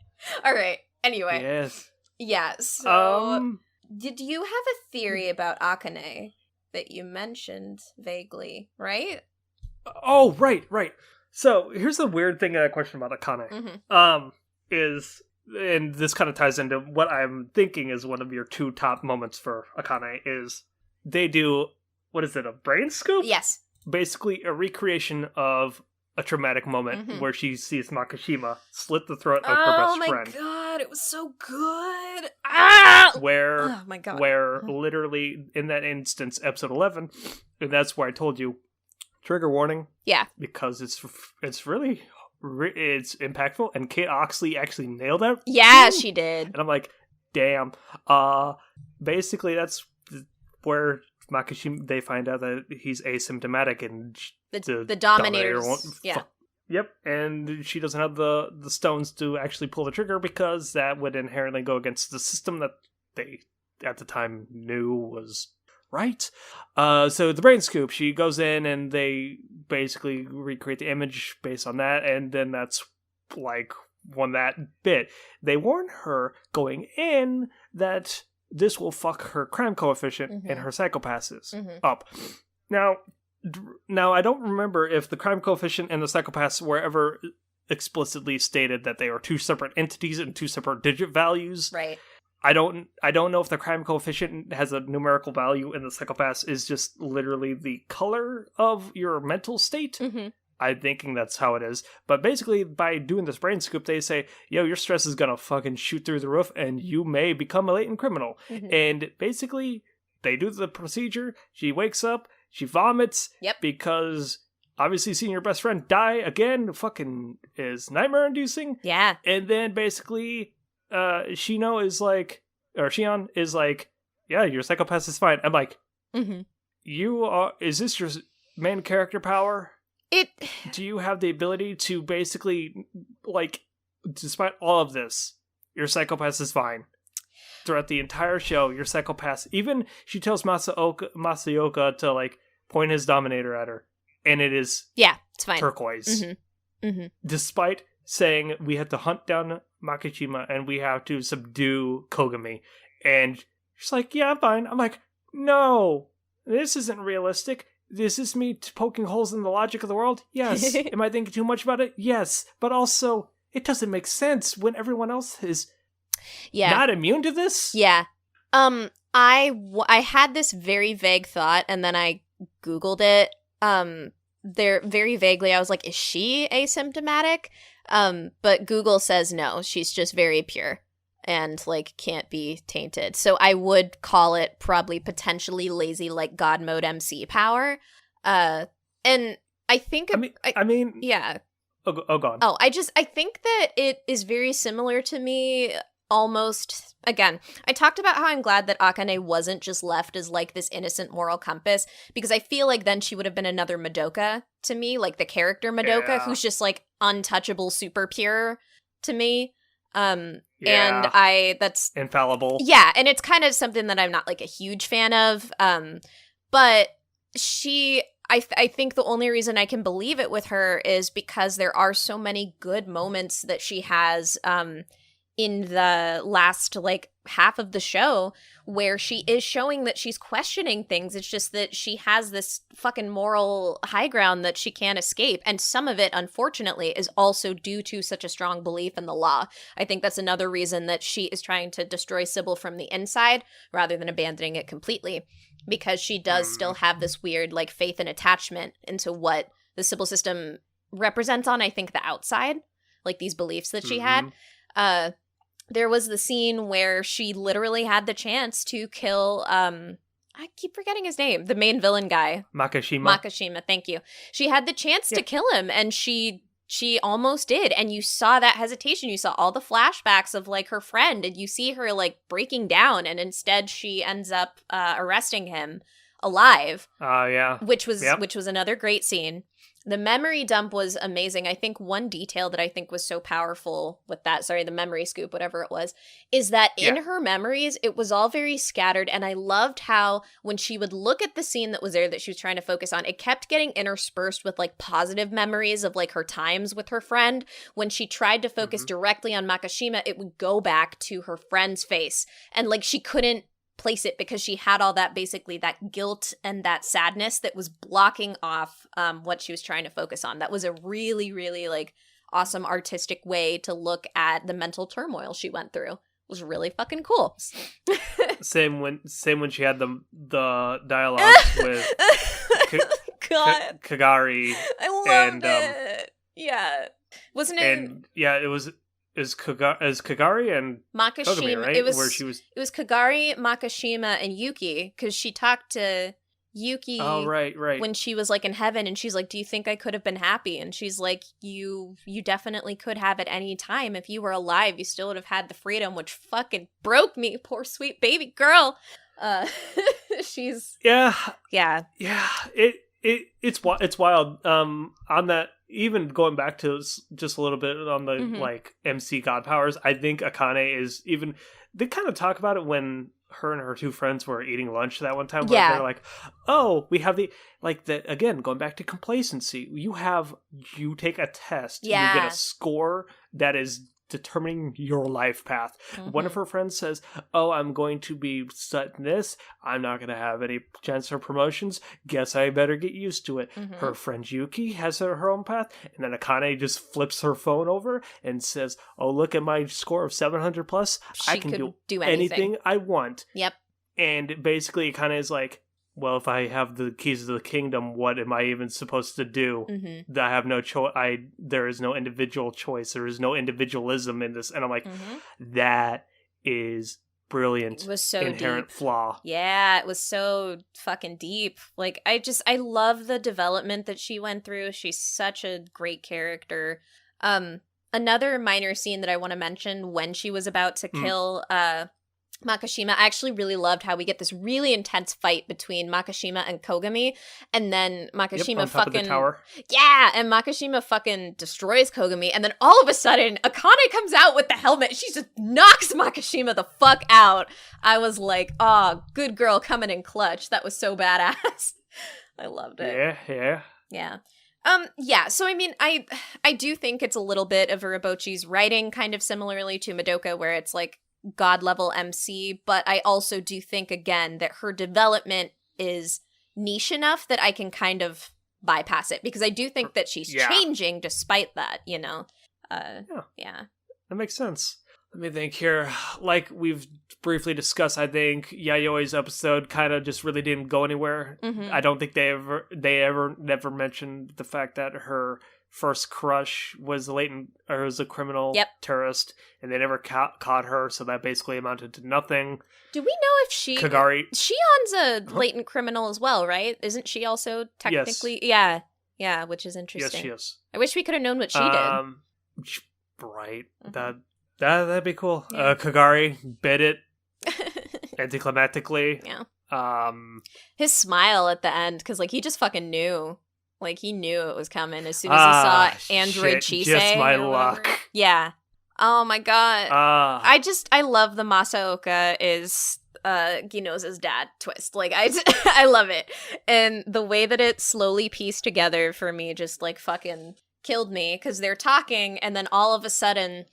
Alright, anyway. Yes. Yeah, so... Did you have a theory about Akane that you mentioned vaguely, right? Oh, right. So, here's the weird thing that I question about Akane. And this kind of ties into what I'm thinking is one of your two top moments for Akane, is they do, what is it, a brain scoop? Yes. Basically a recreation of a traumatic moment where she sees Makishima slit the throat of her best friend. Oh my god, it was so good! Where literally, in that instance, episode 11, and that's where I told you, trigger warning. Yeah. Because it's really... it's impactful, and Kate Oxley actually nailed that. Yeah, she did. And I'm like, damn. Basically, that's where Makishima, they find out that he's asymptomatic, and the Dominator won't. Yeah. Yep, and she doesn't have the stones to actually pull the trigger because that would inherently go against the system that they, at the time, knew was right. So the brain scoop, she goes in and they basically recreate the image based on that, and then that's like that bit. They warn her going in that this will fuck her crime coefficient and her psychopasses up. Now I don't remember if the crime coefficient and the psychopaths were ever explicitly stated that they are two separate entities and two separate digit values. Right. I don't know if the crime coefficient has a numerical value and the psychopath is just literally the color of your mental state. I'm thinking that's how it is. But basically, by doing this brain scoop, they say, yo, your stress is gonna fucking shoot through the roof and you may become a latent criminal. And basically, they do the procedure. She wakes up, she vomits. Yep. Because obviously seeing your best friend die again fucking is nightmare-inducing. Yeah. And then basically... Shion is like, yeah, your psychopath is fine. I'm like, is this your main character power? Do you have the ability to basically, like, despite all of this, your psychopath is fine? Throughout the entire show, your psychopath, even she tells Masayoka to, like, point his Dominator at her, and it is it's fine. turquoise. Despite saying we have to hunt down Makishima and we have to subdue Kogami. And she's like, yeah, I'm fine. I'm like, no, this isn't realistic. Is this me poking holes in the logic of the world? Yes. Am I thinking too much about it? Yes. But also, it doesn't make sense when everyone else is not immune to this. Yeah. I had this very vague thought, and then I Googled it. There very vaguely, I was like, is she asymptomatic? But Google says no, she's just very pure and, like, can't be tainted. So I would call it probably potentially lazy, like, God mode MC power. And I think... I mean... Yeah. Oh, go on. Oh, I think that it is very similar to me almost, again, I talked about how I'm glad that Akane wasn't just left as like this innocent moral compass, because I feel like then she would have been another Madoka to me, like the character Madoka, who's just like untouchable, super pure to me. And that's infallible. Yeah, and it's kind of something that I'm not like a huge fan of. But I think the only reason I can believe it with her is because there are so many good moments that she has in the last like half of the show where she is showing that she's questioning things. It's just that she has this fucking moral high ground that she can't escape. And some of it, unfortunately, is also due to such a strong belief in the law. I think that's another reason that she is trying to destroy Sybil from the inside rather than abandoning it completely. Because she does still have this weird, like, faith and attachment into what the Sybil system represents on, I think, the outside. Like, these beliefs that she had. There was the scene where she literally had the chance to kill, I keep forgetting his name, the main villain guy. Makishima, thank you. She had the chance to kill him, and she almost did, and you saw that hesitation. You saw all the flashbacks of, like, her friend, and you see her, like, breaking down, and instead she ends up arresting him alive. Which was another great scene. The memory dump was amazing. I think one detail that I think was so powerful with that, the memory scoop, whatever it was, is that in her memories, it was all very scattered. And I loved how when she would look at the scene that was there that she was trying to focus on, it kept getting interspersed with like positive memories of like her times with her friend. When she tried to focus directly on Makishima, it would go back to her friend's face. And like she couldn't place it because she had all that, basically that guilt and that sadness that was blocking off what she was trying to focus on. That was a really, really like awesome artistic way to look at the mental turmoil she went through. It was really fucking cool. Same when she had the dialogue with Kagari. I loved it. Yeah. Wasn't it? And yeah, it was Kagari and Makishima, Kogami, right? It was Kagari, Makishima, and Yuki, because she talked to Yuki when she was like in heaven, and she's like, do you think I could have been happy? And she's like, you definitely could have at any time. If you were alive, you still would have had the freedom, which fucking broke me. Poor sweet baby girl. She's it's wild. On that, even going back to just a little bit on the like MC God powers, I think Akane is even. They kind of talk about it when her and her two friends were eating lunch that one time. Where they're like, "Oh, we have the again going back to complacency. You take a test, you get a score that is determining your life path." One of her friends says, "Oh, I'm going to be studying this. I'm not going to have any chance for promotions. Guess I better get used to it." Her friend Yuki has her own path, and then Akane just flips her phone over and says, "Oh, look at my score of 700 plus. I can do anything I want." Yep. And basically, it kind of is like, well, if I have the keys to the kingdom, what am I even supposed to do? I have no choice. There is no individual choice. There is no individualism in this. And I'm like, that is brilliant. It was so inherent deep. Flaw. Yeah, it was so fucking deep. Like, I love the development that she went through. She's such a great character. Another minor scene that I want to mention, when she was about to kill Makishima, I actually really loved how we get this really intense fight between Makishima and Kogami, and then Makishima on top of the tower. And Makishima fucking destroys Kogami, and then all of a sudden Akane comes out with the helmet. She just knocks Makishima the fuck out. I was like, oh, good girl coming in clutch. That was so badass. I loved it. Yeah. So I mean, I do think it's a little bit of Urabochi's writing, kind of similarly to Madoka, where it's like god level MC, but I also do think, again, that her development is niche enough that I can kind of bypass it, because I do think that she's changing despite that, you know? That makes sense. Let me think here. Like we've briefly discussed, I think Yayoi's episode kind of just really didn't go anywhere. I don't think they never mentioned the fact that her first crush was a criminal terrorist, and they never caught her, so that basically amounted to nothing. Do we know if Kagari... Shion's a latent criminal as well, right? Isn't she also technically... Yes. Yeah, which is interesting. Yes, she is. I wish we could have known what she did. Right. That'd be cool. Yeah. Kagari bit it anticlimactically. Yeah. His smile at the end, because like he just fucking knew. Like he knew it was coming as soon as he saw Android Chise. Just my luck. Yeah. Oh my god. I love the Masaoka is Ginoza's dad twist. Like I love it. And the way that it slowly pieced together for me just like fucking killed me, because they're talking and then all of a sudden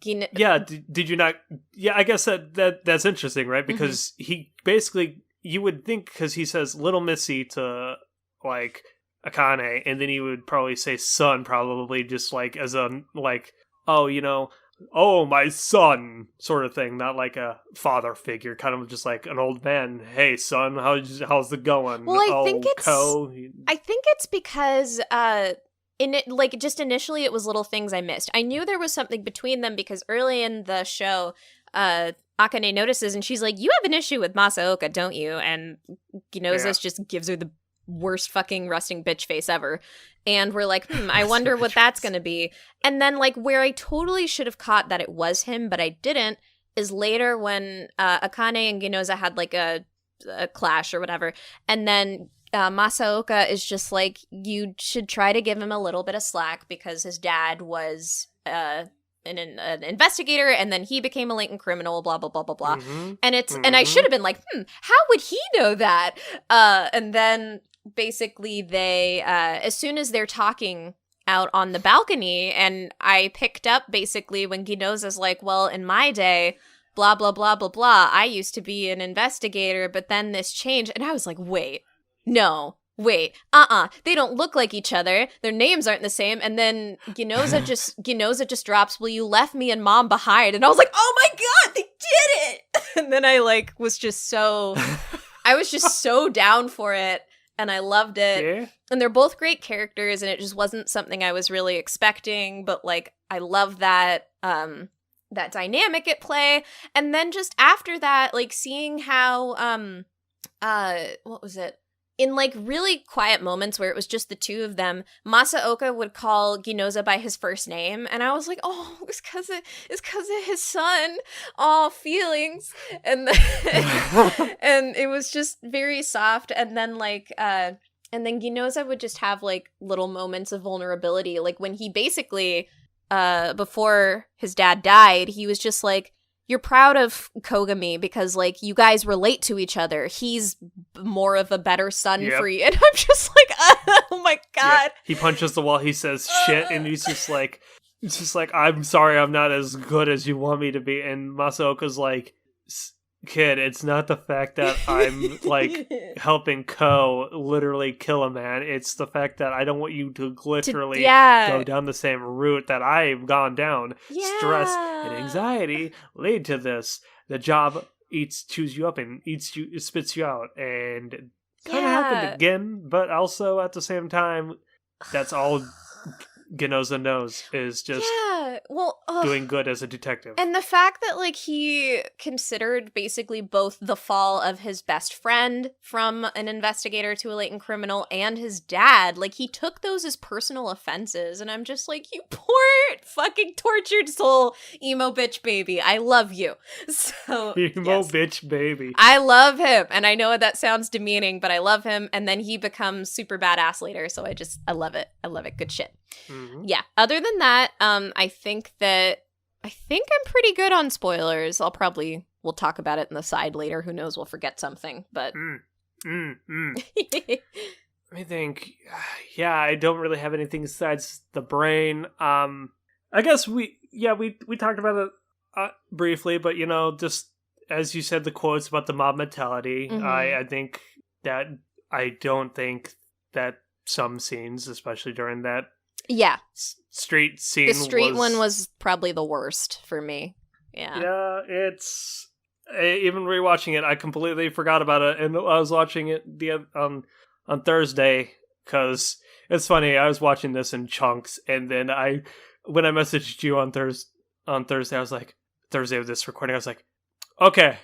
did you not? Yeah, I guess that's interesting, right? Because he basically, you would think, because he says little missy to like Akane, and then he would probably say son, probably just like as a like, oh, you know, oh, my son sort of thing, not like a father figure, kind of just like an old man. Hey son, how's it going? Well, I think it's because just initially it was little things I missed. I knew there was something between them because early in the show, Akane notices and she's like, "You have an issue with Masaoka, don't you?" And Ginoza's just gives her the worst fucking rusting bitch face ever. And we're like, I wonder what that's gonna be. And then like where I totally should have caught that it was him, but I didn't, is later when Akane and Ginoza had like a clash or whatever, and then Masaoka is just like, you should try to give him a little bit of slack because his dad was an investigator and then he became a latent criminal, blah blah blah blah blah. And and I should have been like, how would he know that? And then basically they as soon as they're talking out on the balcony, and I picked up basically when Ginoza's like, well, in my day, blah blah blah blah blah, I used to be an investigator, but then this changed. And I was like, wait, they don't look like each other, their names aren't the same. And then Ginoza just drops, well, you left me and mom behind. And I was like, oh my god, they did it. And then I like was just so I was just so down for it, and I loved it. Yeah. And they're both great characters, and it just wasn't something I was really expecting, but like I love that that dynamic at play. And then just after that, like seeing how what was it? In like really quiet moments where it was just the two of them, Masaoka would call Ginoza by his first name, and I was like, oh, it's cause of his son. Oh, feelings. And and it was just very soft. And then like and then Ginoza would just have like little moments of vulnerability. Like when he basically before his dad died, he was just like, you're proud of Kogami because, like, you guys relate to each other. He's more of a better son for you. And I'm just like, oh my god. Yep. He punches the wall, he says shit, and he's just like, I'm sorry, I'm not as good as you want me to be. And Masaoka's like, kid, it's not the fact that I'm, like, helping Ko literally kill a man. It's the fact that I don't want you to literally go down the same route that I've gone down. Yeah. Stress and anxiety lead to this. The job chews you up and spits you out. And it kind of happened again, but also at the same time, that's all Ginoza knows is just doing good as a detective. And the fact that like he considered basically both the fall of his best friend from an investigator to a latent criminal and his dad, like he took those as personal offenses, and I'm just like, you poor fucking tortured soul, emo bitch baby, I love you. So bitch baby, I love him, and I know that sounds demeaning, but I love him. And then he becomes super badass later, so I love it. Good shit. Yeah, other than that, I think I'm pretty good on spoilers. We'll talk about it in the side later. Who knows, we'll forget something, but I think, I don't really have anything besides the brain. I guess we talked about it briefly, but you know, just as you said, the quotes about the mob mentality, I think that I don't think that some scenes, especially during that street scene, the street one was probably the worst for me. It's even rewatching it, I completely forgot about it, and I was watching it on Thursday because it's funny, I was watching this in chunks, and then when I messaged you on Thursday, I was like, Thursday of this recording, I was like, okay.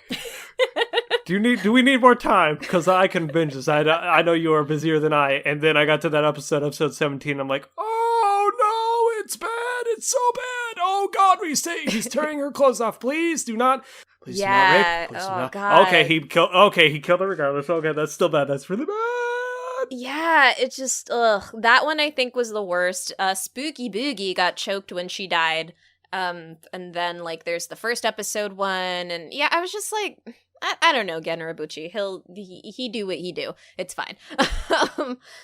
Do we need more time? Because I can binge this. I know you are busier than I. And then I got to that episode 17. I'm like, oh no, it's bad. It's so bad. Oh oh God, we say he's tearing her clothes off. Please do not. Please do not Yeah. rape. Please do Oh, not. God. Okay, he killed her regardless. Okay, that's still bad. That's really bad. Yeah, it just, that one I think was the worst. Spooky Boogie got choked when she died. And then, like, there's the first episode one, and yeah, I was just like, I don't know, Gen Urobuchi. He do what he do. It's fine.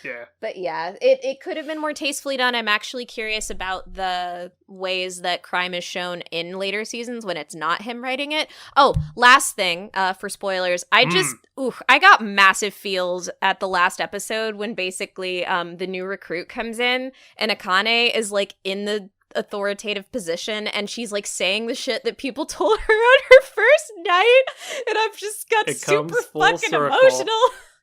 Yeah. But yeah, it could have been more tastefully done. I'm actually curious about the ways that crime is shown in later seasons when it's not him writing it. Oh, last thing, for spoilers, I got massive feels at the last episode when basically the new recruit comes in and Akane is like in the authoritative position and she's like saying the shit that people told her on her first night, and I've just got super fucking emotional.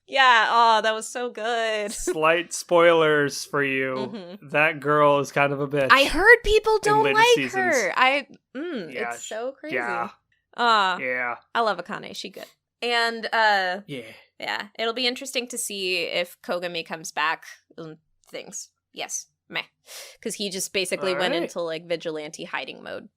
Yeah, oh, that was so good. Slight spoilers for you. Mm-hmm. That girl is kind of a bitch. I heard people don't like seasons. her. Yeah, it's so crazy. Yeah. Yeah. I love Akane. She good. And yeah, it'll be interesting to see if Kogami comes back and things. Yes. Meh. Because he just basically went into like vigilante hiding mode.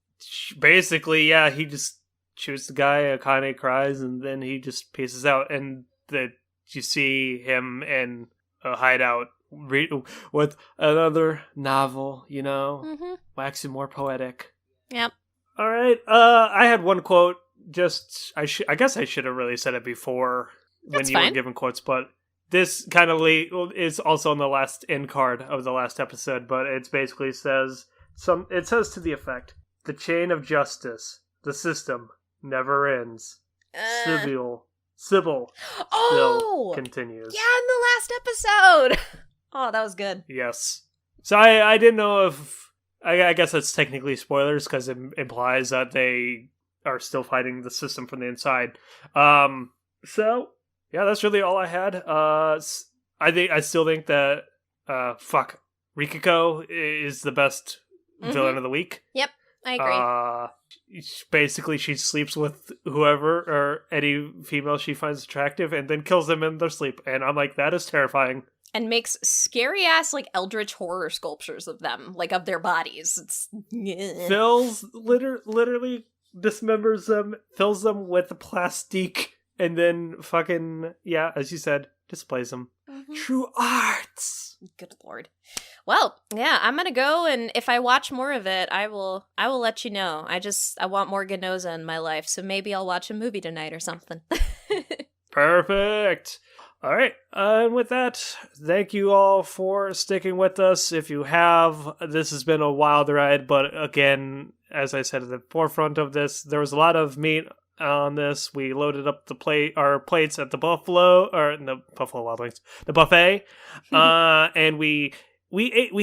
Basically, yeah, he just shoots the guy, Akane cries, and then he just pieces out. And you see him in a hideout with another novel, waxing more poetic. Yep. All right. I had one quote. I guess I should have really said it before when you were giving quotes, but this kind of is also on the last end card of the last episode, but it basically says it says to the effect, "The chain of justice, the system, never ends." Sybil still continues. Yeah, in the last episode. Oh, that was good. Yes. So I didn't know if I guess that's technically spoilers because it implies that they are still fighting the system from the inside. So yeah, that's really all I had. I still think that Rikiko is the best villain of the week. Yep, I agree. Basically, she sleeps with whoever or any female she finds attractive, and then kills them in their sleep. And I'm like, that is terrifying. And makes scary ass like eldritch horror sculptures of them, like of their bodies. It's literally dismembers them, fills them with plastique. And then fucking, yeah, as you said, displays them. Mm-hmm. True arts. Good lord. Well, yeah, I'm gonna go, and if I watch more of it, I will let you know. I want more Ganoza in my life, so maybe I'll watch a movie tonight or something. Perfect. All right, and with that, thank you all for sticking with us. If you have, this has been a wild ride, but again, as I said at the forefront of this, there was a lot of meat on this. We loaded up our plates at the Buffalo Wild Wings, the buffet, and we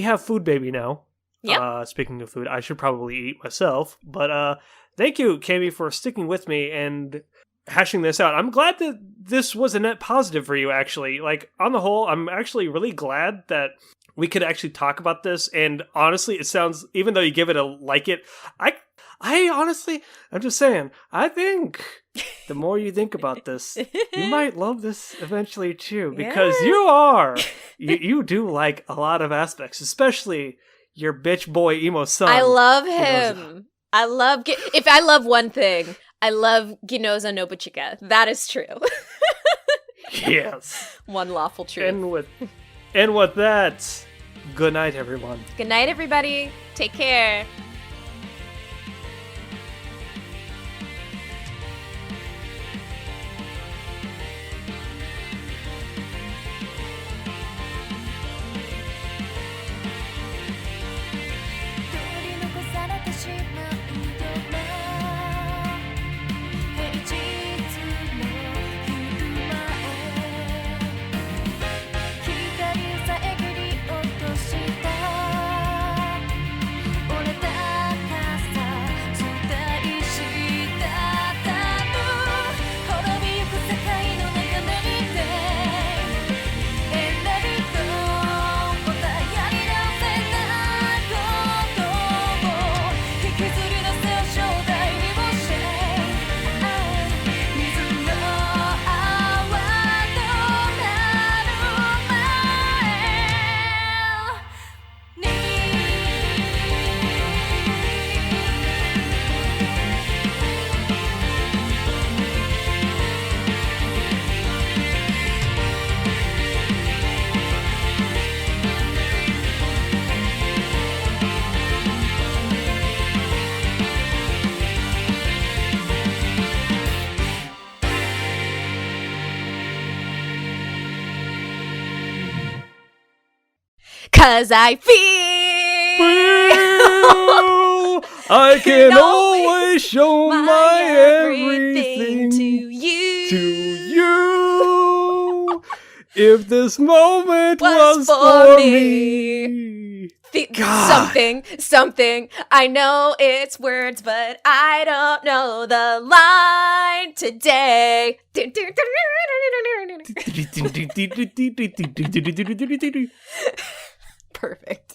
have food baby now. Yeah. Speaking of food, I should probably eat myself, but thank you, Cami, for sticking with me and hashing this out. I'm glad that this was a net positive for you, actually. Like, on the whole, I'm actually really glad that we could actually talk about this, and honestly, it sounds, even though you give it a like it, I honestly, I'm just saying, I think the more you think about this, you might love this eventually too, because you do like a lot of aspects, especially your bitch boy emo son. I love him. If I love one thing, I love Ginoza Nobuchika. That is true. Yes. One lawful truth. And with that, good night, everyone. Good night, everybody. Take care. Let 'cause I feel I can always show my everything everything to you. to you. If this moment was for me. God. Something. I know it's words, but I don't know the line today. Perfect.